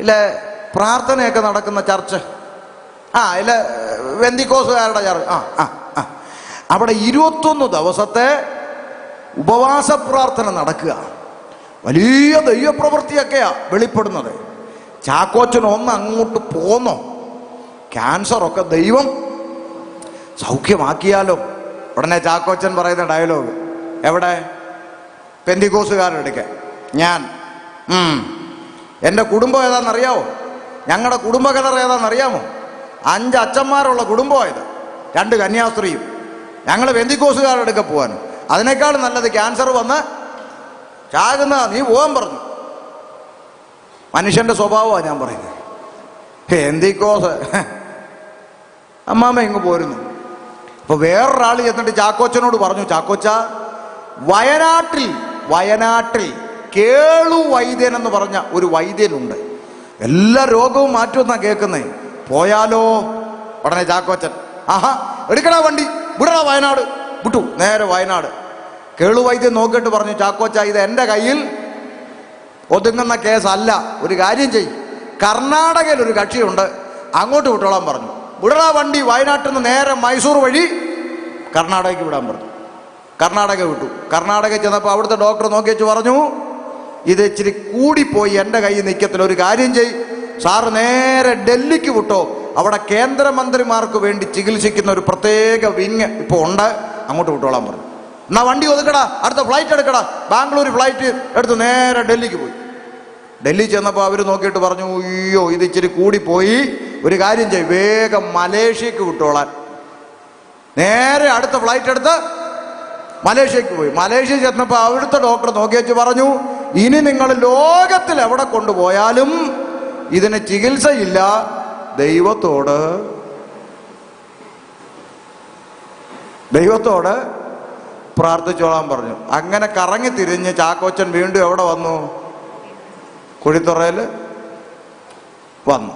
ഇല്ല, പ്രാർത്ഥനയൊക്കെ നടക്കുന്ന ചർച്ച്. ഇല്ല, വെന്തിക്കോസുകാരുടെ ചർച്ച്. അവിടെ 21 ദിവസത്തെ ഉപവാസ പ്രാർത്ഥന നടക്കുക. വലിയ ദൈവപ്രവൃത്തിയൊക്കെയാ വെളിപ്പെടുന്നത്. ചാക്കോച്ചൻ ഒന്ന് അങ്ങോട്ട് പോന്നോ, ക്യാൻസറൊക്കെ ദൈവം സൗഖ്യമാക്കിയാലോ. ഉടനെ ചാക്കോച്ചൻ പറയുന്ന ഡയലോഗ് എവിടെ? പെന്തിക്കോസുകാരുടെ അടുക്കെ. ഞാൻ എൻ്റെ കുടുംബം ഏതാണെന്നറിയാമോ? ഞങ്ങളുടെ കുടുംബകലർ ഏതാണെന്നറിയാമോ? 5 അച്ഛന്മാരുള്ള കുടുംബമായത്, 2 കന്യാസ്ത്രീയും. ഞങ്ങൾ പെന്തിക്കോസുകാരുടെ അടുക്കെ പോകാൻ. അതിനേക്കാൾ നല്ലത് ക്യാൻസർ വന്ന് ചാകുന്ന, നീ പോകാൻ പറഞ്ഞു. മനുഷ്യന്റെ സ്വഭാവമാണ് ഞാൻ പറയുന്നത്. പെന്തിക്കോസ് അമ്മാമ്മ ഇങ്ങ് പോരുന്നു. അപ്പൊ വേറൊരാൾ ചെന്നിട്ട് ചാക്കോച്ചനോട് പറഞ്ഞു, ചാക്കോച്ച വയനാട്ടിൽ കേളു വൈദ്യൻ എന്ന് പറഞ്ഞ ഒരു വൈദ്യനുണ്ട്. എല്ലാ രോഗവും മാറ്റുമെന്നാ കേൾക്കുന്നേ. പോയാലോ? ഉടനെ ചാക്കോച്ചൻ, ആഹാ എടുക്കടാ വണ്ടി, വിടടാ വയനാട്. വിട്ടു, നേരെ വയനാട്. കേളു വൈദ്യൻ നോക്കിയിട്ട് പറഞ്ഞു, ചാക്കോച്ച ഇത് എൻ്റെ കയ്യിൽ ഒതുങ്ങുന്ന കേസല്ല, ഒരു കാര്യം ചെയ്യും, കർണാടകയിൽ ഒരു കക്ഷിയുണ്ട്, അങ്ങോട്ട് വിട്ടോളാൻ പറഞ്ഞു. വിടടാ വണ്ടി. വയനാട്ടിൽ നിന്ന് നേരെ മൈസൂർ വഴി കർണാടകയ്ക്ക് വിടാൻ പറഞ്ഞു. കർണാടക വിട്ടു. കർണാടക ചെന്നപ്പോൾ അവിടുത്തെ ഡോക്ടർ നോക്കി വെച്ച് പറഞ്ഞു, ഇത് ഇച്ചിരി കൂടിപ്പോയി, എൻ്റെ കയ്യിൽ നിൽക്കത്തില്ല, ഒരു കാര്യം ചെയ്, സാറ് നേരെ ഡൽഹിക്ക് വിട്ടോ, അവിടെ കേന്ദ്രമന്ത്രിമാർക്ക് വേണ്ടി ചികിത്സിക്കുന്ന ഒരു പ്രത്യേക വിങ് ഇപ്പോൾ ഉണ്ട്, അങ്ങോട്ട് വിട്ടോളാൻ പറഞ്ഞു. എന്നാ വണ്ടി ഒതുക്കടാ, അടുത്ത ഫ്ലൈറ്റ് എടുക്കടാ. ബാംഗ്ലൂർ ഫ്ലൈറ്റ് എടുത്ത് നേരെ ഡൽഹിക്ക് പോയി. ഡൽഹി ചെന്നപ്പോൾ അവർ നോക്കിയിട്ട് പറഞ്ഞു, അയ്യോ ഇത് ഇച്ചിരി കൂടിപ്പോയി, ഒരു കാര്യം ചെയ്യും, വേഗം മലേഷ്യക്ക് വിട്ടോളാൻ. നേരെ അടുത്ത ഫ്ലൈറ്റ് എടുത്ത് മലേഷ്യക്ക് പോയി. മലേഷ്യ ചെന്നപ്പോൾ അവിടുത്തെ ഡോക്ടർ നോക്കി വെച്ച് പറഞ്ഞു, ഇനി നിങ്ങൾ ലോകത്തിൽ എവിടെ കൊണ്ടുപോയാലും ഇതിന് ചികിത്സയില്ല, ദൈവത്തോട് പ്രാർത്ഥിച്ചോളാൻ പറഞ്ഞു. അങ്ങനെ കറങ്ങി തിരിഞ്ഞ് ചാക്കോച്ചൻ വീണ്ടും എവിടെ വന്നു? കുഴിത്തുറയിൽ വന്നു.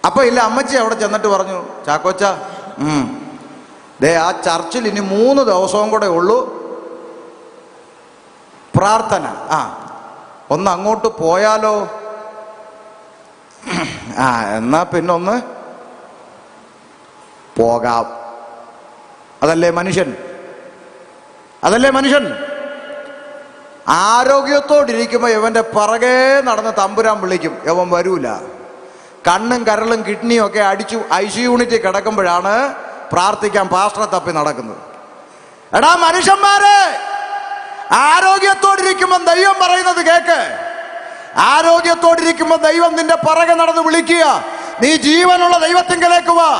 അപ്പൊ ഇല്ല, അമ്മച്ചി അവിടെ ചെന്നിട്ട് പറഞ്ഞു, ചാക്കോച്ച ദേ ആ ചർച്ചിൽ ഇനി 3 ദിവസവും കൂടെ ഉള്ളൂ പ്രാർത്ഥന, ഒന്ന് അങ്ങോട്ട് പോയാലോ? എന്നാ പിന്നൊന്ന് പോകാം. അതല്ലേ മനുഷ്യൻ? ആരോഗ്യത്തോടിരിക്കുമ്പോൾ ഇവന്റെ പിറകെ നടന്ന് തമ്പുരാൻ വിളിക്കും, ഇവൻ വരൂല. കണ്ണും കരളും കിഡ്നിയും ഒക്കെ അടിച്ചു ICU യൂണിറ്റിൽ കിടക്കുമ്പോഴാണ് പ്രാർത്ഥിക്കാൻ പാസ്റ്ററെ തപ്പി നടക്കുന്നത്. എടാ മനുഷ്യന്മാരെ, ആരോഗ്യത്തോടിരിക്കുമ്പോൾ ദൈവം പറയുന്നത് കേക്ക്. ആരോഗ്യത്തോടിരിക്കുമ്പോൾ ദൈവം നിന്റെ പിറകെ നടന്ന് വിളിക്കുക, നീ ജീവനുള്ള ദൈവത്തിങ്കലേക്ക് വാ.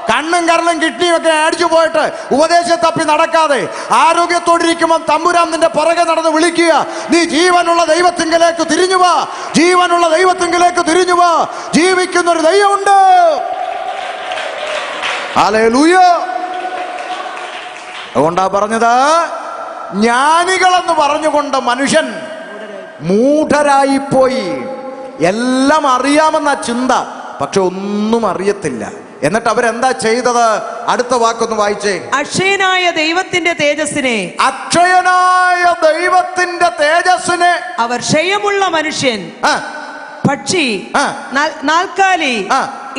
കണ്ണും കരളും കിഡ്നിയും ഒക്കെ അടിച്ചു പോയിട്ട് ഉപദേശം തപ്പി നടക്കാതെ ആരോഗ്യത്തോടിരിക്കുമ്പോൾ തമ്പുരാൻ നിന്റെ പുറകെ നടന്ന് വിളിക്കുക, നീ ജീവനുള്ള ദൈവത്തിങ്കലേക്ക് തിരിഞ്ഞു വാ, ജീവനുള്ള ദൈവത്തിങ്കലേക്ക് തിരിഞ്ഞു വാ. ജീവിക്കുന്നൊരു ദൈവമുണ്ട്. ഹല്ലേലൂയ. അതുകൊണ്ടാ പറഞ്ഞത്, ജ്ഞാനികളെന്ന് പറഞ്ഞുകൊണ്ട് മനുഷ്യൻ മൂഢരായിപ്പോയി. എല്ലാം അറിയാമെന്ന ചിന്ത, പക്ഷെ ഒന്നും അറിയത്തില്ല. എന്നിട്ട് അവരെന്താ ചെയ്തത്? അടുത്ത വാക്കൊന്ന് വായിച്ചേ. അക്ഷയനായ ദൈവത്തിന്റെ തേജസ്സിനെ അവർ ക്ഷയമുള്ള മനുഷ്യൻ, പക്ഷി, നാൽക്കാലി,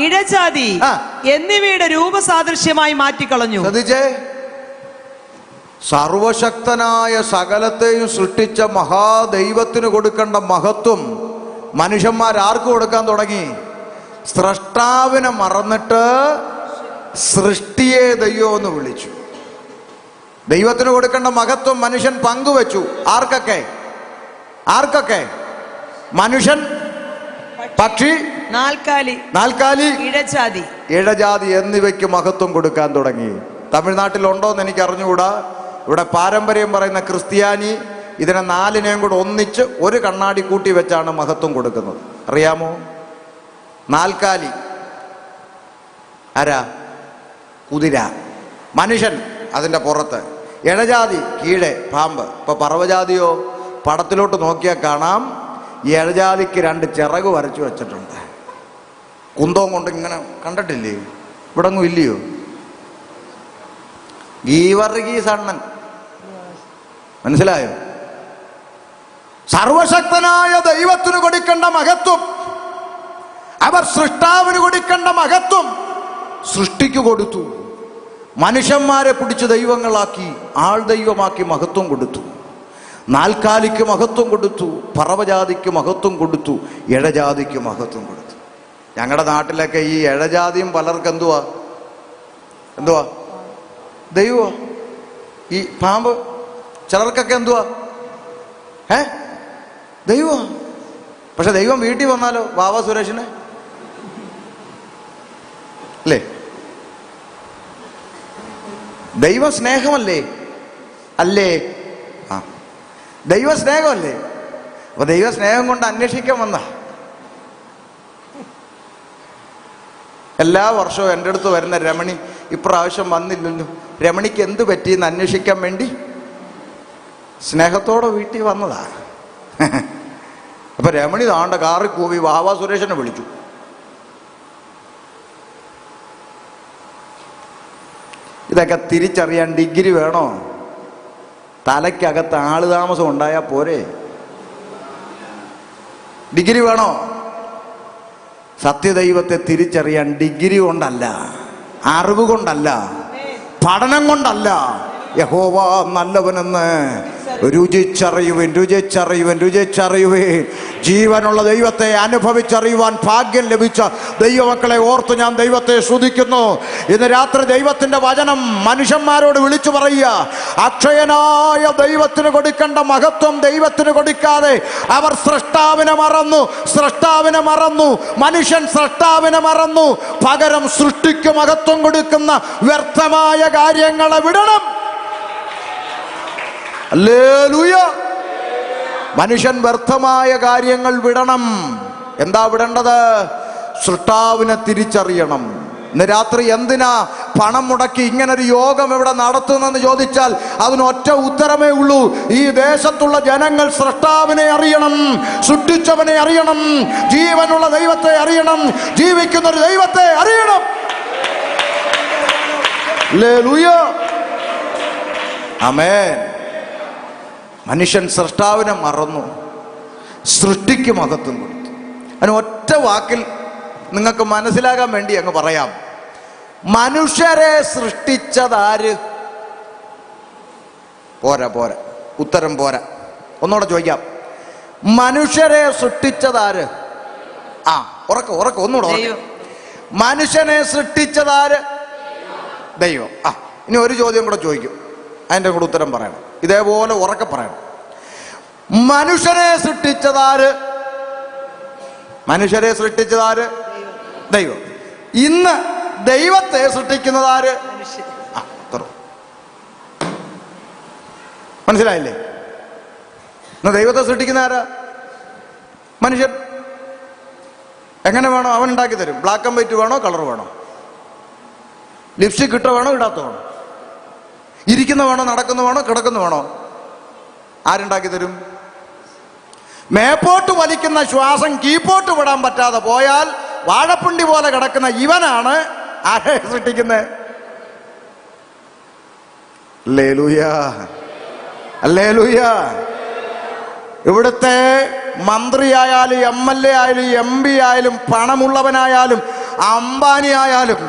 ഇഴജാതി എന്നിവയുടെ രൂപസാദൃശ്യമായി മാറ്റിക്കളഞ്ഞു. ശ്രദ്ധിച്ചേ, സർവശക്തനായ സകലത്തെയും സൃഷ്ടിച്ച മഹാദൈവത്തിന് കൊടുക്കേണ്ട മഹത്വം മനുഷ്യന്മാരാർക്ക് കൊടുക്കാൻ തുടങ്ങി? സ്രഷ്ടാവിനെ മറന്നിട്ട് സൃഷ്ടിയെ ദൈവം എന്ന് വിളിച്ചു. ദൈവത്തിന് കൊടുക്കേണ്ട മഹത്വം മനുഷ്യൻ പങ്കുവെച്ചു. ആർക്കൊക്കെ? മനുഷ്യൻ, പക്ഷി, നാൽക്കാലി, ഇഴജാതി എന്നിവയ്ക്ക് മഹത്വം കൊടുക്കാൻ തുടങ്ങി. തമിഴ്നാട്ടിലുണ്ടോന്ന് എനിക്ക് അറിഞ്ഞുകൂടാ. ഇവിടെ പാരമ്പര്യം പറയുന്ന ക്രിസ്ത്യാനി ഇതിനെ 4നെയും കൂടെ ഒന്നിച്ച് ഒരു കണ്ണാടി കൂട്ടി വെച്ചാണ് മഹത്വം കൊടുക്കുന്നത്. അറിയാമോ? നാൽക്കാലി ആരാ? കുതിര. മനുഷ്യൻ അതിൻ്റെ പുറത്ത്, ഇഴജാതി കീഴെ പാമ്പ്. ഇപ്പൊ പറവജാതിയോ? പടത്തിലോട്ട് നോക്കിയാൽ കാണാം, ഈ ഇഴജാതിക്ക് 2 ചിറക് വരച്ചു വെച്ചിട്ടുണ്ട്. കുന്തവും കൊണ്ട് ഇങ്ങനെ, കണ്ടിട്ടില്ലേ? ഇവിടെ ഒന്നും ഇല്ലയോ? ഗീവർഗീസ് അണ്ണൻ, മനസ്സിലായോ? സർവശക്തനായ ദൈവത്തിന് കൊടുക്കേണ്ട മഹത്വം, അവർ സൃഷ്ടാവിന് കൊടുക്കേണ്ട മഹത്വം സൃഷ്ടിക്ക് കൊടുത്തു. മനുഷ്യന്മാരെ പിടിച്ച് ദൈവങ്ങളാക്കി, ആൾ ദൈവമാക്കി മഹത്വം കൊടുത്തു. നാൽക്കാലിക്ക് മഹത്വം കൊടുത്തു, പറവജാതിക്ക് മഹത്വം കൊടുത്തു, ഇഴജാതിക്ക് മഹത്വം കൊടുത്തു. ഞങ്ങളുടെ നാട്ടിലൊക്കെ ഈ ഇഴജാതിയും പലർക്ക് എന്തുവാ ദൈവം. ഈ പാമ്പ് ചിലർക്കൊക്കെ എന്തുവാ ദൈവം. പക്ഷെ ദൈവം വീട്ടിൽ വന്നാലോ? വാവ സുരേഷിന് അല്ലേ? ദൈവം സ്നേഹമല്ലേ? അല്ലേ? ദൈവ സ്നേഹമല്ലേ? അപ്പൊ ദൈവ സ്നേഹം കൊണ്ട് അന്വേഷിക്കാൻ വന്ന എല്ലാ വർഷവും എൻ്റെ അടുത്ത് വരുന്ന രമണി ഇപ്രാവശ്യം വന്നില്ലല്ലോ, രമണിക്ക് എന്ത് പറ്റിയെന്ന് അന്വേഷിക്കാൻ വേണ്ടി സ്നേഹത്തോടെ വീട്ടിൽ വന്നതാ. അപ്പൊ രമണി താണ്ട കാറി കൂവി വാവാ സുരേഷനെ വിളിച്ചു. ഇതൊക്കെ തിരിച്ചറിയാൻ ഡിഗ്രി വേണോ? തലയ്ക്കകത്ത് ആള് താമസം ഉണ്ടായാൽ പോരെ? ഡിഗ്രി വേണോ? സത്യദൈവത്തെ തിരിച്ചറിയാൻ ഡിഗ്രി കൊണ്ടല്ല, അറിവ് കൊണ്ടല്ല, പഠനം കൊണ്ടല്ല. യഹോവ നല്ലവനെന്ന് രുചിച്ചറിയുവിൻ, രുചിച്ചറിയുവിൻ, രുചിച്ചറിയുവിൻ. ജീവനുള്ള ദൈവത്തെ അനുഭവിച്ചറിയുവാൻ ഭാഗ്യം ലഭിച്ച ദൈവമക്കളെ ഓർത്ത് ഞാൻ ദൈവത്തെ സ്തുതിക്കുന്നു. ഇന്ന് രാത്രി ദൈവത്തിന്റെ വചനം മനുഷ്യന്മാരോട് വിളിച്ചു പറയുക. അക്ഷയനായ ദൈവത്തിന് കൊടുക്കേണ്ട മഹത്വം ദൈവത്തിന് കൊടുക്കാതെ അവർ സ്രഷ്ടാവിനെ മറന്നു, സ്രഷ്ടാവിനെ മറന്നു. മനുഷ്യൻ സ്രഷ്ടാവിനെ മറന്നു. പകരം സൃഷ്ടിക്ക് മഹത്വം കൊടുക്കുന്ന വ്യർത്ഥമായ കാര്യങ്ങളെ വിടണം. ഹല്ലേലൂയ. മനുഷ്യൻ വ്യർത്ഥമായ കാര്യങ്ങൾ വിടണം. എന്താ വിടേണ്ടത്? സൃഷ്ടാവിനെ തിരിച്ചറിയണം. ഇന്ന് രാത്രി എന്തിനാ പണം മുടക്കി ഇങ്ങനൊരു യോഗം ഇവിടെ നടത്തുന്നെന്ന് ചോദിച്ചാൽ അതിനൊറ്റ ഉത്തരമേ ഉള്ളൂ. ഈ ദേശത്തുള്ള ജനങ്ങൾ സൃഷ്ടാവിനെ അറിയണം, സൃഷ്ടിച്ചവനെ അറിയണം, ജീവനുള്ള ദൈവത്തെ അറിയണം, ജീവിക്കുന്ന ഒരു ദൈവത്തെ അറിയണം. ഹല്ലേലൂയ. ആമേൻ. മനുഷ്യൻ സൃഷ്ടാവിനെ മറന്നു, സൃഷ്ടിക്ക് മഹത്വം കൊടുത്തു. അതിന് ഒറ്റ വാക്കിൽ നിങ്ങൾക്ക് മനസ്സിലാകാൻ വേണ്ടി അങ്ങ് പറയാം. മനുഷ്യരെ സൃഷ്ടിച്ചതാര്? പോരാ പോരാ, ഉത്തരം പോരാ. ഒന്നുകൂടെ ചോദിക്കാം. മനുഷ്യരെ സൃഷ്ടിച്ചതാര്? ഉറക്ക ഉറക്ക ഒന്നുകൂടെ ഉറക്ക. മനുഷ്യനെ സൃഷ്ടിച്ചതാര്? ദൈവം. ഇനി ഒരു ചോദ്യം കൂടെ ചോദിക്കും, അതിൻ്റെ കൂടെ ഉത്തരം പറയണം. ഇതേപോലെ ഉറക്കെ പറയണം. മനുഷ്യനെ സൃഷ്ടിച്ചതാര്? മനുഷ്യരെ സൃഷ്ടിച്ചതാര്? ദൈവം. ഇന്ന് ദൈവത്തെ സൃഷ്ടിക്കുന്നതാര്? മനസ്സിലായില്ലേ? ഇന്ന് ദൈവത്തെ സൃഷ്ടിക്കുന്ന ആരാ? മനുഷ്യൻ. എങ്ങനെ വേണോ അവൻ ഉണ്ടാക്കി തരും. ബ്ലാക്ക് ആൻഡ് വൈറ്റ് വേണോ, കളർ വേണോ, ലിപ്സ്റ്റിക് ഇട്ട വേണോ, ഇടാത്ത വേണോ, ഇരിക്കുന്ന വേണോ, നടക്കുന്ന വേണോ, കിടക്കുന്ന വേണോ, ആരുണ്ടാക്കി തരും? മേപ്പോട്ട് വലിക്കുന്ന ശ്വാസം കീപ്പോട്ട് വിടാൻ പറ്റാതെ പോയാൽ വാഴപ്പിണ്ടി പോലെ കിടക്കുന്ന ഇവനാണ് ആരെ സൃഷ്ടിക്കുന്നത്? Hallelujah, hallelujah. ഇവിടുത്തെ മന്ത്രിയായാലും MLA ആയാലും MP ആയാലും പണമുള്ളവനായാലും അംബാനി ആയാലും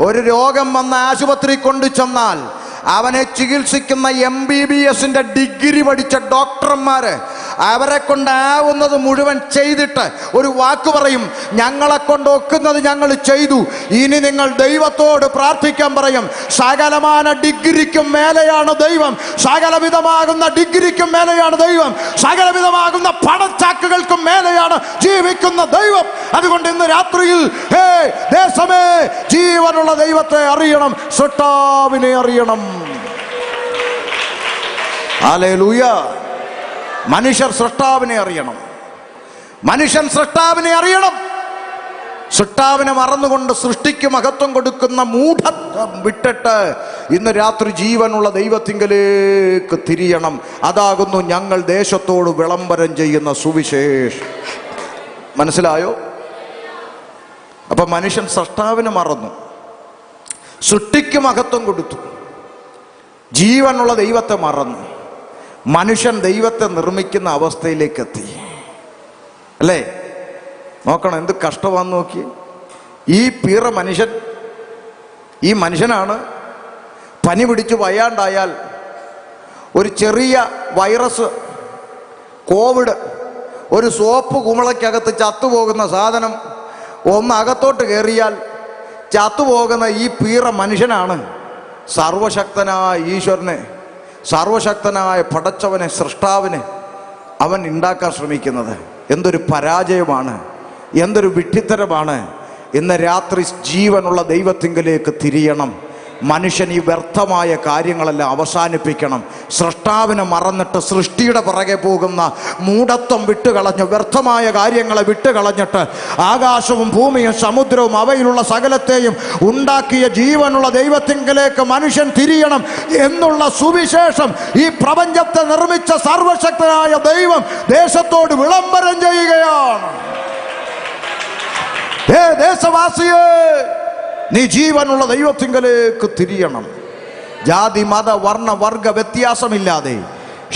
ഒരു രോഗം വന്ന ആശുപത്രി കൊണ്ടു ചെന്നാൽ അവനെ ചികിത്സിക്കുന്ന MBBS ഡിഗ്രി പഠിച്ച ഡോക്ടർമാര് അവരെ കൊണ്ടാവുന്നത് മുഴുവൻ ചെയ്തിട്ട് ഒരു വാക്ക് പറയും, ഞങ്ങളെ കൊണ്ട് ഒക്കുന്നത് ഞങ്ങൾ ചെയ്തു, ഇനി നിങ്ങൾ ദൈവത്തോട് പ്രാർത്ഥിക്കാൻ പറയും. സകലമാന ഡിഗ്രിക്കും മേലെയാണ് ദൈവം, സകലവിധമാകുന്ന ഡിഗ്രിക്കും മേലെയാണ് ദൈവം, സകലവിധമാകുന്ന പണച്ചാക്കുകൾക്കും മേലെയാണ് ജീവിക്കുന്ന ദൈവം. അതുകൊണ്ട് ഇന്ന് രാത്രിയിൽ ഹേ ദേശമേ, ജീവനുള്ള ദൈവത്തെ അറിയണം, സൃഷ്ടാവിനെ അറിയണം. ഹല്ലേലൂയ. മനുഷ്യർ സൃഷ്ടാവിനെ അറിയണം, മനുഷ്യൻ സൃഷ്ടാവിനെ അറിയണം. സൃഷ്ടാവിനെ മറന്നുകൊണ്ട് സൃഷ്ടിക്ക് മഹത്വം കൊടുക്കുന്ന മൂഢത്വം വിട്ടിട്ട് ഇന്ന് രാത്രി ജീവനുള്ള ദൈവത്തിങ്കലേക്ക് തിരിയണം. അതാകുന്നു ഞങ്ങൾ ദേശത്തോട് വിളംബരം ചെയ്യുന്ന സുവിശേഷം. മനസ്സിലായോ? അപ്പൊ മനുഷ്യൻ സൃഷ്ടാവിനെ മറന്നു, സൃഷ്ടിക്ക് മഹത്വം കൊടുത്തു, ജീവനുള്ള ദൈവത്തെ മറന്നു. മനുഷ്യൻ ദൈവത്തെ നിർമ്മിക്കുന്ന അവസ്ഥയിലേക്ക് എത്തി അല്ലേ? നോക്കണം എന്ത് കഷ്ടമാണെന്ന് നോക്കി. ഈ പീറ മനുഷ്യൻ, ഈ മനുഷ്യനാണ് പനി പിടിച്ച് വയ്യാണ്ടായാൽ ഒരു ചെറിയ വൈറസ്, കോവിഡ്, ഒരു സോപ്പ് കുമിളയ്ക്കകത്ത് ചത്തുപോകുന്ന സാധനം ഒന്ന് അകത്തോട്ട് കയറിയാൽ ചത്തുപോകുന്ന ഈ പീറ മനുഷ്യനാണ് സർവശക്തനായ ഈശ്വരനെ, സർവശക്തനായ പടച്ചവനെ, സൃഷ്ടാവിനെ അവൻ ഉണ്ടാക്കാൻ ശ്രമിക്കുന്നത്. എന്തൊരു പരാജയമാണ്, എന്തൊരു വിഡ്ഢിത്തരമാണ്. ഇന്ന് രാത്രി ജീവനുള്ള ദൈവത്തിങ്കലേക്ക് തിരിയണം. മനുഷ്യൻ ഈ വ്യർത്ഥമായ കാര്യങ്ങളെല്ലാം അവസാനിപ്പിക്കണം. സൃഷ്ടാവിനെ മറന്നിട്ട് സൃഷ്ടിയുടെ പുറകെ പോകുന്ന മൂഢത്വം വിട്ടുകളഞ്ഞ്, വ്യർത്ഥമായ കാര്യങ്ങളെ വിട്ടുകളഞ്ഞിട്ട്, ആകാശവും ഭൂമിയും സമുദ്രവും അവയിലുള്ള സകലത്തെയും ഉണ്ടാക്കിയ ജീവനുള്ള ദൈവത്തിങ്കലേക്ക് മനുഷ്യൻ തിരിയണം എന്നുള്ള സുവിശേഷം ഈ പ്രപഞ്ചത്തെ നിർമ്മിച്ച സർവശക്തനായ ദൈവം ദേശത്തോട് വിളംബരം ചെയ്യുകയാണ്. ദേശവാസിയെ, നീ ജീവനുള്ള ദൈവത്തിങ്കലേക്ക് തിരിയണം. ജാതി മത വർണ്ണ വർഗ വ്യത്യാസമില്ലാതെ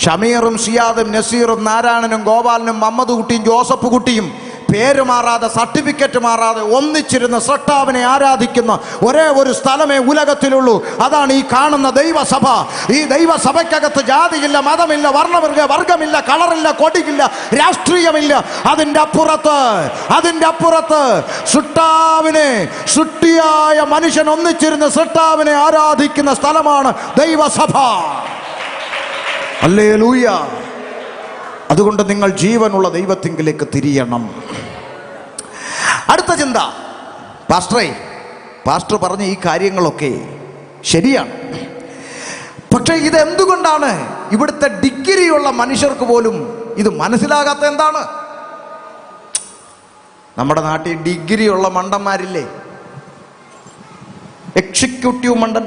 ഷമീറും സിയാദും നസീറും നാരായണനും ഗോപാലനും മമ്മദ് കുട്ടിയും ജോസഫ് കുട്ടിയും പേര് മാറാതെ സർട്ടിഫിക്കറ്റ് മാറാതെ ഒന്നിച്ചിരുന്ന് സൃഷ്ടാവിനെ ആരാധിക്കുന്ന ഒരേ ഒരു സ്ഥലമേ ഉലകത്തിലുള്ളൂ. അതാണ് ഈ കാണുന്ന ദൈവസഭ. ഈ ദൈവസഭയ്ക്കകത്ത് ജാതിയില്ല, മതമില്ല, വർഗമില്ല, കളറില്ല, കൊടിയില്ല, രാഷ്ട്രീയമില്ല. അതിൻ്റെ അപ്പുറത്ത് സൃഷ്ടാവിനെ, സൃഷ്ടിയായ മനുഷ്യൻ ഒന്നിച്ചിരുന്ന് സൃഷ്ടാവിനെ ആരാധിക്കുന്ന സ്ഥലമാണ് ദൈവസഭ. ഹല്ലേലൂയ. അതുകൊണ്ട് നിങ്ങൾ ജീവനുള്ള ദൈവത്തിങ്കിലേക്ക് തിരിയണം. അടുത്ത ചിന്ത, പാസ്റ്റർ പറഞ്ഞ ഈ കാര്യങ്ങളൊക്കെ ശരിയാണ്. പക്ഷേ ഇതെന്തുകൊണ്ടാണ് ഇവിടുത്തെ ഡിഗ്രിയുള്ള മനുഷ്യർക്ക് പോലും ഇത് മനസ്സിലാകാത്ത? എന്താണ്? നമ്മുടെ നാട്ടിൽ ഡിഗ്രിയുള്ള മണ്ടന്മാരില്ലേ? എക്സിക്യൂട്ടീവ് മണ്ടൻ.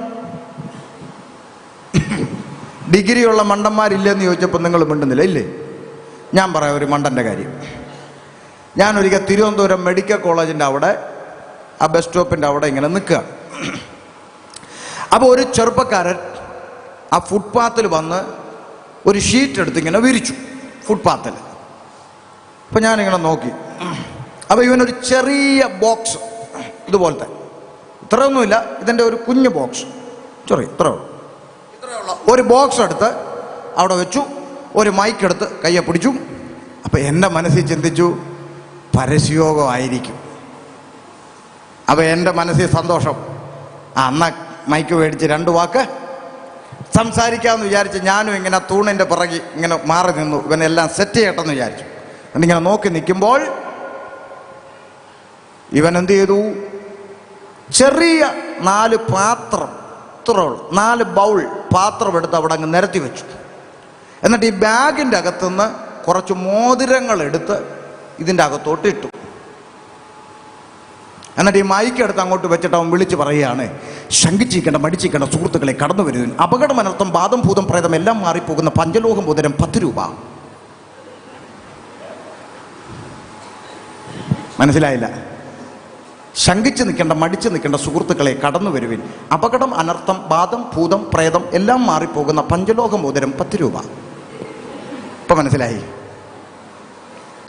ഡിഗ്രിയുള്ള മണ്ടന്മാരില്ലെന്ന് ചോദിച്ചപ്പോൾ നിങ്ങൾ മിണ്ടുന്നില്ല, ഇല്ലേ? ഞാൻ പറയാം ഒരു മണ്ടൻ്റെ കാര്യം. ഞാനൊരിക്കൽ തിരുവനന്തപുരം മെഡിക്കൽ കോളേജിൻ്റെ അവിടെ, ആ ബസ് സ്റ്റോപ്പിൻ്റെ അവിടെ ഇങ്ങനെ നിൽക്കുക. അപ്പോൾ ഒരു ചെറുപ്പക്കാരൻ ആ ഫുട്പാത്തിൽ വന്ന് ഒരു ഷീറ്റ് എടുത്ത് ഇങ്ങനെ വിരിച്ചു ഫുട്പാത്തിൽ. അപ്പോൾ ഞാനിങ്ങനെ നോക്കി. അപ്പോൾ ഇവനൊരു ചെറിയ ബോക്സ് ഇതുപോലത്തെ, ഇത്രയൊന്നുമില്ല, ഇതിൻ്റെ ഒരു കുഞ്ഞു ബോക്സ്, ഇത്രയുള്ള ഒരു ബോക്സ് എടുത്ത് അവിടെ വെച്ചു. ഒരു മൈക്ക് എടുത്ത് കയ്യെ പിടിച്ചു. അപ്പം എൻ്റെ മനസ്സിൽ ചിന്തിച്ചു, പരസ്യയോഗമായിരിക്കും. അപ്പം എൻ്റെ മനസ്സിൽ സന്തോഷം. എന്നാൽ മൈക്ക് മേടിച്ച് 2 വാക്ക് സംസാരിക്കാമെന്ന് വിചാരിച്ച് ഞാനും ഇങ്ങനെ തൂണിൻ്റെ പിറകി ഇങ്ങനെ മാറി നിന്നു. ഇവനെല്ലാം സെറ്റ് ചെയ്യട്ടെന്ന് വിചാരിച്ചു. എന്നിങ്ങനെ നോക്കി നിൽക്കുമ്പോൾ ഇവൻ എന്ത് ചെയ്തു? ചെറിയ 4 പാത്രം, 4 ബൗൾ പാത്രം എടുത്ത് അവിടെ അങ്ങ് നിരത്തി വെച്ചു. എന്നിട്ട് ഈ ബാഗിൻ്റെ അകത്തുനിന്ന് കുറച്ച് മോതിരങ്ങൾ എടുത്ത് ഇതിൻ്റെ അകത്തോട്ട് ഇട്ടു. എന്നിട്ട് ഈ മൈക്ക് എടുത്ത് അങ്ങോട്ട് വെച്ചിട്ട് അവൻ വിളിച്ച് പറയുകയാണ്, ശങ്കിച്ചിരിക്കേണ്ട, മടിച്ചിരിക്കേണ്ട സുഹൃത്തുക്കളെ, കടന്നു വരുവിൻ. അപകടം, അനർത്ഥം, ബാധം, ഭൂതം, പ്രേതം എല്ലാം മാറിപ്പോകുന്ന പഞ്ചലോഹം മോതിരം 10 രൂപ. മനസ്സിലായില്ല? ശങ്കിച്ച് നിൽക്കേണ്ട, മടിച്ച് നിൽക്കേണ്ട സുഹൃത്തുക്കളെ, കടന്നു വരുവിൻ. അപകടം, അനർത്ഥം, ബാധം, ഭൂതം, പ്രേതം എല്ലാം മാറിപ്പോകുന്ന പഞ്ചലോഹ മോതിരം 10 രൂപ. ഇപ്പം മനസ്സിലായി?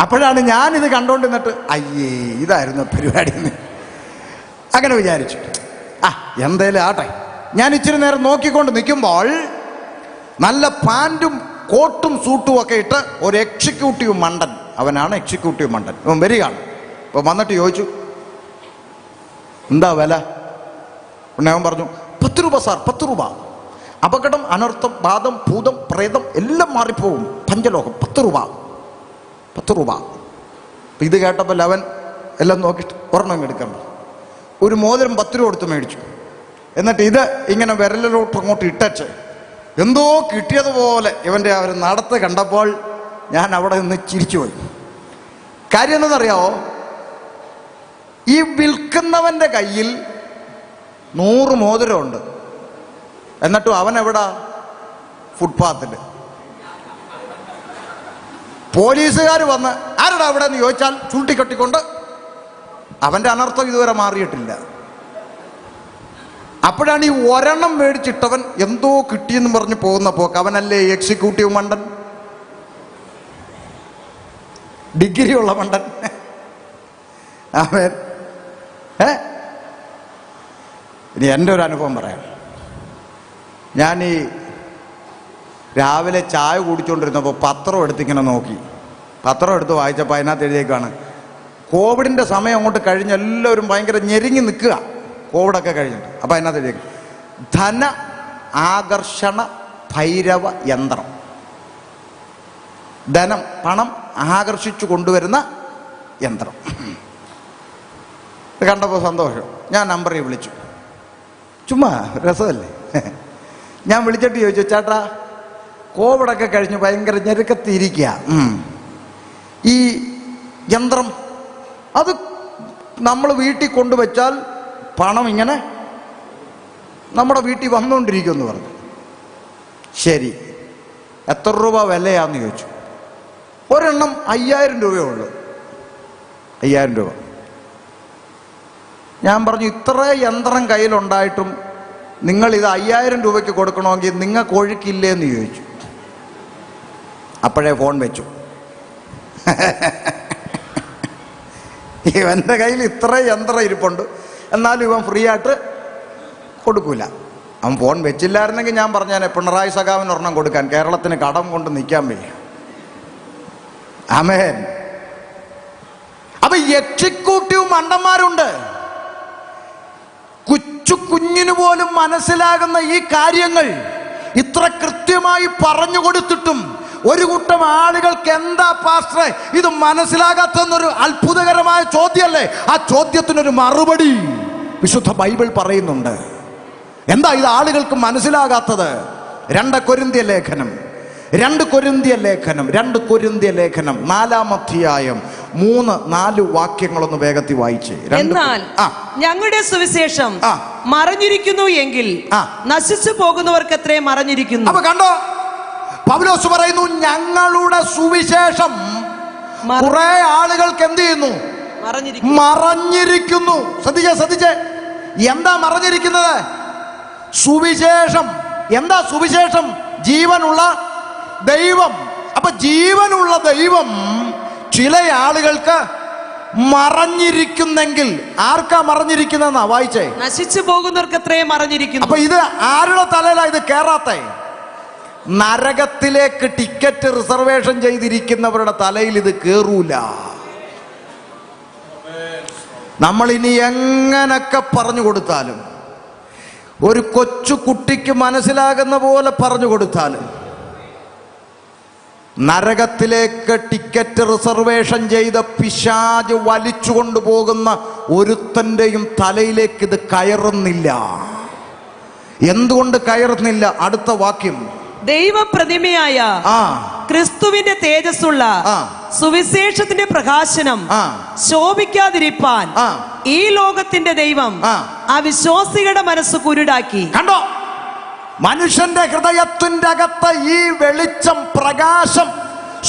അപ്പോഴാണ് ഞാനിത് കണ്ടോണ്ടിരുന്നിട്ട്, അയ്യേ ഇതായിരുന്നു പരിപാടി എന്ന് അങ്ങനെ വിചാരിച്ചു. എന്തേലും ആട്ടെ. ഞാൻ ഇച്ചിരി നേരം നോക്കിക്കൊണ്ട് നിൽക്കുമ്പോൾ നല്ല പാൻറ്റും കോട്ടും സൂട്ടും ഒക്കെ ഇട്ട് ഒരു എക്സിക്യൂട്ടീവ് മണ്ടൻ, അവനാണ് എക്സിക്യൂട്ടീവ് മണ്ടൻ, അവൻ വരികയാണ്. അപ്പോൾ വന്നിട്ട് ചോദിച്ചു, എന്താ വില? പിന്നെ അവൻ പറഞ്ഞു, 10 രൂപ സാർ, 10 രൂപ. അപകടം, അനർത്ഥം, ബാധം, ഭൂതം, പ്രേതം എല്ലാം മാറിപ്പോകും പഞ്ചലോകം 10 രൂപ, 10 രൂപ. ഇത് കേട്ടപ്പോൾ അവൻ എല്ലാം നോക്കിയിട്ട് ഒരെണ്ണം എടുക്കണം. ഒരു മോതിരം 10 രൂപ കൊടുത്ത് മേടിച്ചു. എന്നിട്ട് ഇത് ഇങ്ങനെ വിരലിലോട്ട് അങ്ങോട്ട് ഇട്ടച്ച് എന്തോ കിട്ടിയതുപോലെ ഇവൻ്റെ ആ ഒരു നടത്ത് കണ്ടപ്പോൾ ഞാൻ അവിടെ നിന്ന് ചിരിച്ചുപോയി. കാര്യം എന്താണെന്നറിയാമോ? ഈ വിൽക്കുന്നവൻ്റെ കയ്യിൽ 100 മോതിരമുണ്ട്. എന്നിട്ടും അവൻ എവിടാ? ഫുട്പാത്തിൽ. പോലീസുകാർ വന്ന് ആരടാ അവിടെ എന്ന് ചോദിച്ചാൽ ചൂണ്ടിക്കെട്ടിക്കൊണ്ട് അവൻ്റെ അനർത്ഥം ഇതുവരെ മാറിയിട്ടില്ല. അപ്പോഴാണ് ഈ ഒരെണ്ണം മേടിച്ചിട്ടവൻ എന്തോ കിട്ടിയെന്ന് പറഞ്ഞ് പോകുന്ന പോക്ക്. അവനല്ലേ എക്സിക്യൂട്ടീവ് മണ്ടൻ, ഡിഗ്രിയുള്ള മണ്ടൻ അവൻ. ഇനി എൻ്റെ ഒരു അനുഭവം പറയാം. ഞാൻ ഈ രാവിലെ ചായ കുടിച്ചുകൊണ്ടിരുന്നപ്പോൾ പത്രം എടുത്തിങ്ങനെ നോക്കി. പത്രം എടുത്ത് വായിച്ചപ്പോൾ അതിനകത്ത് എഴുതിയേക്കാണ്, കോവിഡിൻ്റെ സമയം അങ്ങോട്ട് കഴിഞ്ഞ് എല്ലാവരും ഭയങ്കര ഞെരുങ്ങി നിൽക്കുക, കോവിഡൊക്കെ കഴിഞ്ഞിട്ട്. അപ്പോൾ അതിനകത്ത് എഴുതിയേക്കും, ധന ആകർഷണ ഭൈരവ യന്ത്രം. ധനം, പണം ആകർഷിച്ചു കൊണ്ടുവരുന്ന യന്ത്രം. കണ്ടപ്പോൾ സന്തോഷം. ഞാൻ നമ്പറിൽ വിളിച്ചു, ചുമ്മാ രസമല്ലേ. ഞാൻ വിളിച്ചിട്ട് ചോദിച്ചു, ചേട്ടാ കോവിഡൊക്കെ കഴിഞ്ഞ് ഭയങ്കര ഞെരുക്കത്തിരിക്കുക, ഈ യന്ത്രം അത് നമ്മൾ വീട്ടിൽ കൊണ്ടുവച്ചാൽ പണം ഇങ്ങനെ നമ്മുടെ വീട്ടിൽ വന്നുകൊണ്ടിരിക്കുമെന്ന് പറഞ്ഞു. ശരി, എത്ര രൂപ വിലയാന്ന് ചോദിച്ചു. ഒരെണ്ണം 5000 രൂപയേ ഉള്ളൂ. 5000 രൂപ. ഞാൻ പറഞ്ഞു, ഇത്ര യന്ത്രം കയ്യിലുണ്ടായിട്ടും നിങ്ങൾ ഇത് 5000 രൂപയ്ക്ക് കൊടുക്കണമെങ്കിൽ നിങ്ങൾക്ക് ഒഴുക്കില്ലേന്ന് ചോദിച്ചു. അപ്പോഴേ ഫോൺ വെച്ചു. ഇവൻ്റെ കയ്യിൽ ഇത്ര യന്ത്രം ഇരിപ്പുണ്ട്, എന്നാലും ഇവൻ ഫ്രീ ആയിട്ട് കൊടുക്കൂല. അവൻ ഫോൺ വെച്ചില്ലായിരുന്നെങ്കിൽ ഞാൻ പറഞ്ഞാൽ പിണറായി സഖാവിന് ഒരെണ്ണം കൊടുക്കാൻ, കേരളത്തിന് കടം കൊണ്ട് നിൽക്കാൻ വയ്യ. ആമേൻ. അപ്പൊ എക്സിക്യൂട്ടീവ് മണ്ടന്മാരുണ്ട്. കുഞ്ഞിന് പോലും മനസ്സിലാകുന്ന ഈ കാര്യങ്ങൾ ഇത്ര കൃത്യമായി പറഞ്ഞു കൊടുത്തിട്ടും ഒരു കൂട്ടം ആളുകൾക്ക് എന്താ പാസ്റ്ററെ ഇത് മനസ്സിലാകാത്തെന്നൊരു അത്ഭുതകരമായ ചോദ്യമല്ലേ. ആ ചോദ്യത്തിനൊരു മറുപടി വിശുദ്ധ ബൈബിൾ പറയുന്നുണ്ട്. എന്താ ഇത് ആളുകൾക്ക് മനസ്സിലാകാത്തത്? 2 കൊരിന്ത്യർ ലേഖനം 2 കൊരിന്ത്യർ ലേഖനം 4-ാം അധ്യായം 3-4 വാക്യങ്ങളൊന്ന് വേഗത്തിൽ വായിച്ചേ. എന്നാൽ ഞങ്ങളുടെ സുവിശേഷം മറഞ്ഞിരിക്കുന്നു എങ്കിൽ നശിച്ചു പോകുന്നവർക്ക് എത്രേ മറഞ്ഞിരിക്കുന്നു. അപ്പൊ കണ്ടോ, പൗലോസ് പറയുന്നു ഞങ്ങളുടെ സുവിശേഷം കുറെ ആളുകൾക്ക് എന്ത് ചെയ്യുന്നു? മറഞ്ഞിരിക്കുന്നു. ശ്രദ്ധിച്ചേ, എന്താ മറഞ്ഞിരിക്കുന്നത്? സുവിശേഷം. എന്താ സുവിശേഷം? ജീവനുള്ള ദൈവം. അപ്പൊ ജീവനുള്ള ദൈവം ചില ആളുകൾക്ക് മറഞ്ഞിരിക്കുന്നെങ്കിൽ ആർക്കാ മറഞ്ഞിരിക്കുന്നെന്നാ വായിച്ചേ? നശിച്ചു പോകുന്നവർക്ക് എത്രയും മറഞ്ഞിരിക്കുന്നു. അപ്പൊ ഇത് ആരുടെ തലയിലാ ഇത് കേറാത്ത? നരകത്തിലേക്ക് ടിക്കറ്റ് റിസർവേഷൻ ചെയ്തിരിക്കുന്നവരുടെ തലയിൽ ഇത് കേറൂല. നമ്മൾ ഇനി എങ്ങനൊക്കെ പറഞ്ഞു കൊടുത്താലും, ഒരു കൊച്ചു കുട്ടിക്ക് മനസ്സിലാകുന്ന പോലെ പറഞ്ഞു കൊടുത്താലും, നരകത്തിലേക്ക് ടിക്കറ്റ് റിസർവേഷൻ ചെയ്ത പിശാച് വലിച്ചു കൊണ്ടുപോകുന്ന ഒരുത്തൻ്റെയും തലയിലേക്ക് ഇത് കയറുന്നില്ല. എന്തുകൊണ്ട് കയറുന്നില്ല? അടുത്ത വാക്യം, ദൈവപ്രതിമയായ ക്രിസ്തുവിന്റെ തേജസ്സുള്ള സുവിശേഷത്തിന്റെ പ്രകാശനം ശോഭിക്കാതിരിപ്പാൻ ഈ ലോകത്തിന്റെ ദൈവം അവിശ്വാസികളുടെ മനസ്സ് കുരുടാക്കി. കണ്ടോ, മനുഷ്യന്റെ ഹൃദയത്തിന്റെ അകത്ത് ഈ വെളിച്ചം, പ്രകാശം,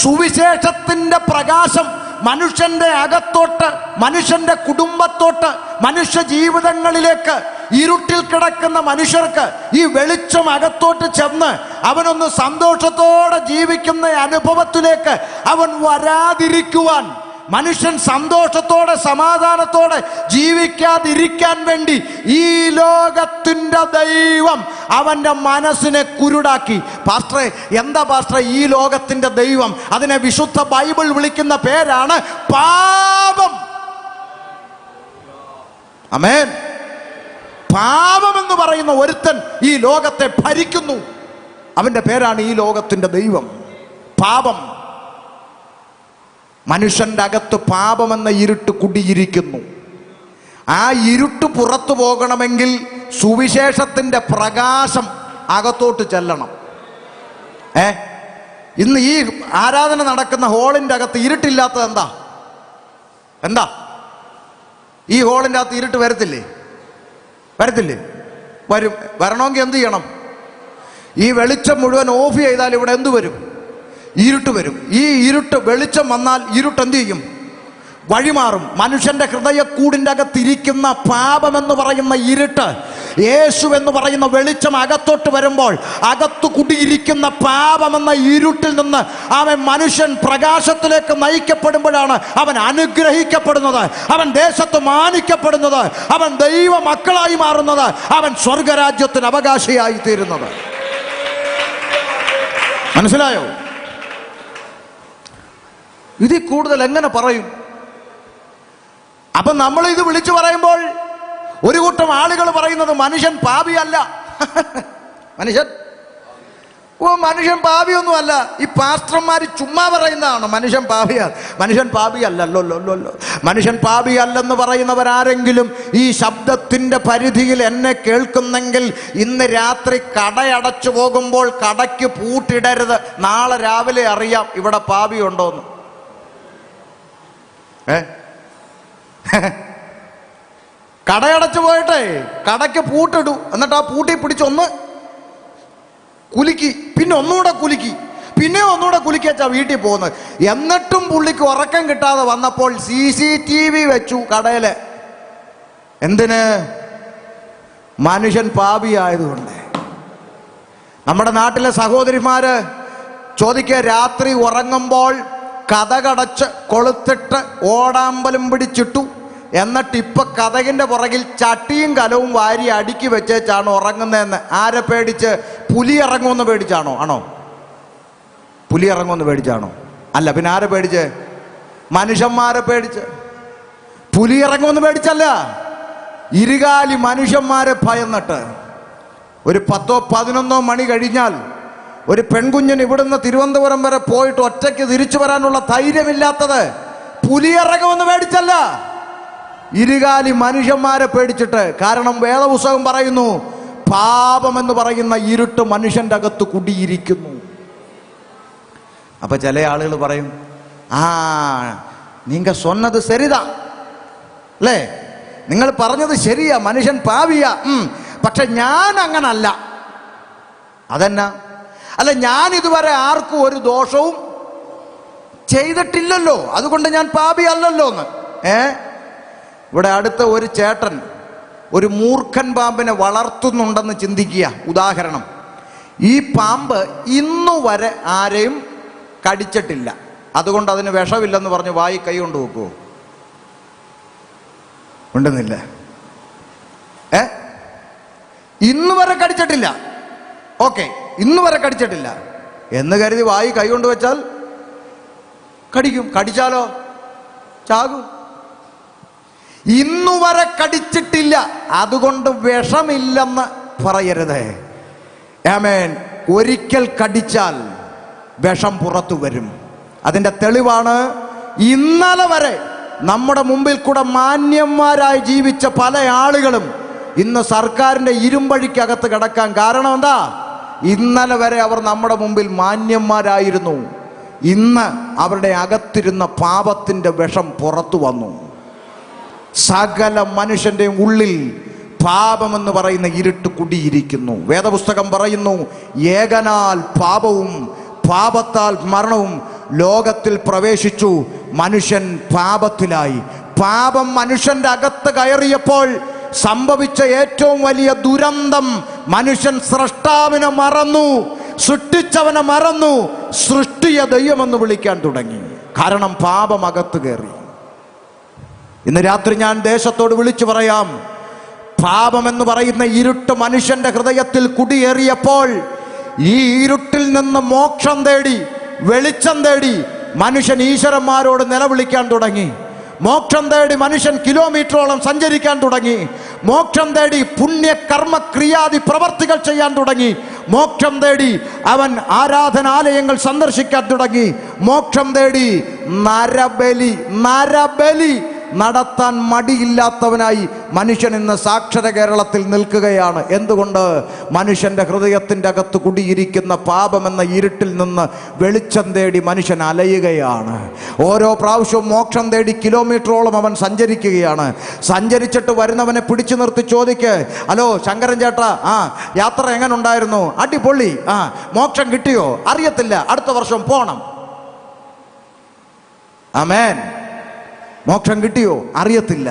സുവിശേഷത്തിന്റെ പ്രകാശം മനുഷ്യന്റെ അകത്തോട്ട്, മനുഷ്യന്റെ കുടുംബത്തോട്ട്, മനുഷ്യ ജീവിതങ്ങളിലേക്ക്, ഇരുട്ടിൽ കിടക്കുന്ന മനുഷ്യർക്ക് ഈ വെളിച്ചം അകത്തോട്ട് ചെന്ന് അവനൊന്ന് സന്തോഷത്തോടെ ജീവിക്കുന്ന അനുഭവത്തിലേക്ക് അവൻ വരാതിരിക്കുവാൻ, മനുഷ്യൻ സന്തോഷത്തോടെ സമാധാനത്തോടെ ജീവിക്കാതിരിക്കാൻ വേണ്ടി ഈ ലോകത്തിൻ്റെ ദൈവം അവൻ്റെ മനസ്സിനെ കുരുടാക്കി. പാസ്റ്ററെ, എന്താ പാസ്റ്ററെ ഈ ലോകത്തിൻ്റെ ദൈവം? അതിനെ വിശുദ്ധ ബൈബിൾ വിളിക്കുന്ന പേരാണ് പാപം. ആമേൻ. പാപം എന്ന് പറയുന്ന ഒരുത്തൻ ഈ ലോകത്തെ ഭരിക്കുന്നു. അവൻ്റെ പേരാണ് ഈ ലോകത്തിൻ്റെ ദൈവം. പാപം. മനുഷ്യന്റെ അകത്ത് പാപമെന്ന ഇരുട്ട് കുടിയിരിക്കുന്നു. ആ ഇരുട്ട് പുറത്തു പോകണമെങ്കിൽ സുവിശേഷത്തിന്റെ പ്രകാശം അകത്തോട്ട് ചെല്ലണം. ഇന്ന് ഈ ആരാധന നടക്കുന്ന ഹോളിന്റെ അകത്ത് ഇരുട്ടില്ലാത്തത് എന്താ? ഈ ഹോളിന്റെ അകത്ത് ഇരുട്ട് വരത്തില്ലേ? വരും. വരണമെങ്കിൽ എന്ത് ചെയ്യണം? ഈ വെളിച്ചം മുഴുവൻ ഓഫ് ചെയ്താൽ ഇവിടെ എന്ത് വരും? ഇരുട്ട് വരും. ഈ ഇരുട്ട്, വെളിച്ചം വന്നാൽ ഇരുട്ട് എന്ത് ചെയ്യും? വഴിമാറും. മനുഷ്യന്റെ ഹൃദയക്കൂടിൻ്റെ അകത്തിരിക്കുന്ന പാപമെന്ന് പറയുന്ന ഇരുട്ട് യേശു എന്ന് പറയുന്ന വെളിച്ചം അകത്തോട്ട് വരുമ്പോൾ അകത്തു കുടിയിരിക്കുന്ന പാപമെന്ന ഇരുട്ടിൽ നിന്ന് അവൻ മനുഷ്യൻ പ്രകാശത്തിലേക്ക് നയിക്കപ്പെടുമ്പോഴാണ് അവൻ അനുഗ്രഹിക്കപ്പെടുന്നത്, അവൻ ദേശത്ത് മാനിക്കപ്പെടുന്നത്, അവൻ ദൈവ മക്കളായി മാറുന്നത്, അവൻ സ്വർഗരാജ്യത്തിന് അവകാശിയായി തീരുന്നത്. മനസ്സിലായോ? ഇതിൽ കൂടുതൽ എങ്ങനെ പറയും? അപ്പൊ നമ്മൾ ഇത് വിളിച്ചു പറയുമ്പോൾ ഒരു കൂട്ടം ആളുകൾ പറയുന്നത് മനുഷ്യൻ പാപിയല്ല, മനുഷ്യൻ മനുഷ്യൻ പാപിയൊന്നുമല്ല. ഈ പാസ്റ്റർമാർ ചുമ്മാ പറയുന്നതാണ് മനുഷ്യൻ പാപിയാ. മനുഷ്യൻ പാപിയല്ലല്ലോ. മനുഷ്യൻ പാപിയല്ലെന്ന് പറയുന്നവരാരെങ്കിലും ഈ ശബ്ദത്തിൻ്റെ പരിധിയിൽ എന്നെ കേൾക്കുന്നെങ്കിൽ ഇന്ന് രാത്രി കടയടച്ചു പോകുമ്പോൾ കടയ്ക്ക് പൂട്ടിടരുത്. നാളെ രാവിലെ അറിയാം ഇവിടെ പാപിയുണ്ടോന്ന്. കടയടച്ചു പോയിട്ടേ കടയ്ക്ക് പൂട്ടിടൂ. എന്നിട്ട് ആ പൂട്ടി പിടിച്ചൊന്ന് കുലുക്കി, പിന്നെ ഒന്നുകൂടെ കുലുക്കി, പിന്നെ ഒന്നുകൂടെ കുലുക്കി വെച്ചാ വീട്ടിൽ പോകുന്നത്. എന്നിട്ടും പുള്ളിക്ക് ഉറക്കം കിട്ടാതെ വന്നപ്പോൾ CCTV വെച്ചു കടയില്. എന്തിന്? മനുഷ്യൻ പാപിയായതുകൊണ്ട്. നമ്മുടെ നാട്ടിലെ സഹോദരിമാര് ചോദിക്കുക, രാത്രി ഉറങ്ങുമ്പോൾ കതകടച്ച് കൊളുത്തിട്ട് ഓടാമ്പലും പിടിച്ചിട്ടു, എന്നിട്ട് ഇപ്പൊ കതകിന്റെ പുറകിൽ ചട്ടിയും കലവും വാരി അടുക്കി വെച്ചാണ് ഉറങ്ങുന്നതെന്ന്. ആരെ പേടിച്ച്? പുലി ഇറങ്ങുമെന്ന് പേടിച്ചാണോ? ആണോ? പുലി ഇറങ്ങുമെന്ന് പേടിച്ചാണോ? അല്ല, പിന്നെ ആരെ പേടിച്ച്? മനുഷ്യന്മാരെ പേടിച്ച്. പുലി ഇറങ്ങുമെന്ന് പേടിച്ചല്ല, ഇരുകാലി മനുഷ്യന്മാരെ ഭയന്നിട്ട്. ഒരു 10-11 മണി കഴിഞ്ഞാൽ ഒരു പെൺകുഞ്ഞിന് ഇവിടുന്ന് തിരുവനന്തപുരം വരെ പോയിട്ട് ഒറ്റയ്ക്ക് തിരിച്ചു വരാനുള്ള ധൈര്യമില്ലാത്തത് പുലി ഇറങ്ങുമെന്ന് പേടിച്ചല്ല, ഇരുകാലി മനുഷ്യന്മാരെ പേടിച്ചിട്ട്. കാരണം വേദപുസ്തകം പറയുന്നു, പാപമെന്ന് പറയുന്ന ഇരുട്ട് മനുഷ്യന്റെ അകത്ത് കുടിയിരിക്കുന്നു. അപ്പൊ ചില ആളുകൾ പറയും, നിങ്ങൾ சொன்னது ശരിതാ അല്ലേ, നിങ്ങൾ പറഞ്ഞത് ശരിയാ, മനുഷ്യൻ പാവിയാ. പക്ഷെ ഞാൻ അങ്ങനല്ല. അതെന്നാ? അല്ല, ഞാൻ ഇതുവരെ ആർക്കും ഒരു ദോഷവും ചെയ്തിട്ടില്ലല്ലോ, അതുകൊണ്ട് ഞാൻ പാപി അല്ലല്ലോ എന്ന്. ഇവിടെ അടുത്ത ഒരു ചേട്ടൻ ഒരു മൂർഖൻ പാമ്പിനെ വളർത്തുന്നുണ്ടെന്ന് ചിന്തിക്കുക. ഉദാഹരണം, ഈ പാമ്പ് ഇന്നുവരെ ആരെയും കടിച്ചിട്ടില്ല, അതുകൊണ്ട് അതിന് വിഷമില്ലെന്ന് പറഞ്ഞ് വായി കൈ കൊണ്ട് വെക്കുവോ? ഉണ്ടെന്നില്ല. ഇന്നുവരെ കടിച്ചിട്ടില്ല, ഓക്കെ, ഇന്നുവരെ കടിച്ചിട്ടില്ല എന്ന് കരുതി വായി കൈ കൊണ്ട് വെച്ചാൽ കടിക്കും. കടിച്ചാലോ ചാകും. ഇന്നുവരെ കടിച്ചിട്ടില്ല, അതുകൊണ്ട് വിഷമില്ലെന്ന് പറയരുത്. ആമേൻ. ഒരിക്കൽ കടിച്ചാൽ വിഷം പുറത്തു വരും. അതിൻ്റെ തെളിവാണ് ഇന്നലെ വരെ നമ്മുടെ മുമ്പിൽ കൂടെ മാന്യന്മാരായി ജീവിച്ച പല ആളുകളും ഇന്ന് സർക്കാരിൻ്റെ ഇരുമ്പഴിക്കകത്ത് കിടക്കാൻ കാരണം എന്താ? ഇന്നലെ വരെ അവർ നമ്മുടെ മുമ്പിൽ മാന്യന്മാരായിരുന്നു. ഇന്ന് അവരുടെ അകത്തിരുന്ന പാപത്തിൻ്റെ വിഷം പുറത്തു വന്നു. സകല മനുഷ്യൻ്റെയും ഉള്ളിൽ പാപമെന്ന് പറയുന്ന ഇരുട്ട് കുടിയിരിക്കുന്നു. വേദപുസ്തകം പറയുന്നു, ഏകനാൽ പാപവും പാപത്താൽ മരണവും ലോകത്തിൽ പ്രവേശിച്ചു, മനുഷ്യൻ പാപത്തിലായി. പാപം മനുഷ്യന്റെ അകത്ത് കയറിയപ്പോൾ സംഭവിച്ച ഏറ്റവും വലിയ ദുരന്തം, മനുഷ്യൻ സ്രഷ്ടാവിനെ മറന്നു, സൃഷ്ടിച്ചവനെ മറന്നു, സൃഷ്ടിയ ദൈവമെന്ന് വിളിക്കാൻ തുടങ്ങി. കാരണം പാപം അകത്ത് കയറി. ഇന്ന് രാത്രി ഞാൻ ദേശത്തോട് വിളിച്ചു പറയാം, പാപമെന്ന് പറയുന്ന ഇരുട്ട് മനുഷ്യന്റെ ഹൃദയത്തിൽ കുടിയേറിയപ്പോൾ ഈ ഇരുട്ടിൽ നിന്ന് മോക്ഷം തേടി, വെളിച്ചം തേടി മനുഷ്യൻ ഈശ്വരന്മാരോട് നിലവിളിക്കാൻ തുടങ്ങി. മോക്ഷം തേടി മനുഷ്യൻ കിലോമീറ്ററോളം സഞ്ചരിക്കാൻ തുടങ്ങി. മോക്ഷം തേടി പുണ്യകർമ്മ ക്രിയാദി പ്രവർത്തികൾ ചെയ്യാൻ തുടങ്ങി. മോക്ഷം തേടി അവൻ ആരാധനാലയങ്ങൾ സന്ദർശിക്കാൻ തുടങ്ങി. മോക്ഷം തേടി നരബലി നടത്താൻ മടിയില്ലാത്തവനായി മനുഷ്യൻ ഇന്ന് സാക്ഷര കേരളത്തിൽ നിൽക്കുകയാണ്. എന്തുകൊണ്ട്? മനുഷ്യന്റെ ഹൃദയത്തിൻ്റെ അകത്ത് കുടിയിരിക്കുന്ന പാപമെന്ന ഇരുട്ടിൽ നിന്ന് വെളിച്ചം തേടി മനുഷ്യൻ അലയുകയാണ്. ഓരോ പ്രാവശ്യവും മോക്ഷം തേടി കിലോമീറ്ററോളം അവൻ സഞ്ചരിക്കുകയാണ്. സഞ്ചരിച്ചിട്ട് വരുന്നവനെ പിടിച്ചു നിർത്തി ചോദിക്ക്, ഹലോ ശങ്കരൻ ചേട്ടാ, യാത്ര എങ്ങനെ ഉണ്ടായിരുന്നു? അടിപൊളി. മോക്ഷം കിട്ടിയോ? അറിയത്തില്ല, അടുത്ത വർഷം പോണം. ആമേൻ. മോക്ഷം കിട്ടിയോ? അറിയത്തില്ല.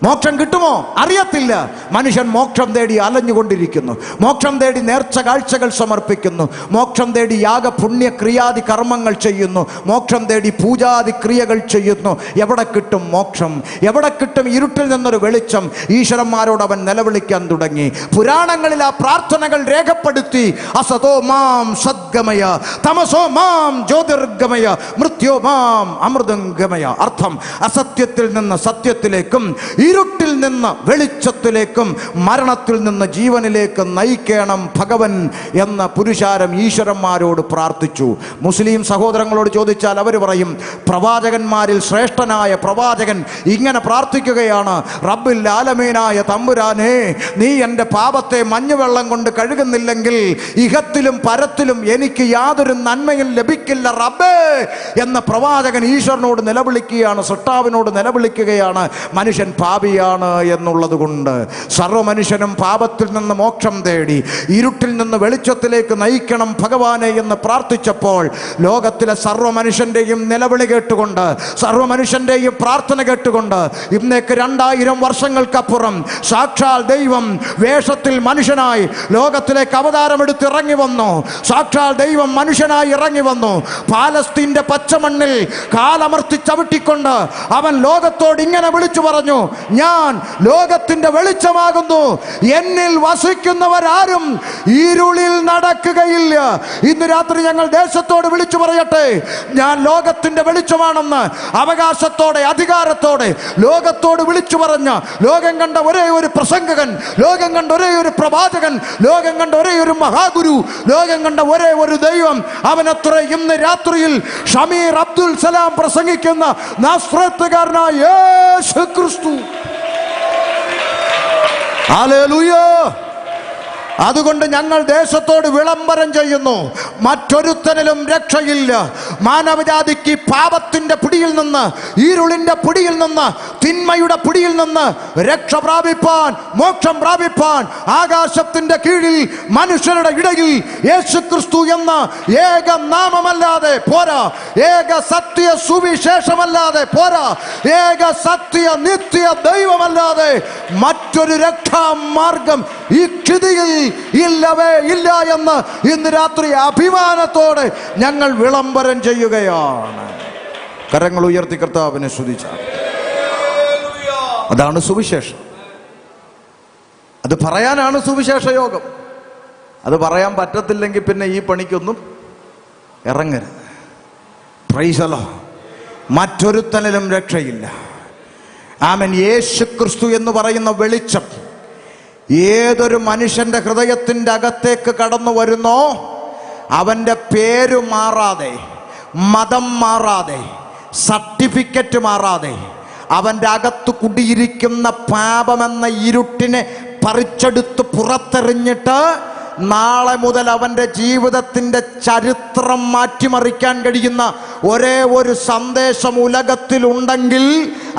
മോക്ഷം കിട്ടുമോ? അറിയത്തില്ല. മനുഷ്യൻ മോക്ഷം തേടി അലഞ്ഞുകൊണ്ടിരിക്കുന്നു. മോക്ഷം തേടി നേർച്ച കാഴ്ചകൾ സമർപ്പിക്കുന്നു. മോക്ഷം തേടി യാഗ പുണ്യ ക്രിയാദി കർമ്മങ്ങൾ ചെയ്യുന്നു. മോക്ഷം തേടി പൂജാതി ക്രിയകൾ ചെയ്യുന്നു. എവിടെ കിട്ടും മോക്ഷം? എവിടെ കിട്ടും ഇരുട്ടിൽ നിന്നൊരു വെളിച്ചം? ഈശ്വരന്മാരോട് അവൻ നിലവിളിക്കാൻ തുടങ്ങി. പുരാണങ്ങളിൽ ആ പ്രാർത്ഥനകൾ രേഖപ്പെടുത്തി. അസതോ മാം സദ്ഗമയ, തമസോ മാം ജ്യോതിർഗമയ, മൃത്യോ മാം അമൃതംഗമയ. അർത്ഥം, അസത്യത്തിൽ നിന്ന് സത്യത്തിലേക്കും ഇരുട്ടിൽ നിന്ന് വെളിച്ചത്തിലേക്കും മരണത്തിൽ നിന്ന് ജീവനിലേക്കും നയിക്കണം ഭഗവൻ എന്ന പുരുഷാരം ഈശ്വരന്മാരോട് പ്രാർത്ഥിച്ചു. മുസ്ലിം സഹോദരങ്ങളോട് ചോദിച്ചാൽ അവർ പറയും, പ്രവാചകന്മാരിൽ ശ്രേഷ്ഠനായ പ്രവാചകൻ ഇങ്ങനെ പ്രാർത്ഥിക്കുകയാണ്: റബ്ബിൽ ആലമീനായ തമ്പുരാനെ, നീ എൻ്റെ പാപത്തെ മഞ്ഞുവെള്ളം കൊണ്ട് കഴുകുന്നില്ലെങ്കിൽ ഇഹത്തിലും പരത്തിലും എനിക്ക് യാതൊരു നന്മയും ലഭിക്കില്ല റബ്ബേ എന്ന പ്രവാചകൻ ഈശ്വരനോട് നിലവിളിക്കുകയാണ്, സൃഷ്ടാവിനോട് നിലവിളിക്കുകയാണ്. മനുഷ്യൻ പാപിയാണ് എന്നുള്ളത് കൊണ്ട് സർവ്വ മനുഷ്യനും പാപത്തിൽ നിന്ന് മോക്ഷം തേടി ഇരുട്ടിൽ നിന്ന് വെളിച്ചത്തിലേക്ക് നയിക്കണം ഭഗവാനെ എന്ന് പ്രാർത്ഥിച്ചപ്പോൾ ലോകത്തിലെ സർവ്വ മനുഷ്യൻ്റെയും നിലവിളി കേട്ടുകൊണ്ട്, സർവ്വ മനുഷ്യൻ്റെയും പ്രാർത്ഥന കേട്ടുകൊണ്ട് ഇന്നേക്ക് 2000 വർഷങ്ങൾക്കപ്പുറം സാക്ഷാൽ ദൈവം വേഷത്തിൽ മനുഷ്യനായി ലോകത്തിലേക്ക് അവതാരമെടുത്ത് ഇറങ്ങി വന്നു. സാക്ഷാൽ ദൈവം മനുഷ്യനായി ഇറങ്ങി വന്നു. പാലസ്തീന്റെ പച്ചമണ്ണിൽ കാലമർത്തി ചവിട്ടിക്കൊണ്ട് അവൻ ലോകത്തോട് ഇങ്ങനെ വിളിച്ചു പറഞ്ഞു: ഞാൻ ലോകത്തിന്റെ വെളിച്ചമാകുന്നു, എന്നിൽ വസിക്കുന്നവരാരും ഇരുളിൽ നടക്കുകയില്ല. ഇന്ന് രാത്രി ഞങ്ങൾ ദേശത്തോട് വിളിച്ചു പറയട്ടെ, ഞാൻ ലോകത്തിന്റെ വെളിച്ചമാണെന്ന് അവകാശത്തോടെ അധികാരത്തോടെ ലോകത്തോട് വിളിച്ചു പറഞ്ഞ, ലോകം കണ്ട ഒരേ ഒരു പ്രസംഗകൻ, ലോകം കണ്ട ഒരേ ഒരു പ്രവാചകൻ, ലോകം കണ്ട ഒരേ ഒരു മഹാഗുരു, ലോകം കണ്ട ഒരേ ഒരു ദൈവം, അവനത്ര ഇന്ന് രാത്രിയിൽ ഷമീർ അബ്ദുൽ സലാം പ്രസംഗിക്കുന്ന നാസ്രത്തുകാരനായ യേശു ക്രിസ്തു. ഹല്ലേലൂയ. അതുകൊണ്ട് ഞങ്ങൾ ദേശത്തോട് വിളംബരം ചെയ്യുന്നു: മറ്റൊരുത്തനിലും രക്ഷയില്ല. മാനവജാതിക്ക് പാപത്തിന്റെ പിടിയിൽ നിന്ന്, ഇരുളിന്റെ പിടിയിൽ നിന്ന്, തിന്മയുടെ പിടിയിൽ നിന്ന് രക്ഷ പ്രാപിപ്പാൻ, മോക്ഷം പ്രാപിപ്പാൻ ആകാശത്തിന്റെ കീഴിൽ മനുഷ്യരുടെ ഇടയിൽ യേശുക്രിസ്തു എന്ന ഏക നാമമല്ലാതെ പോരാ, ഏക സത്യ സുവിശേഷമല്ലാതെ പോരാ, ഏക സത്യ നിത്യ ദൈവമല്ലാതെ മറ്റൊരു രക്ഷാമാർഗം ഈ ക്ഷിതിയിൽ ഇല്ലവേ ഇല്ല എന്ന് ഇന്ന് രാത്രി അഭിമാനത്തോടെ ഞങ്ങൾ വിളംബരം ചെയ്യുകയാണ്. കരങ്ങൾ ഉയർത്തി കർത്താവിനെ സ്തുതിച്ചാൽ അതാണ് സുവിശേഷം. അത് പറയാനാണ് സുവിശേഷ യോഗം. അത് പറയാൻ പറ്റത്തില്ലെങ്കിൽ പിന്നെ ഈ പണിക്കൊന്നും ഇറങ്ങരുത്. Praise the lord. മറ്റൊരുത്തനിലും രക്ഷയില്ല. ആമേൻ. യേശു ക്രിസ്തു എന്ന് പറയുന്ന വെളിച്ചം ഏതൊരു മനുഷ്യന്റെ ഹൃദയത്തിൻ്റെ അകത്തേക്ക് കടന്നു വരുന്നോ, അവൻ്റെ പേര് മാറാതെ, മതം മാറാതെ, സർട്ടിഫിക്കറ്റ് മാറാതെ, അവൻ്റെ അകത്ത് കുടിയിരിക്കുന്ന പാപമെന്ന ഇരുട്ടിനെ പറിച്ചെടുത്ത് പുറത്തെറിഞ്ഞിട്ട് നാളെ മുതൽ അവൻ്റെ ജീവിതത്തിൻ്റെ ചരിത്രം മാറ്റിമറിക്കാൻ കഴിയുന്ന ഒരേ ഒരു സന്ദേശം ഉലകത്തിലുണ്ടെങ്കിൽ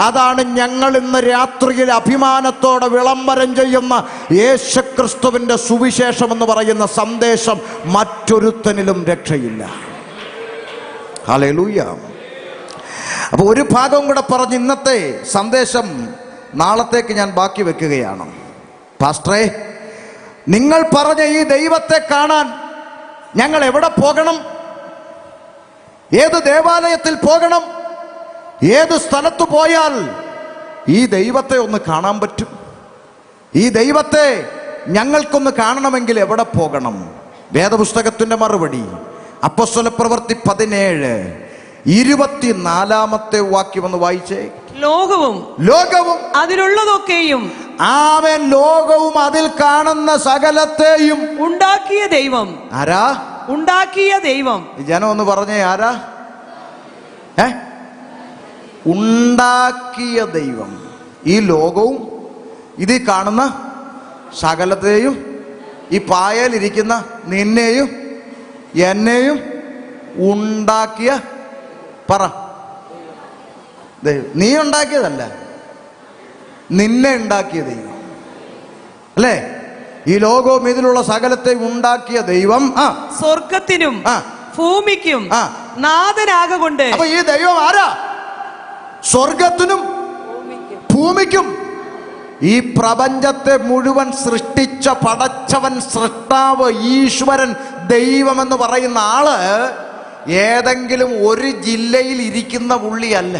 അതാണ് ഞങ്ങൾ ഇന്ന് രാത്രിയിൽ അഭിമാനത്തോടെ വിളംബരം ചെയ്യുന്ന യേശുക്രിസ്തുവിൻ്റെ സുവിശേഷം എന്ന് പറയുന്ന സന്ദേശം. മറ്റൊരുത്തനിലും രക്ഷയില്ല. ഹല്ലേലൂയ. അപ്പോൾ ഒരു ഭാഗം കൂടെ പറഞ്ഞ് ഇന്നത്തെ സന്ദേശം നാളത്തേക്ക് ഞാൻ ബാക്കി വെക്കുകയാണ്. പാസ്റ്ററേ, നിങ്ങൾ പറഞ്ഞ ഈ ദൈവത്തെ കാണാൻ ഞങ്ങൾ എവിടെ പോകണം? ഏത് ദേവാലയത്തിൽ പോകണം? ഏത് സ്ഥലത്ത് പോയാൽ ഈ ദൈവത്തെ ഒന്ന് കാണാൻ പറ്റും? ഈ ദൈവത്തെ ഞങ്ങൾക്കൊന്ന് കാണണമെങ്കിൽ എവിടെ പോകണം? വേദപുസ്തകത്തിന്റെ മറുപടി അപ്പോസ്തലപ്രവൃത്തി 17:24 വാക്യം ഒന്ന് വായിച്ചേ. ലോകവും അതിലുള്ളതൊക്കെയും, ആമേൻ, ലോകവും അതിൽ കാണുന്ന സകലത്തെയും ഉണ്ടാക്കിയ ദൈവം. ആരാ? ഉണ്ടാക്കിയ ദൈവം. ജനം ഒന്ന് പറഞ്ഞേ, ആരാ? ഉണ്ടാക്കിയ ദൈവം. ഈ ലോകവും ഇതിൽ കാണുന്ന സകലത്തെയും, ഈ പായലിരിക്കുന്ന നിന്നെയും എന്നെയും ഉണ്ടാക്കിയ, പറ, ദൈവം. നീ ഉണ്ടാക്കിയതല്ല, നിന്നെ ഉണ്ടാക്കിയ ദൈവം അല്ലേ? ഈ ലോകവും ഇതിലുള്ള സകലത്തെ ഉണ്ടാക്കിയ ദൈവം സ്വർഗത്തിനും ഭൂമിക്കും നാഥനാകൊണ്ട്. അപ്പൊ ഈ ദൈവം ആരാ? സ്വർഗത്തിനും ഭൂമിക്കും. ഈ പ്രപഞ്ചത്തെ മുഴുവൻ സൃഷ്ടിച്ച പടച്ചവൻ, സൃഷ്ടാവ്, ഈശ്വരൻ, ദൈവം എന്ന് പറയുന്ന ആള് ഏതെങ്കിലും ഒരു ജില്ലയിൽ ഇരിക്കുന്ന പുള്ളിയല്ല.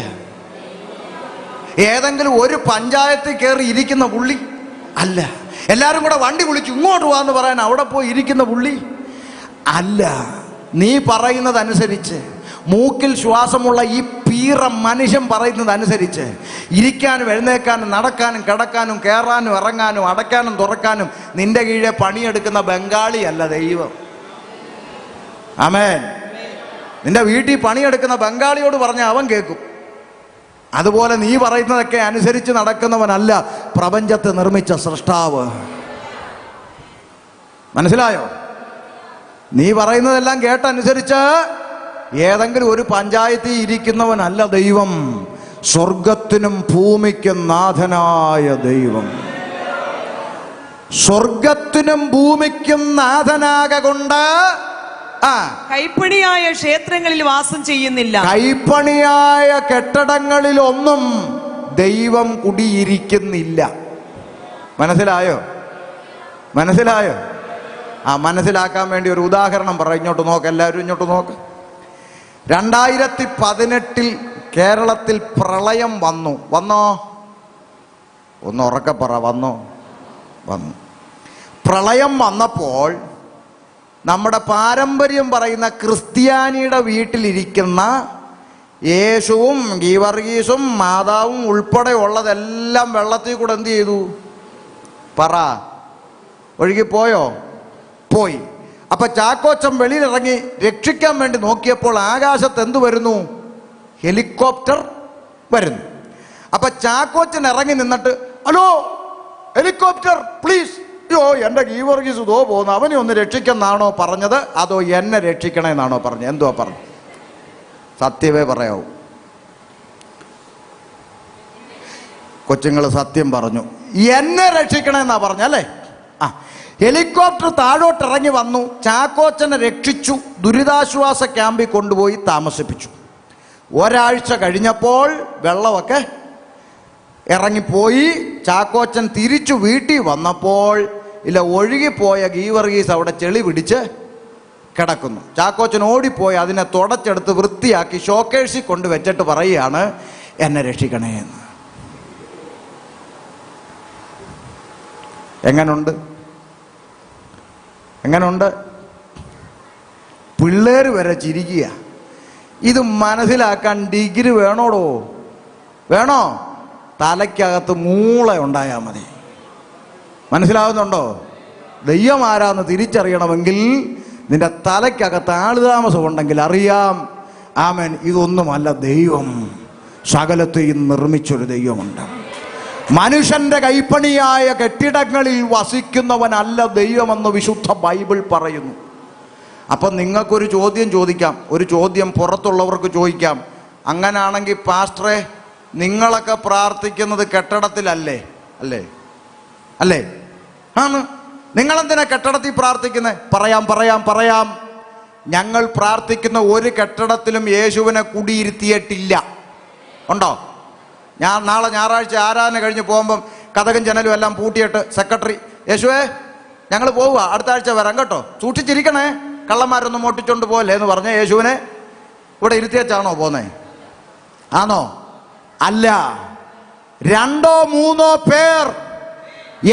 ഏതെങ്കിലും ഒരു പഞ്ചായത്തിൽ കയറി ഇരിക്കുന്ന പുള്ളി അല്ല. എല്ലാവരും കൂടെ വണ്ടി വിളിച്ചു ഇങ്ങോട്ട് പോവാന്ന് പറയാൻ അവിടെ പോയി ഇരിക്കുന്ന പുള്ളി അല്ല. നീ പറയുന്നതനുസരിച്ച് മൂക്കിൽ ശ്വാസമുള്ള ഈ പീറ മനുഷ്യൻ പറയുന്നത് അനുസരിച്ച് ഇരിക്കാനും എഴുന്നേക്കാനും നടക്കാനും കിടക്കാനും കയറാനും ഇറങ്ങാനും അടയ്ക്കാനും തുറക്കാനും നിന്റെ കീഴെ പണിയെടുക്കുന്ന ബംഗാളി അല്ല ദൈവം. ആമേൻ. നിന്റെ വീട്ടിൽ പണിയെടുക്കുന്ന ബംഗാളിയോട് പറഞ്ഞാൽ അവൻ കേൾക്കും. അതുപോലെ നീ പറയുന്നതൊക്കെ അനുസരിച്ച് നടക്കുന്നവനല്ല പ്രപഞ്ചത്തെ നിർമ്മിച്ച സൃഷ്ടാവ്. മനസ്സിലായോ? നീ പറയുന്നതെല്ലാം കേട്ടനുസരിച്ച് ഏതെങ്കിലും ഒരു പഞ്ചായത്തിൽ ഇരിക്കുന്നവനല്ല ദൈവം. സ്വർഗത്തിനും ഭൂമിക്കും നാഥനായ ദൈവം. സ്വർഗത്തിനും ഭൂമിക്കും നാഥനാകൊണ്ട് കൈപ്പണിയായ ക്ഷേത്രങ്ങളിൽ വാസം ചെയ്യുന്നില്ല. കൈപ്പണിയായ കെട്ടിടങ്ങളിലൊന്നും ദൈവം കുടിയിരിക്കുന്നില്ല. മനസ്സിലായോ? മനസ്സിലായോ? മനസ്സിലാക്കാൻ വേണ്ടി ഒരു ഉദാഹരണം പറ. ഇങ്ങോട്ട് നോക്ക്, എല്ലാവരും ഇങ്ങോട്ട് നോക്ക്. 2018 കേരളത്തിൽ പ്രളയം വന്നോ? ഒന്ന് ഉറക്കെ പറ. വന്നു. പ്രളയം വന്നപ്പോൾ നമ്മുടെ പാരമ്പര്യം പറയുന്ന ക്രിസ്ത്യാനിയുടെ വീട്ടിലിരിക്കുന്ന യേശുവും ഗീവർഗീസും മാതാവും ഉൾപ്പെടെ ഉള്ളതെല്ലാം വെള്ളത്തിൽ കൂടെ എന്ത് ചെയ്തു? പറ. ഒഴുകിപ്പോയോ? പോയി. അപ്പൊ ചാക്കോച്ചൻ വെളിയിലിറങ്ങി രക്ഷിക്കാൻ വേണ്ടി നോക്കിയപ്പോൾ ആകാശത്ത് എന്ത് വരുന്നു? ഹെലികോപ്റ്റർ വരുന്നു. അപ്പൊ ചാക്കോച്ചൻ ഇറങ്ങി നിന്നിട്ട്, ഹലോ ഹെലികോപ്റ്റർ പ്ലീസ്. അയ്യോ, എൻ്റെ ഗീവർഗീസ് ഇതോ പോകുന്നു, അവനെ ഒന്ന് രക്ഷിക്കെന്നാണോ പറഞ്ഞത് അതോ എന്നെ രക്ഷിക്കണമെന്നാണോ പറഞ്ഞത്? എന്തുവാ പറഞ്ഞു? സത്യമേ പറയാവൂ. കൊച്ചുങ്ങൾ സത്യം പറഞ്ഞു. എന്നെ രക്ഷിക്കണമെന്നാ പറഞ്ഞല്ലേ? ഹെലികോപ്റ്റർ താഴോട്ടിറങ്ങി വന്നു, ചാക്കോച്ചനെ രക്ഷിച്ചു, ദുരിതാശ്വാസ ക്യാമ്പിൽ കൊണ്ടുപോയി താമസിപ്പിച്ചു. ഒരാഴ്ച കഴിഞ്ഞപ്പോൾ വെള്ളമൊക്കെ ഇറങ്ങിപ്പോയി. ചാക്കോച്ചൻ തിരിച്ചു വീട്ടിൽ വന്നപ്പോൾ ഒഴുകിപ്പോയ ഗീവർഗീസ് അവിടെ ചെളി പിടിച്ച് കിടക്കുന്നു. ചാക്കോച്ചൻ ഓടിപ്പോയി അതിനെ തുടച്ചെടുത്ത് വൃത്തിയാക്കി ഷോക്കേഴ്സിൽ കൊണ്ട് വെച്ചിട്ട് പറയുകയാണ്, എന്നെ രക്ഷിക്കണേ എന്ന്. എങ്ങനുണ്ട്? പിള്ളേർ വരെ ചിരിക്കുക. ഇത് മനസ്സിലാക്കാൻ ഡിഗ്രി വേണോടോ? വേണോ? തലയ്ക്കകത്ത് മൂള ഉണ്ടായാൽ മതി. മനസ്സിലാവുന്നുണ്ടോ? ദൈവം ആരാന്ന് തിരിച്ചറിയണമെങ്കിൽ നിന്റെ തലയ്ക്കകത്ത് ആളുതാമസം ഉണ്ടെങ്കിൽ അറിയാം. ആമേൻ. ഇതൊന്നുമല്ല ദൈവം. സകലത്തെയും നിർമ്മിച്ചൊരു ദൈവമുണ്ട്. മനുഷ്യന്റെ കൈപ്പണിയായ കെട്ടിടങ്ങളിൽ വസിക്കുന്നവനല്ല ദൈവമെന്ന് വിശുദ്ധ ബൈബിൾ പറയുന്നു. അപ്പം നിങ്ങൾക്കൊരു ചോദ്യം ചോദിക്കാം, ഒരു ചോദ്യം പുറത്തുള്ളവർക്ക് ചോദിക്കാം. അങ്ങനാണെങ്കിൽ പാസ്റ്ററെ, നിങ്ങളൊക്കെ പ്രാർത്ഥിക്കുന്നത് കെട്ടിടത്തിലല്ലേ? അല്ലേ? ആണ്. നിങ്ങളെന്തിനാ കെട്ടിടത്തിൽ പ്രാർത്ഥിക്കുന്നത്? പറയാം. ഞങ്ങൾ പ്രാർത്ഥിക്കുന്ന ഒരു കെട്ടിടത്തിലും യേശുവിനെ കുടിയിരുത്തിയിട്ടില്ല. ഉണ്ടോ? ഞാൻ നാളെ ഞായറാഴ്ച ആരാധന കഴിഞ്ഞ് പോകുമ്പം കതകും ജനലും എല്ലാം പൂട്ടിയിട്ട് സെക്രട്ടറി, യേശുവേ ഞങ്ങൾ പോവുക, അടുത്ത ആഴ്ച വരാം കേട്ടോ, സൂക്ഷിച്ചിരിക്കണേ, കള്ളന്മാരൊന്നും മോട്ടിച്ചോണ്ട് പോകല്ലേ എന്ന് പറഞ്ഞ യേശുവിനെ ഇവിടെ ഇരുത്തിയച്ചാണോ പോന്നേ? ആണോ? അല്ല. 2-3 പേർ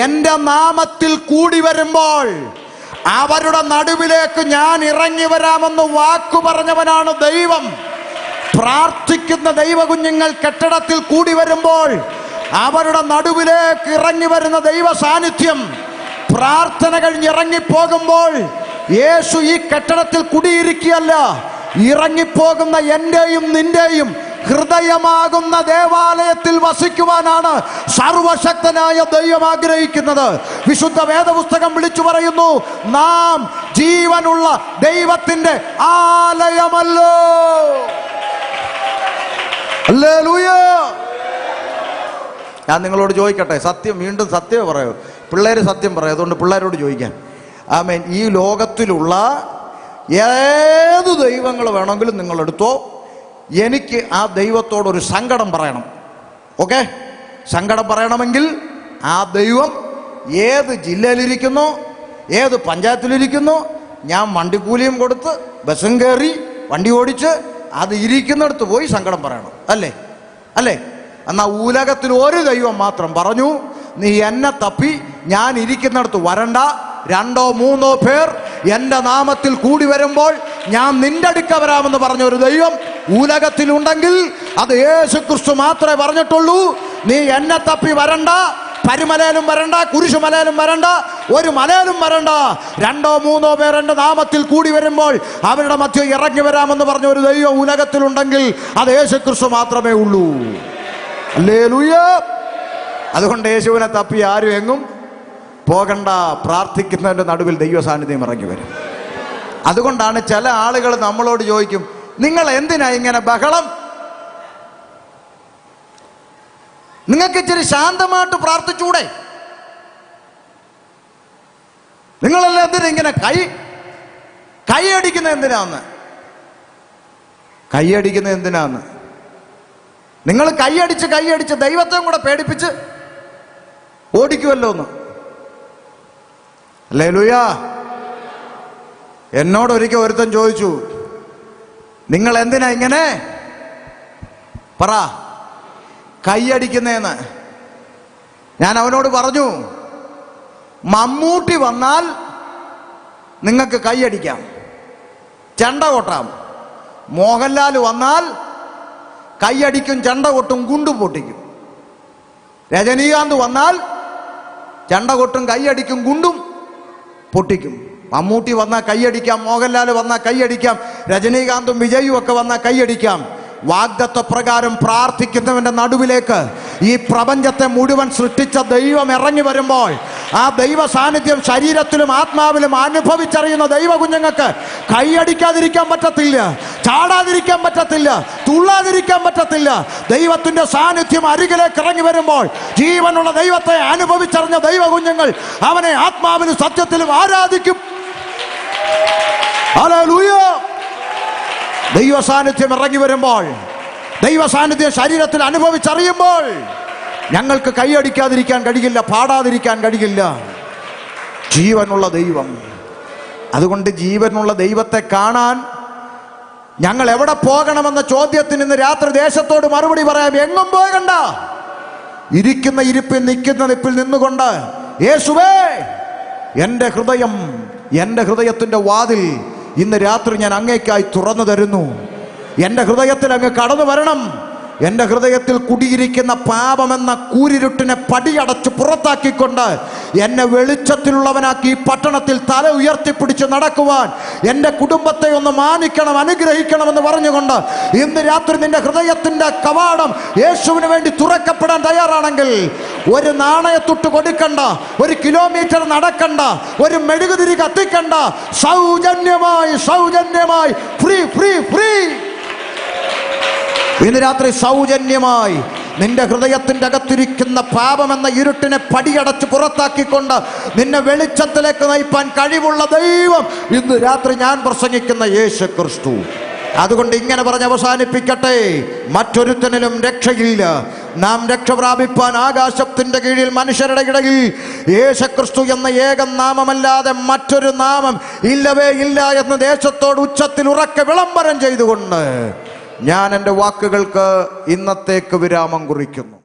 എൻ്റെ നാമത്തിൽ കൂടി വരുമ്പോൾ അവരുടെ നടുവിലേക്ക് ഞാൻ ഇറങ്ങി വരാമെന്ന് വാക്കു പറഞ്ഞവനാണ് ദൈവം. പ്രാർത്ഥിക്കുന്ന ദൈവകുഞ്ഞുങ്ങൾ കെട്ടിടത്തിൽ കൂടി വരുമ്പോൾ അവരുടെ നടുവിലേക്ക് ഇറങ്ങി വരുന്ന ദൈവ സാന്നിധ്യം, പ്രാർത്ഥന കഴിഞ്ഞ് ഇറങ്ങിപ്പോകുമ്പോൾ യേശു ഈ കെട്ടിടത്തിൽ കുടിയിരിക്കുകയല്ല, ഇറങ്ങിപ്പോകുന്ന എന്റെയും നിന്റെയും ഹൃദയമാകുന്ന ദേവാലയത്തിൽ വസിക്കുവാനാണ് സർവശക്തനായ ദൈവം ആഗ്രഹിക്കുന്നത്. വിശുദ്ധ വേദപുസ്തകം വിളിച്ചു പറയുന്നു, നാം ജീവനുള്ള ദൈവത്തിന്റെ ആലയമല്ലോ. ഹല്ലേലൂയ. ഞാൻ നിങ്ങളോട് ചോദിക്കട്ടെ, സത്യം, വീണ്ടും സത്യമേ പറയൂ. പിള്ളേർ സത്യം പറയും, അതുകൊണ്ട് പിള്ളേരോട് ചോദിക്കാൻ. ആമേൻ. ഈ ലോകത്തിലുള്ള ഏത് ദൈവങ്ങൾ വേണമെങ്കിലും നിങ്ങളെടുത്തോ, എനിക്ക് ആ ദൈവത്തോടൊരു സങ്കടം പറയണം. ഓക്കെ? സങ്കടം പറയണമെങ്കിൽ ആ ദൈവം ഏത് ജില്ലയിലിരിക്കുന്നു, ഏത് പഞ്ചായത്തിലിരിക്കുന്നു, ഞാൻ വണ്ടിക്കൂലിയും കൊടുത്ത് ബസ്സും കയറി വണ്ടി ഓടിച്ച് അത് ഇരിക്കുന്നിടത്ത് പോയി സങ്കടം പറയണം. അല്ലേ? എന്നാൽ ഉലകത്തിൽ ഒരു ദൈവം മാത്രം പറഞ്ഞു, നീ എന്നെ തപ്പി ഞാൻ ഇരിക്കുന്നിടത്ത് വരണ്ട. 2-3 പേർ എൻ്റെ നാമത്തിൽ കൂടി വരുമ്പോൾ ഞാൻ നിന്റെ അടുക്ക വരാമെന്ന് പറഞ്ഞ ഒരു ദൈവം ഉലകത്തിലുണ്ടെങ്കിൽ അത് യേശുക്രിസ്തു മാത്രമേ പറഞ്ഞിട്ടുള്ളൂ. നീ എന്നെ തപ്പി വരണ്ട, പരിമലയിലും വരണ്ട, കുരിശുമലയിലും വരണ്ട, ഒരു മലയിലും വരണ്ട. 2 3 പേർ എൻ്റെ നാമത്തിൽ കൂടി വരുമ്പോൾ അവരുടെ മധ്യ ഇറങ്ങി വരാമെന്ന് പറഞ്ഞ ഒരു ദൈവം ഉലകത്തിലുണ്ടെങ്കിൽ അത് യേശുക്രിസ്തു മാത്രമേ ഉള്ളൂ. ഹല്ലേലൂയ. അതുകൊണ്ട് യേശുവിനെ തപ്പി ആരും എങ്ങും പോകണ്ട. പ്രാർത്ഥിക്കുന്നതിൻ്റെ നടുവിൽ ദൈവ സാന്നിധ്യം ഇറങ്ങി വരും. അതുകൊണ്ടാണ് ചില ആളുകൾ നമ്മളോട് ചോദിക്കും, നിങ്ങൾ എന്തിനാ ഇങ്ങനെ ബഹളം? നിങ്ങൾക്ക് ഇച്ചിരി ശാന്തമായിട്ട് പ്രാർത്ഥിച്ചൂടെ? നിങ്ങളെല്ലാം എന്തിനാ ഇങ്ങനെ കൈയടിക്കുന്ന എന്തിനാന്ന്? കൈയടിക്കുന്ന എന്തിനാന്ന്? നിങ്ങൾ കൈയടിച്ച് ദൈവത്തെയും കൂടെ പേടിപ്പിച്ച് ഓടിക്കുമല്ലോ എന്ന്. ഹല്ലേലൂയ. എന്നോട് ഒരിക്കൽ ഒരുത്തൻ ചോദിച്ചു, നിങ്ങൾ എന്തിനാ ഇങ്ങനെ പറ കൈയടിക്കുന്നേന്ന്. ഞാൻ അവനോട് പറഞ്ഞു, മമ്മൂട്ടി വന്നാൽ നിങ്ങൾക്ക് കൈയടിക്കാം, ചെണ്ട കൊട്ടാം. മോഹൻലാൽ വന്നാൽ കൈയടിക്കും, ചെണ്ട കൊട്ടും, ഗുണ്ടു പൊട്ടിക്കും. രജനീകാന്ത് വന്നാൽ ചെണ്ട കൊട്ടും, കൈയടിക്കും, ഗുണ്ടും പൊട്ടിക്കും. മമ്മൂട്ടി വന്നാൽ കൈയടിക്കാം, മോഹൻലാൽ വന്നാൽ കൈയടിക്കാം, രജനീകാന്തും വിജയും ഒക്കെ വന്നാൽ കൈയടിക്കാം. വാഗ്ദത്ത പ്രകാരം പ്രാർത്ഥിക്കുന്നവന്റെ നടുവിലേക്ക് ഈ പ്രപഞ്ചത്തെ മുഴുവൻ സൃഷ്ടിച്ച ദൈവം ഇറങ്ങി വരുമ്പോൾ ആ ദൈവ സാന്നിധ്യം ശരീരത്തിലും ആത്മാവിലും അനുഭവിച്ചറിയുന്ന ദൈവ കുഞ്ഞുങ്ങൾക്ക് കൈയടിക്കാതിരിക്കാൻ പറ്റത്തില്ല, ചാടാതിരിക്കാൻ പറ്റത്തില്ല, തുള്ളാതിരിക്കാൻ പറ്റത്തില്ല. ദൈവത്തിന്റെ സാന്നിധ്യം അരികിലേക്ക് ഇറങ്ങി വരുമ്പോൾ ജീവനുള്ള ദൈവത്തെ അനുഭവിച്ചറിഞ്ഞ ദൈവ കുഞ്ഞുങ്ങൾ അവനെ ആത്മാവിലും സത്യത്തിലും ആരാധിക്കും. ഹല്ലേലൂയ. ദൈവ സാന്നിധ്യം ഇറങ്ങി വരുമ്പോൾ, ദൈവ സാന്നിധ്യം ശരീരത്തിൽ അനുഭവിച്ചറിയുമ്പോൾ ഞങ്ങൾക്ക് കൈയടിക്കാതിരിക്കാൻ കഴിയില്ല, പാടാതിരിക്കാൻ കഴിയില്ല. ജീവനുള്ള ദൈവം. അതുകൊണ്ട് ജീവനുള്ള ദൈവത്തെ കാണാൻ ഞങ്ങൾ എവിടെ പോകണമെന്ന ചോദ്യത്തിന് ഇന്ന് രാത്രി ദേശത്തോട് മറുപടി പറയാം. എങ്ങും പോകണ്ട. ഇരിക്കുന്ന ഇരിപ്പിൽ, നിൽക്കുന്ന നിപ്പിൽ നിന്നുകൊണ്ട്, യേശുവേ എൻ്റെ ഹൃദയം, എൻ്റെ ഹൃദയത്തിൻ്റെ വാതിൽ ഇന്ന് രാത്രി ഞാൻ അങ്ങേക്കായി തുറന്നു തരുന്നു. എൻ്റെ ഹൃദയത്തിൽ അങ്ങ് കടന്നു വരണം. എൻ്റെ ഹൃദയത്തിൽ കുടിയിരിക്കുന്ന പാപമെന്ന കൂരിരുട്ടിനെ പടിയടച്ച് പുറത്താക്കിക്കൊണ്ട് എന്നെ വെളിച്ചത്തിലുള്ളവനാക്കി ഈ പട്ടണത്തിൽ തല ഉയർത്തിപ്പിടിച്ച് നടക്കുവാൻ, എൻ്റെ കുടുംബത്തെ ഒന്ന് മാനിക്കണം, അനുഗ്രഹിക്കണമെന്ന് പറഞ്ഞുകൊണ്ട് ഇന്ന് രാത്രി നിന്റെ ഹൃദയത്തിൻ്റെ കവാടം യേശുവിന് വേണ്ടി തുറക്കപ്പെടാൻ തയ്യാറാണെങ്കിൽ ഒരു നാണയത്തുട്ട് കൊടുക്കണ്ട, 1 കിലോമീറ്റർ നടക്കണ്ട, ഒരു മെഴുകുതിരി കത്തിക്കണ്ട. സൗജന്യമായി ഫ്രീ ഫ്രീ ഫ്രീ ഇന്ന് രാത്രി സൗജന്യമായി നിന്റെ ഹൃദയത്തിൻ്റെ അകത്തിരിക്കുന്ന പാപമെന്ന ഇരുട്ടിനെ പടിയടച്ച് പുറത്താക്കിക്കൊണ്ട് നിന്നെ വെളിച്ചത്തിലേക്ക് നയിപ്പാൻ കഴിവുള്ള ദൈവം ഇന്ന് രാത്രി ഞാൻ പ്രസംഗിക്കുന്ന യേശു ക്രിസ്തു. അതുകൊണ്ട് ഇങ്ങനെ പറഞ്ഞ് അവസാനിപ്പിക്കട്ടെ. മറ്റൊരുത്തനിലും രക്ഷയില്ല. നാം രക്ഷ പ്രാപിപ്പാൻ ആകാശത്തിന്റെ കീഴിൽ മനുഷ്യരുടെ ഇടയിൽ യേശുക്രിസ്തു എന്ന ഏക നാമമല്ലാതെ മറ്റൊരു നാമം ഇല്ലവേ ഇല്ല എന്ന് ദേശത്തോട് ഉച്ചത്തിൽ ഉറക്കെ വിളംബരം ചെയ്തുകൊണ്ട് ഞാൻ എൻ്റെ വാക്കുകൾക്ക് ഇന്നത്തേക്ക് വിരാമം കുറിക്കുന്നു.